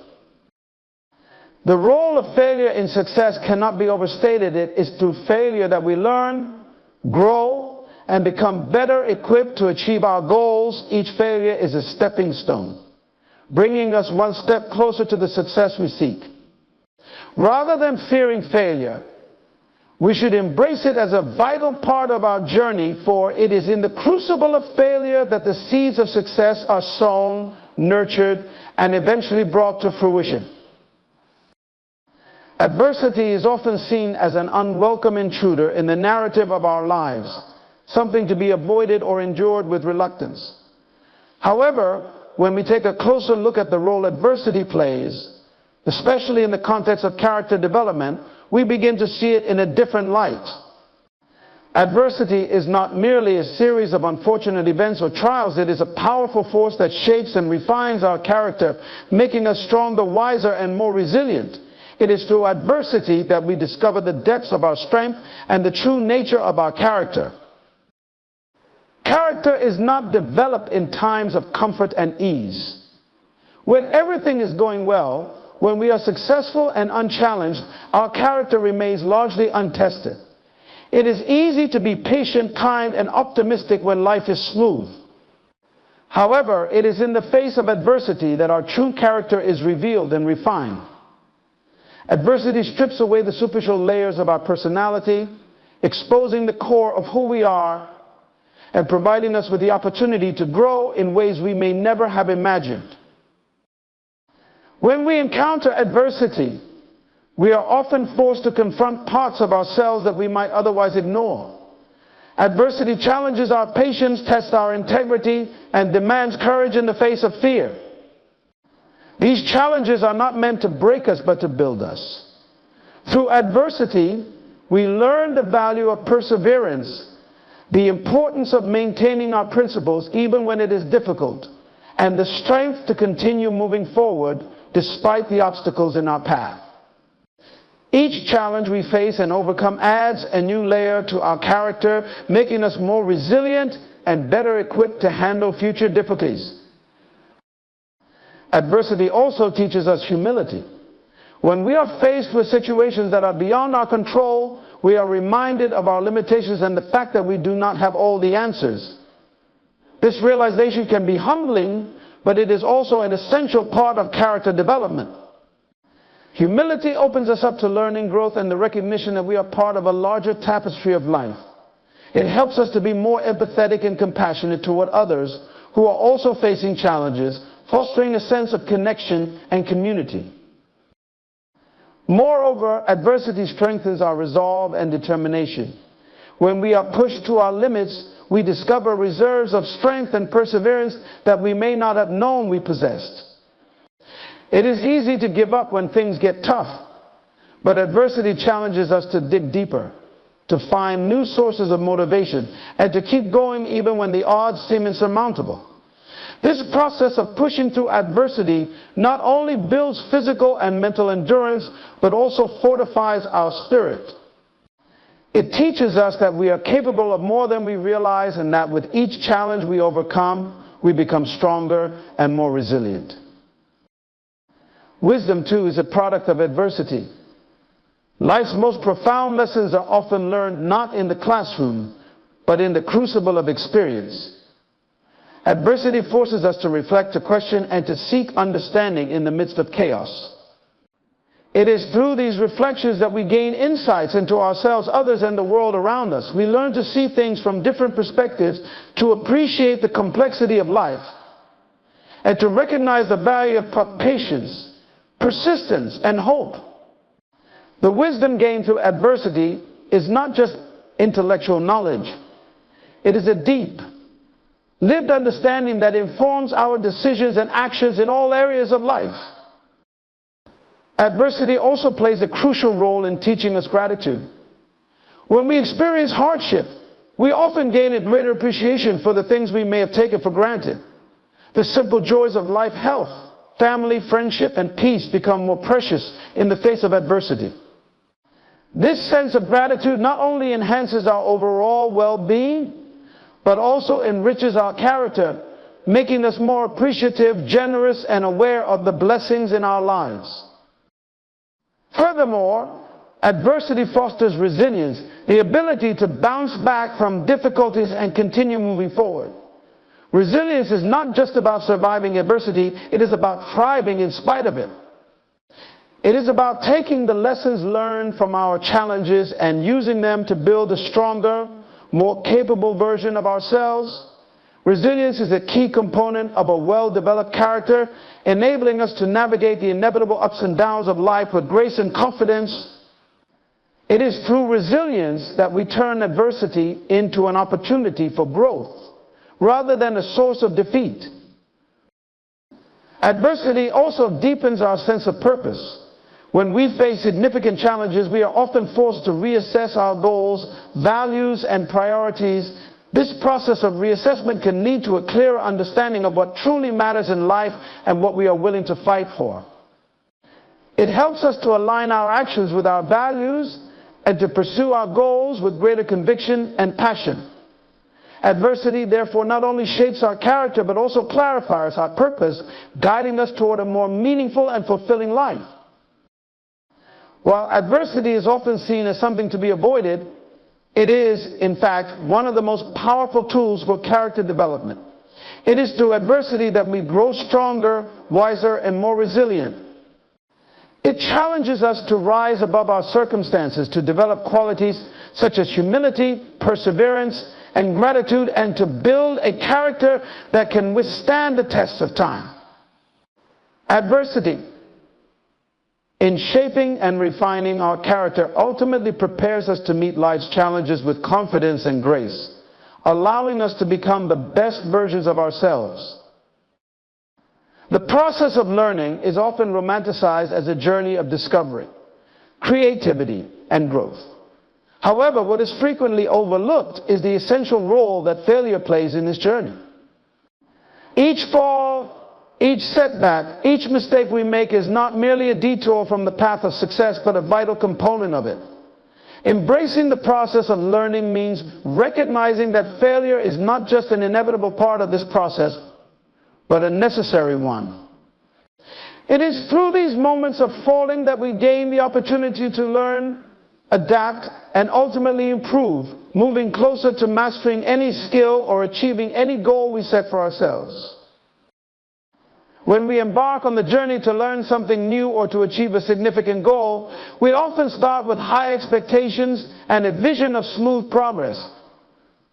The role of failure in success cannot be overstated. It is through failure that we learn, grow, and become better equipped to achieve our goals. Each failure is a stepping stone, bringing us one step closer to the success we seek. Rather than fearing failure, we should embrace it as a vital part of our journey, for it is in the crucible of failure that the seeds of success are sown, nurtured, and eventually brought to fruition. Adversity is often seen as an unwelcome intruder in the narrative of our lives, something to be avoided or endured with reluctance. However, when we take a closer look at the role adversity plays, especially in the context of character development, we begin to see it in a different light. Adversity is not merely a series of unfortunate events or trials. It is a powerful force that shapes and refines our character, making us stronger, wiser, and more resilient. It is through adversity that we discover the depths of our strength and the true nature of our character. Character is not developed in times of comfort and ease. When everything is going well, when we are successful and unchallenged, our character remains largely untested. It is easy to be patient, kind, and optimistic when life is smooth. However, it is in the face of adversity that our true character is revealed and refined. Adversity strips away the superficial layers of our personality, exposing the core of who we are, and providing us with the opportunity to grow in ways we may never have imagined. When we encounter adversity, we are often forced to confront parts of ourselves that we might otherwise ignore. Adversity challenges our patience, tests our integrity, and demands courage in the face of fear. These challenges are not meant to break us, but to build us. Through adversity, we learn the value of perseverance, the importance of maintaining our principles even when it is difficult, and the strength to continue moving forward despite the obstacles in our path. Each challenge we face and overcome adds a new layer to our character, making us more resilient and better equipped to handle future difficulties. Adversity also teaches us humility. When we are faced with situations that are beyond our control, we are reminded of our limitations and the fact that we do not have all the answers. This realization can be humbling, but it is also an essential part of character development. Humility opens us up to learning, growth, and the recognition that we are part of a larger tapestry of life. It helps us to be more empathetic and compassionate toward others who are also facing challenges, fostering a sense of connection and community. Moreover, adversity strengthens our resolve and determination. When we are pushed to our limits, we discover reserves of strength and perseverance that we may not have known we possessed. It is easy to give up when things get tough, but adversity challenges us to dig deeper, to find new sources of motivation, and to keep going even when the odds seem insurmountable. This process of pushing through adversity not only builds physical and mental endurance, but also fortifies our spirit. It teaches us that we are capable of more than we realize, and that with each challenge we overcome, we become stronger and more resilient. Wisdom, too, is a product of adversity. Life's most profound lessons are often learned not in the classroom, but in the crucible of experience. Adversity forces us to reflect, to question, and to seek understanding in the midst of chaos. It is through these reflections that we gain insights into ourselves, others, and the world around us. We learn to see things from different perspectives, to appreciate the complexity of life, and to recognize the value of patience, persistence, and hope. The wisdom gained through adversity is not just intellectual knowledge. It is a deep, lived understanding that informs our decisions and actions in all areas of life. Adversity also plays a crucial role in teaching us gratitude. When we experience hardship, we often gain a greater appreciation for the things we may have taken for granted. The simple joys of life, health, family, friendship, and peace become more precious in the face of adversity. This sense of gratitude not only enhances our overall well-being, but also enriches our character, making us more appreciative, generous, and aware of the blessings in our lives. Furthermore, adversity fosters resilience, the ability to bounce back from difficulties and continue moving forward. Resilience is not just about surviving adversity, it is about thriving in spite of it. It is about taking the lessons learned from our challenges and using them to build a stronger, more capable version of ourselves. Resilience is a key component of a well-developed character, enabling us to navigate the inevitable ups and downs of life with grace and confidence. It is through resilience that we turn adversity into an opportunity for growth, rather than a source of defeat. Adversity also deepens our sense of purpose. When we face significant challenges, we are often forced to reassess our goals, values, and priorities. This process of reassessment can lead to a clearer understanding of what truly matters in life and what we are willing to fight for. It helps us to align our actions with our values and to pursue our goals with greater conviction and passion. Adversity, therefore, not only shapes our character, but also clarifies our purpose, guiding us toward a more meaningful and fulfilling life. While adversity is often seen as something to be avoided, it is, in fact, one of the most powerful tools for character development. It is through adversity that we grow stronger, wiser, and more resilient. It challenges us to rise above our circumstances, to develop qualities such as humility, perseverance, and gratitude, and to build a character that can withstand the tests of time. Adversity, in shaping and refining our character, ultimately prepares us to meet life's challenges with confidence and grace, allowing us to become the best versions of ourselves. The process of learning is often romanticized as a journey of discovery, creativity, and growth. However, what is frequently overlooked is the essential role that failure plays in this journey. Each fall, each setback, each mistake we make is not merely a detour from the path of success, but a vital component of it. Embracing the process of learning means recognizing that failure is not just an inevitable part of this process, but a necessary one. It is through these moments of falling that we gain the opportunity to learn, adapt, and ultimately improve, moving closer to mastering any skill or achieving any goal we set for ourselves. When we embark on the journey to learn something new or to achieve a significant goal, we often start with high expectations and a vision of smooth progress.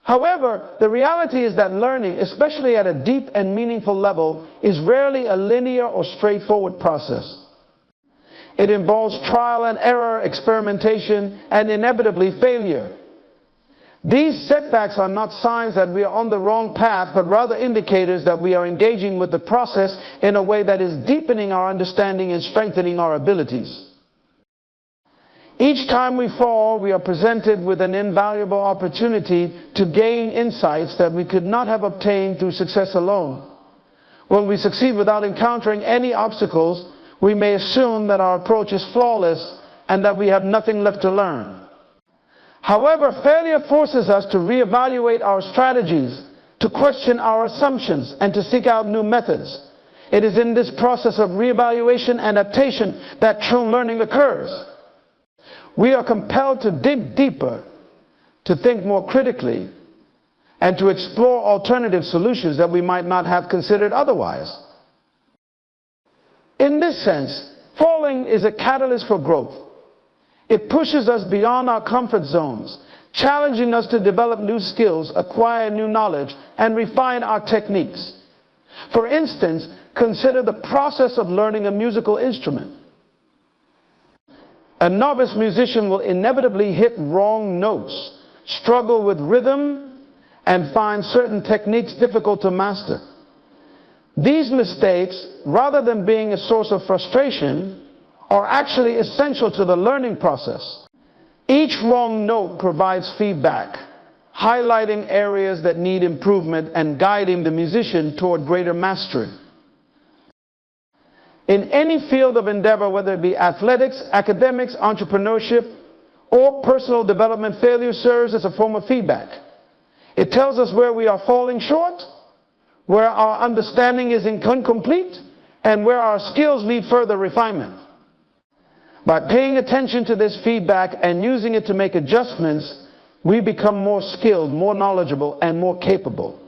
However, the reality is that learning, especially at a deep and meaningful level, is rarely a linear or straightforward process. It involves trial and error, experimentation, and inevitably failure. These setbacks are not signs that we are on the wrong path, but rather indicators that we are engaging with the process in a way that is deepening our understanding and strengthening our abilities. Each time we fall, we are presented with an invaluable opportunity to gain insights that we could not have obtained through success alone. When we succeed without encountering any obstacles, we may assume that our approach is flawless and that we have nothing left to learn. However, failure forces us to reevaluate our strategies, to question our assumptions, and to seek out new methods. It is in this process of reevaluation and adaptation that true learning occurs. We are compelled to dig deeper, to think more critically, and to explore alternative solutions that we might not have considered otherwise. In this sense, falling is a catalyst for growth. It pushes us beyond our comfort zones, challenging us to develop new skills, acquire new knowledge, and refine our techniques. For instance, consider the process of learning a musical instrument. A novice musician will inevitably hit wrong notes, struggle with rhythm, and find certain techniques difficult to master. These mistakes, rather than being a source of frustration, are actually essential to the learning process. Each wrong note provides feedback, highlighting areas that need improvement and guiding the musician toward greater mastery. In any field of endeavor, whether it be athletics, academics, entrepreneurship, or personal development, failure serves as a form of feedback. It tells us where we are falling short, where our understanding is incomplete, and where our skills need further refinement. By paying attention to this feedback and using it to make adjustments, we become more skilled, more knowledgeable, and more capable.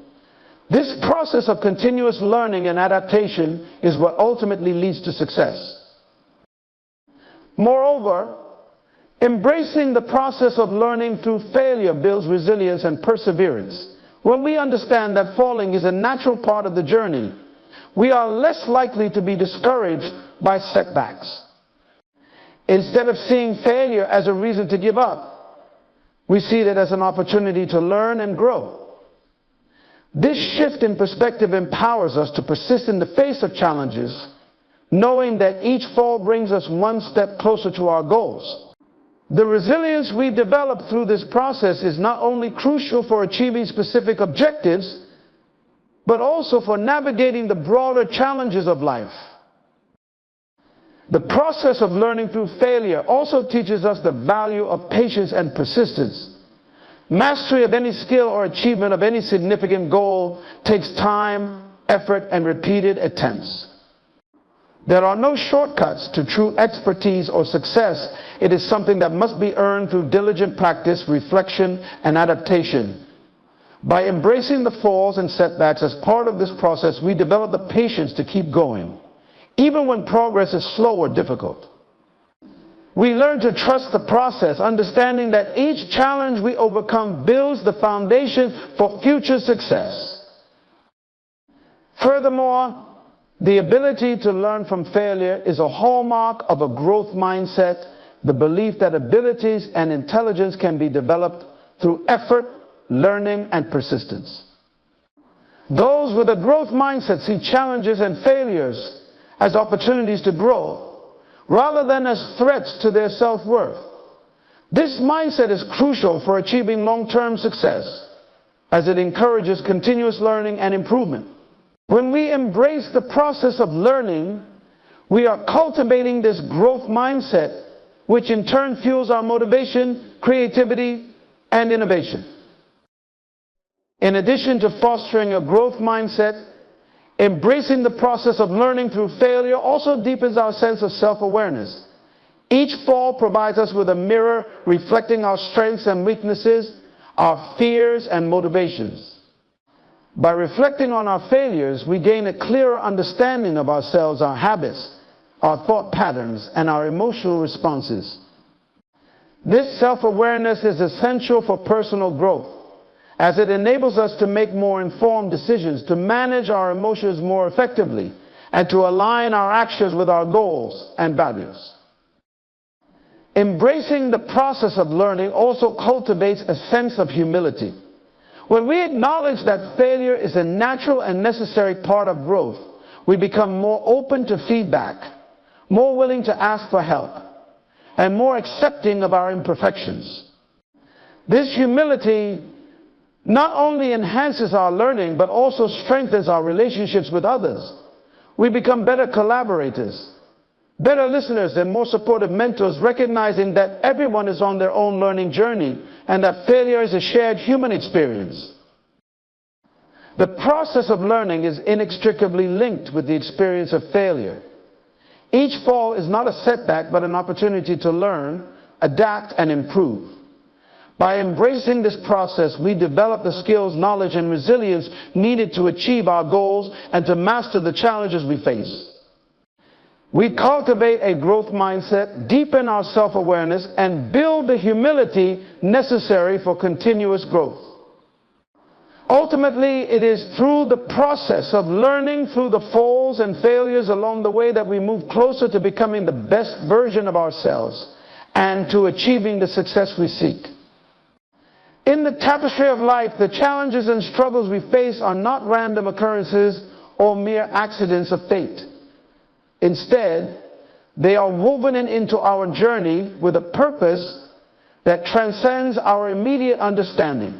This process of continuous learning and adaptation is what ultimately leads to success. Moreover, embracing the process of learning through failure builds resilience and perseverance. When we understand that falling is a natural part of the journey, we are less likely to be discouraged by setbacks. Instead of seeing failure as a reason to give up, we see it as an opportunity to learn and grow. This shift in perspective empowers us to persist in the face of challenges, knowing that each fall brings us one step closer to our goals. The resilience we develop through this process is not only crucial for achieving specific objectives, but also for navigating the broader challenges of life. The process of learning through failure also teaches us the value of patience and persistence. Mastery of any skill or achievement of any significant goal takes time, effort, and repeated attempts. There are no shortcuts to true expertise or success. It is something that must be earned through diligent practice, reflection, and adaptation. By embracing the falls and setbacks as part of this process, we develop the patience to keep going, even when progress is slow or difficult. We learn to trust the process, understanding that each challenge we overcome builds the foundation for future success. Furthermore, the ability to learn from failure is a hallmark of a growth mindset, the belief that abilities and intelligence can be developed through effort, learning, and persistence. Those with a growth mindset see challenges and failures as opportunities to grow, rather than as threats to their self-worth. This mindset is crucial for achieving long-term success, as it encourages continuous learning and improvement. When we embrace the process of learning, we are cultivating this growth mindset, which in turn fuels our motivation, creativity, and innovation. In addition to fostering a growth mindset, embracing the process of learning through failure also deepens our sense of self-awareness. Each fall provides us with a mirror reflecting our strengths and weaknesses, our fears and motivations. By reflecting on our failures, we gain a clearer understanding of ourselves, our habits, our thought patterns, and our emotional responses. This self-awareness is essential for personal growth, as it enables us to make more informed decisions, to manage our emotions more effectively, and to align our actions with our goals and values. Embracing the process of learning also cultivates a sense of humility. When we acknowledge that failure is a natural and necessary part of growth, we become more open to feedback, more willing to ask for help, and more accepting of our imperfections. This humility not only enhances our learning, but also strengthens our relationships with others. We become better collaborators, better listeners, and more supportive mentors, recognizing that everyone is on their own learning journey and that failure is a shared human experience. The process of learning is inextricably linked with the experience of failure. Each fall is not a setback, but an opportunity to learn, adapt, and improve. By embracing this process, we develop the skills, knowledge, and resilience needed to achieve our goals and to master the challenges we face. We cultivate a growth mindset, deepen our self-awareness, and build the humility necessary for continuous growth. Ultimately, it is through the process of learning through the falls and failures along the way that we move closer to becoming the best version of ourselves and to achieving the success we seek. In the tapestry of life, the challenges and struggles we face are not random occurrences or mere accidents of fate. Instead, they are woven into our journey with a purpose that transcends our immediate understanding.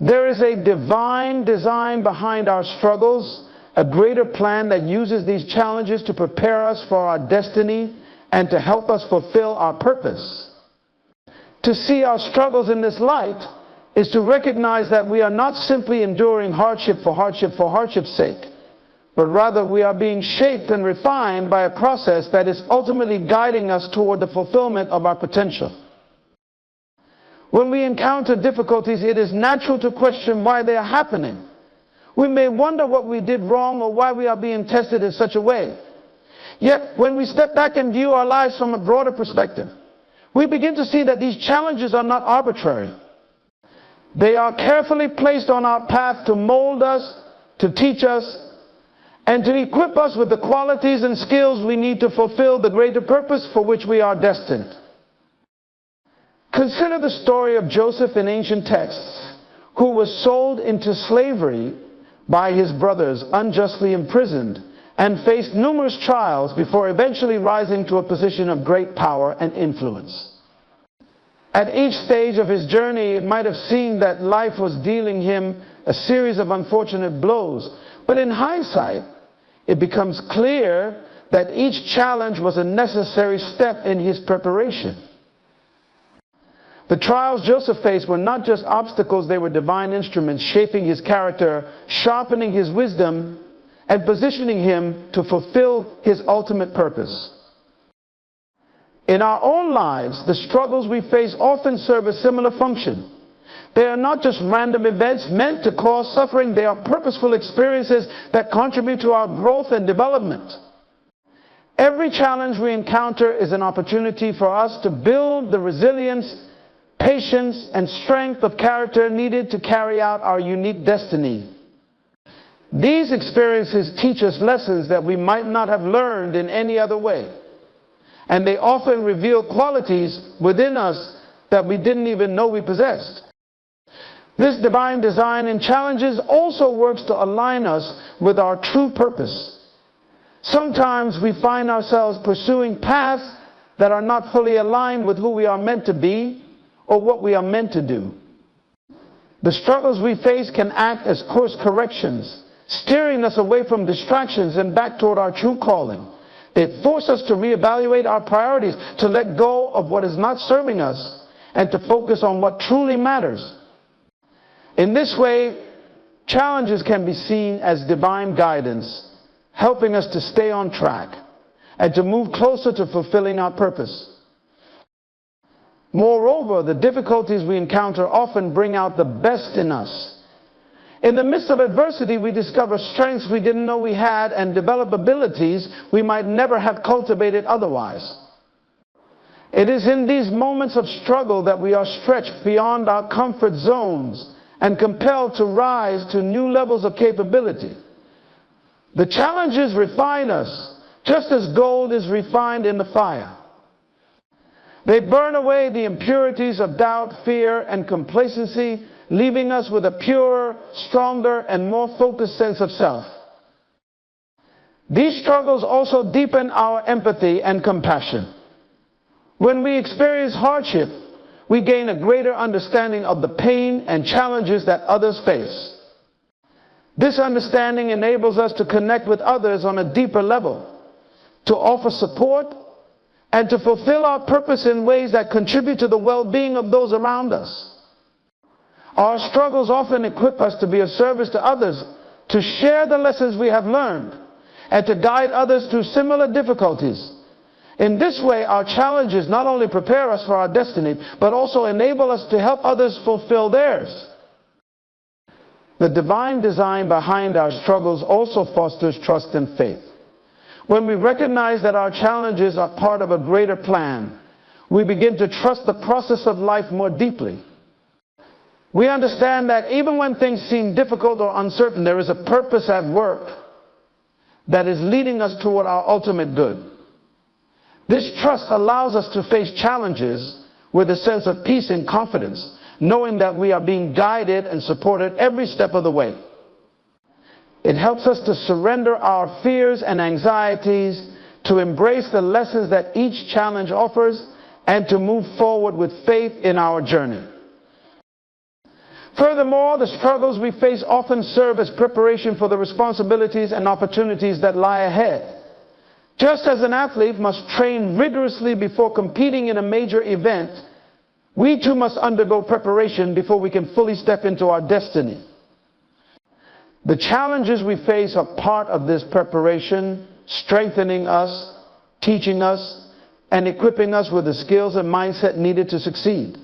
There is a divine design behind our struggles, a greater plan that uses these challenges to prepare us for our destiny and to help us fulfill our purpose. To see our struggles in this light is to recognize that we are not simply enduring hardship for hardship's sake, but rather we are being shaped and refined by a process that is ultimately guiding us toward the fulfillment of our potential. When we encounter difficulties, it is natural to question why they are happening. We may wonder what we did wrong or why we are being tested in such a way. Yet, when we step back and view our lives from a broader perspective, we begin to see that these challenges are not arbitrary. They are carefully placed on our path to mold us, to teach us, and to equip us with the qualities and skills we need to fulfill the greater purpose for which we are destined. Consider the story of Joseph in ancient texts, who was sold into slavery by his brothers, unjustly imprisoned, and faced numerous trials before eventually rising to a position of great power and influence. At each stage of his journey, it might have seemed that life was dealing him a series of unfortunate blows, but in hindsight, it becomes clear that each challenge was a necessary step in his preparation. The trials Joseph faced were not just obstacles, they were divine instruments shaping his character, sharpening his wisdom, and positioning him to fulfill his ultimate purpose. In our own lives, the struggles we face often serve a similar function. They are not just random events meant to cause suffering, they are purposeful experiences that contribute to our growth and development. Every challenge we encounter is an opportunity for us to build the resilience, patience, and strength of character needed to carry out our unique destiny. These experiences teach us lessons that we might not have learned in any other way, and they often reveal qualities within us that we didn't even know we possessed. This divine design in challenges also works to align us with our true purpose. Sometimes we find ourselves pursuing paths that are not fully aligned with who we are meant to be or what we are meant to do. The struggles we face can act as course corrections, steering us away from distractions and back toward our true calling. They force us to reevaluate our priorities, to let go of what is not serving us, and to focus on what truly matters. In this way, challenges can be seen as divine guidance, helping us to stay on track and to move closer to fulfilling our purpose. Moreover, the difficulties we encounter often bring out the best in us. In the midst of adversity, we discover strengths we didn't know we had and develop abilities we might never have cultivated otherwise. It is in these moments of struggle that we are stretched beyond our comfort zones and compelled to rise to new levels of capability. The challenges refine us, just as gold is refined in the fire. They burn away the impurities of doubt, fear, and complacency, leaving us with a purer, stronger, and more focused sense of self. These struggles also deepen our empathy and compassion. When we experience hardship, we gain a greater understanding of the pain and challenges that others face. This understanding enables us to connect with others on a deeper level, to offer support, and to fulfill our purpose in ways that contribute to the well-being of those around us. Our struggles often equip us to be of service to others, to share the lessons we have learned, and to guide others through similar difficulties. In this way, our challenges not only prepare us for our destiny, but also enable us to help others fulfill theirs. The divine design behind our struggles also fosters trust and faith. When we recognize that our challenges are part of a greater plan, we begin to trust the process of life more deeply. We understand that even when things seem difficult or uncertain, there is a purpose at work that is leading us toward our ultimate good. This trust allows us to face challenges with a sense of peace and confidence, knowing that we are being guided and supported every step of the way. It helps us to surrender our fears and anxieties, to embrace the lessons that each challenge offers, and to move forward with faith in our journey. Furthermore, the struggles we face often serve as preparation for the responsibilities and opportunities that lie ahead. Just as an athlete must train rigorously before competing in a major event, we too must undergo preparation before we can fully step into our destiny. The challenges we face are part of this preparation, strengthening us, teaching us, and equipping us with the skills and mindset needed to succeed.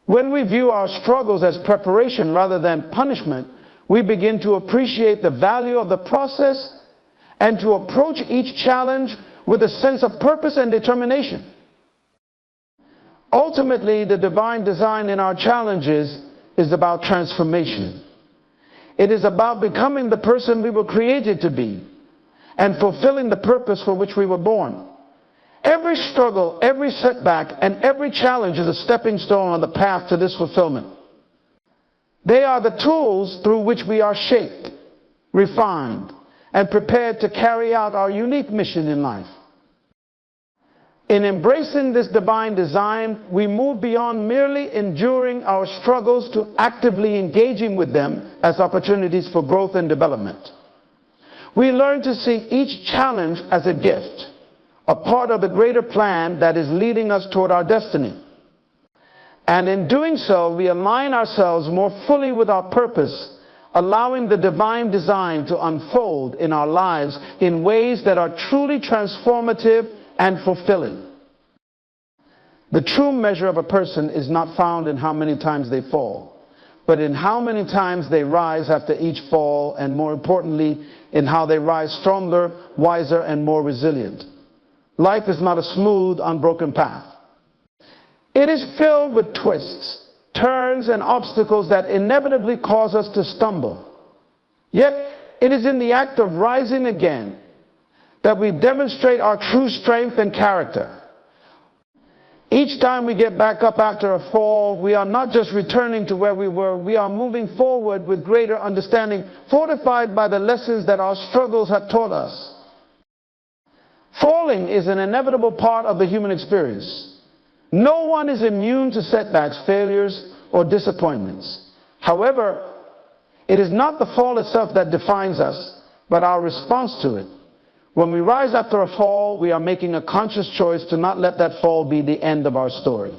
When we view our struggles as preparation rather than punishment, we begin to appreciate the value of the process and to approach each challenge with a sense of purpose and determination. Ultimately, the divine design in our challenges is about transformation. It is about becoming the person we were created to be and fulfilling the purpose for which we were born. Every struggle, every setback, and every challenge is a stepping stone on the path to this fulfillment. They are the tools through which we are shaped, refined, and prepared to carry out our unique mission in life. In embracing this divine design, we move beyond merely enduring our struggles to actively engaging with them as opportunities for growth and development. We learn to see each challenge as a gift, a part of the greater plan that is leading us toward our destiny. And in doing so, we align ourselves more fully with our purpose, allowing the divine design to unfold in our lives in ways that are truly transformative and fulfilling. The true measure of a person is not found in how many times they fall, but in how many times they rise after each fall, and more importantly, in how they rise stronger, wiser, and more resilient. Life is not a smooth, unbroken path. It is filled with twists, turns, and obstacles that inevitably cause us to stumble. Yet, it is in the act of rising again that we demonstrate our true strength and character. Each time we get back up after a fall, we are not just returning to where we were, we are moving forward with greater understanding, fortified by the lessons that our struggles have taught us. Falling is an inevitable part of the human experience. No one is immune to setbacks, failures, or disappointments. However, it is not the fall itself that defines us, but our response to it. When we rise after a fall, we are making a conscious choice to not let that fall be the end of our story.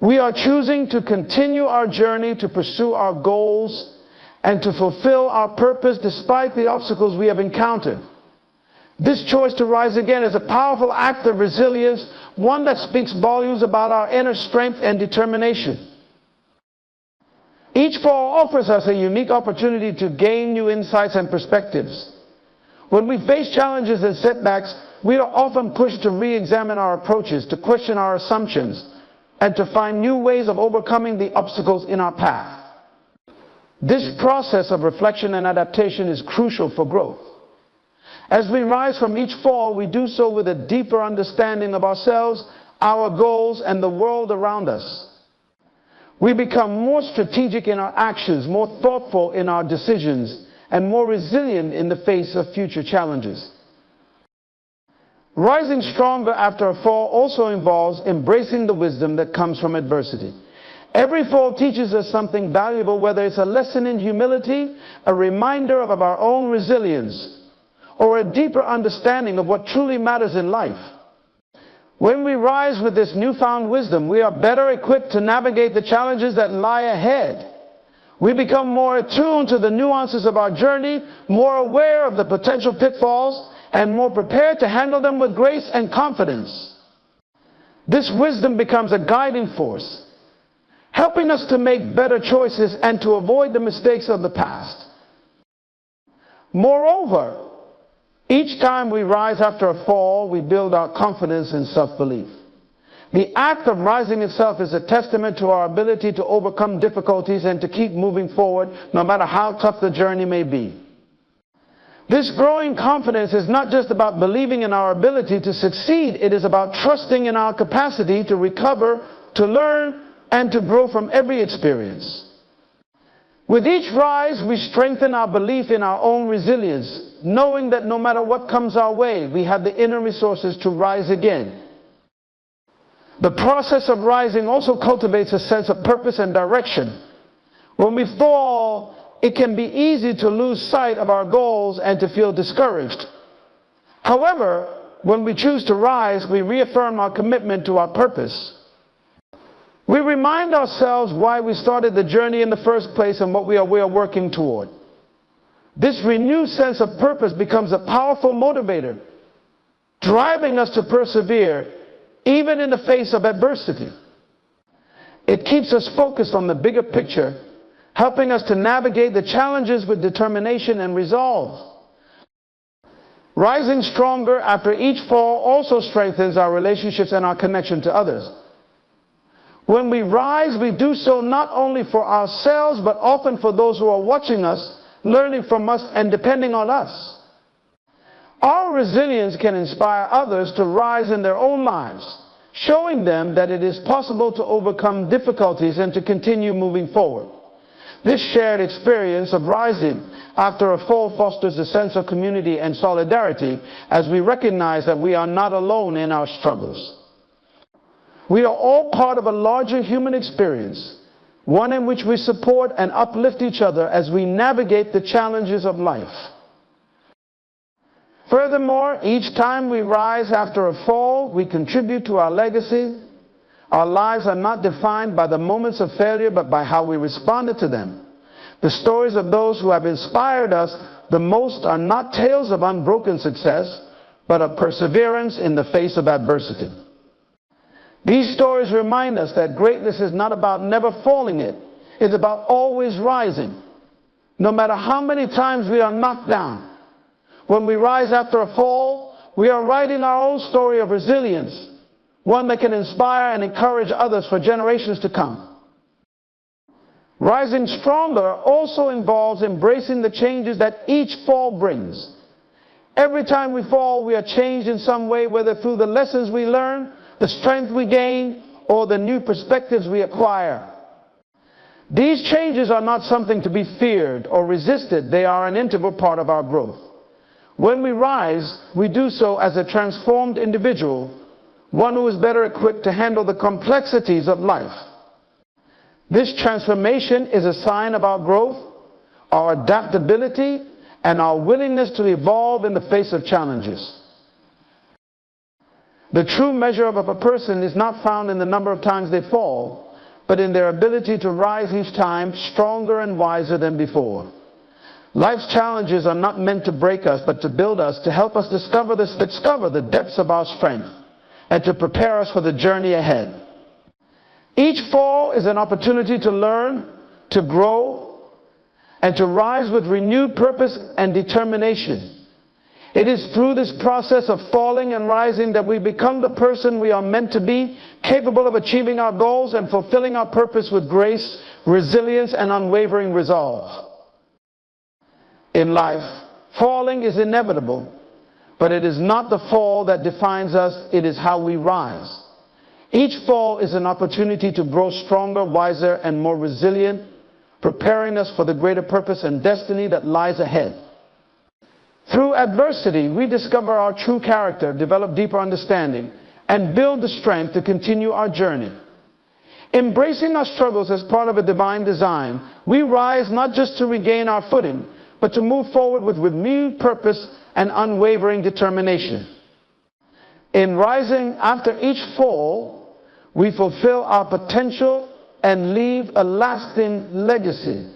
We are choosing to continue our journey to pursue our goals and to fulfill our purpose despite the obstacles we have encountered. This choice to rise again is a powerful act of resilience, one that speaks volumes about our inner strength and determination. Each fall offers us a unique opportunity to gain new insights and perspectives. When we face challenges and setbacks, we are often pushed to re-examine our approaches, to question our assumptions, and to find new ways of overcoming the obstacles in our path. This process of reflection and adaptation is crucial for growth. As we rise from each fall, we do so with a deeper understanding of ourselves, our goals, and the world around us. We become more strategic in our actions, more thoughtful in our decisions, and more resilient in the face of future challenges. Rising stronger after a fall also involves embracing the wisdom that comes from adversity. Every fall teaches us something valuable, whether it's a lesson in humility, a reminder of our own resilience, or a deeper understanding of what truly matters in life. When we rise with this newfound wisdom, we are better equipped to navigate the challenges that lie ahead. We become more attuned to the nuances of our journey, more aware of the potential pitfalls, and more prepared to handle them with grace and confidence. This wisdom becomes a guiding force, helping us to make better choices and to avoid the mistakes of the past. Moreover, each time we rise after a fall, we build our confidence and self-belief. The act of rising itself is a testament to our ability to overcome difficulties and to keep moving forward, no matter how tough the journey may be. This growing confidence is not just about believing in our ability to succeed. It is about trusting in our capacity to recover, to learn, and to grow from every experience. With each rise, we strengthen our belief in our own resilience, knowing that no matter what comes our way, we have the inner resources to rise again. The process of rising also cultivates a sense of purpose and direction. When we fall, it can be easy to lose sight of our goals and to feel discouraged. However, when we choose to rise, we reaffirm our commitment to our purpose. We remind ourselves why we started the journey in the first place and what we are working toward. This renewed sense of purpose becomes a powerful motivator, driving us to persevere even in the face of adversity. It keeps us focused on the bigger picture, helping us to navigate the challenges with determination and resolve. Rising stronger after each fall also strengthens our relationships and our connection to others. When we rise, we do so not only for ourselves, but often for those who are watching us, learning from us, and depending on us. Our resilience can inspire others to rise in their own lives, showing them that it is possible to overcome difficulties and to continue moving forward. This shared experience of rising after a fall fosters a sense of community and solidarity as we recognize that we are not alone in our struggles. We are all part of a larger human experience, one in which we support and uplift each other as we navigate the challenges of life. Furthermore, each time we rise after a fall, we contribute to our legacy. Our lives are not defined by the moments of failure, but by how we responded to them. The stories of those who have inspired us the most are not tales of unbroken success, but of perseverance in the face of adversity. These stories remind us that greatness is not about never falling it's about always rising. No matter how many times we are knocked down, when we rise after a fall, we are writing our own story of resilience, one that can inspire and encourage others for generations to come. Rising stronger also involves embracing the changes that each fall brings. Every time we fall, we are changed in some way, whether through the lessons we learn, the strength we gain, or the new perspectives we acquire. These changes are not something to be feared or resisted. They are an integral part of our growth. When we rise, we do so as a transformed individual, one who is better equipped to handle the complexities of life. This transformation is a sign of our growth, our adaptability, and our willingness to evolve in the face of challenges. The true measure of a person is not found in the number of times they fall, but in their ability to rise each time stronger and wiser than before. Life's challenges are not meant to break us, but to build us, to help us discover the depths of our strength, and to prepare us for the journey ahead. Each fall is an opportunity to learn, to grow, and to rise with renewed purpose and determination. It is through this process of falling and rising that we become the person we are meant to be, capable of achieving our goals and fulfilling our purpose with grace, resilience, and unwavering resolve. In life, falling is inevitable, but it is not the fall that defines us, it is how we rise. Each fall is an opportunity to grow stronger, wiser, and more resilient, preparing us for the greater purpose and destiny that lies ahead. Through adversity, we discover our true character, develop deeper understanding, and build the strength to continue our journey. Embracing our struggles as part of a divine design, we rise not just to regain our footing, but to move forward with renewed purpose and unwavering determination. In rising after each fall, we fulfill our potential and leave a lasting legacy.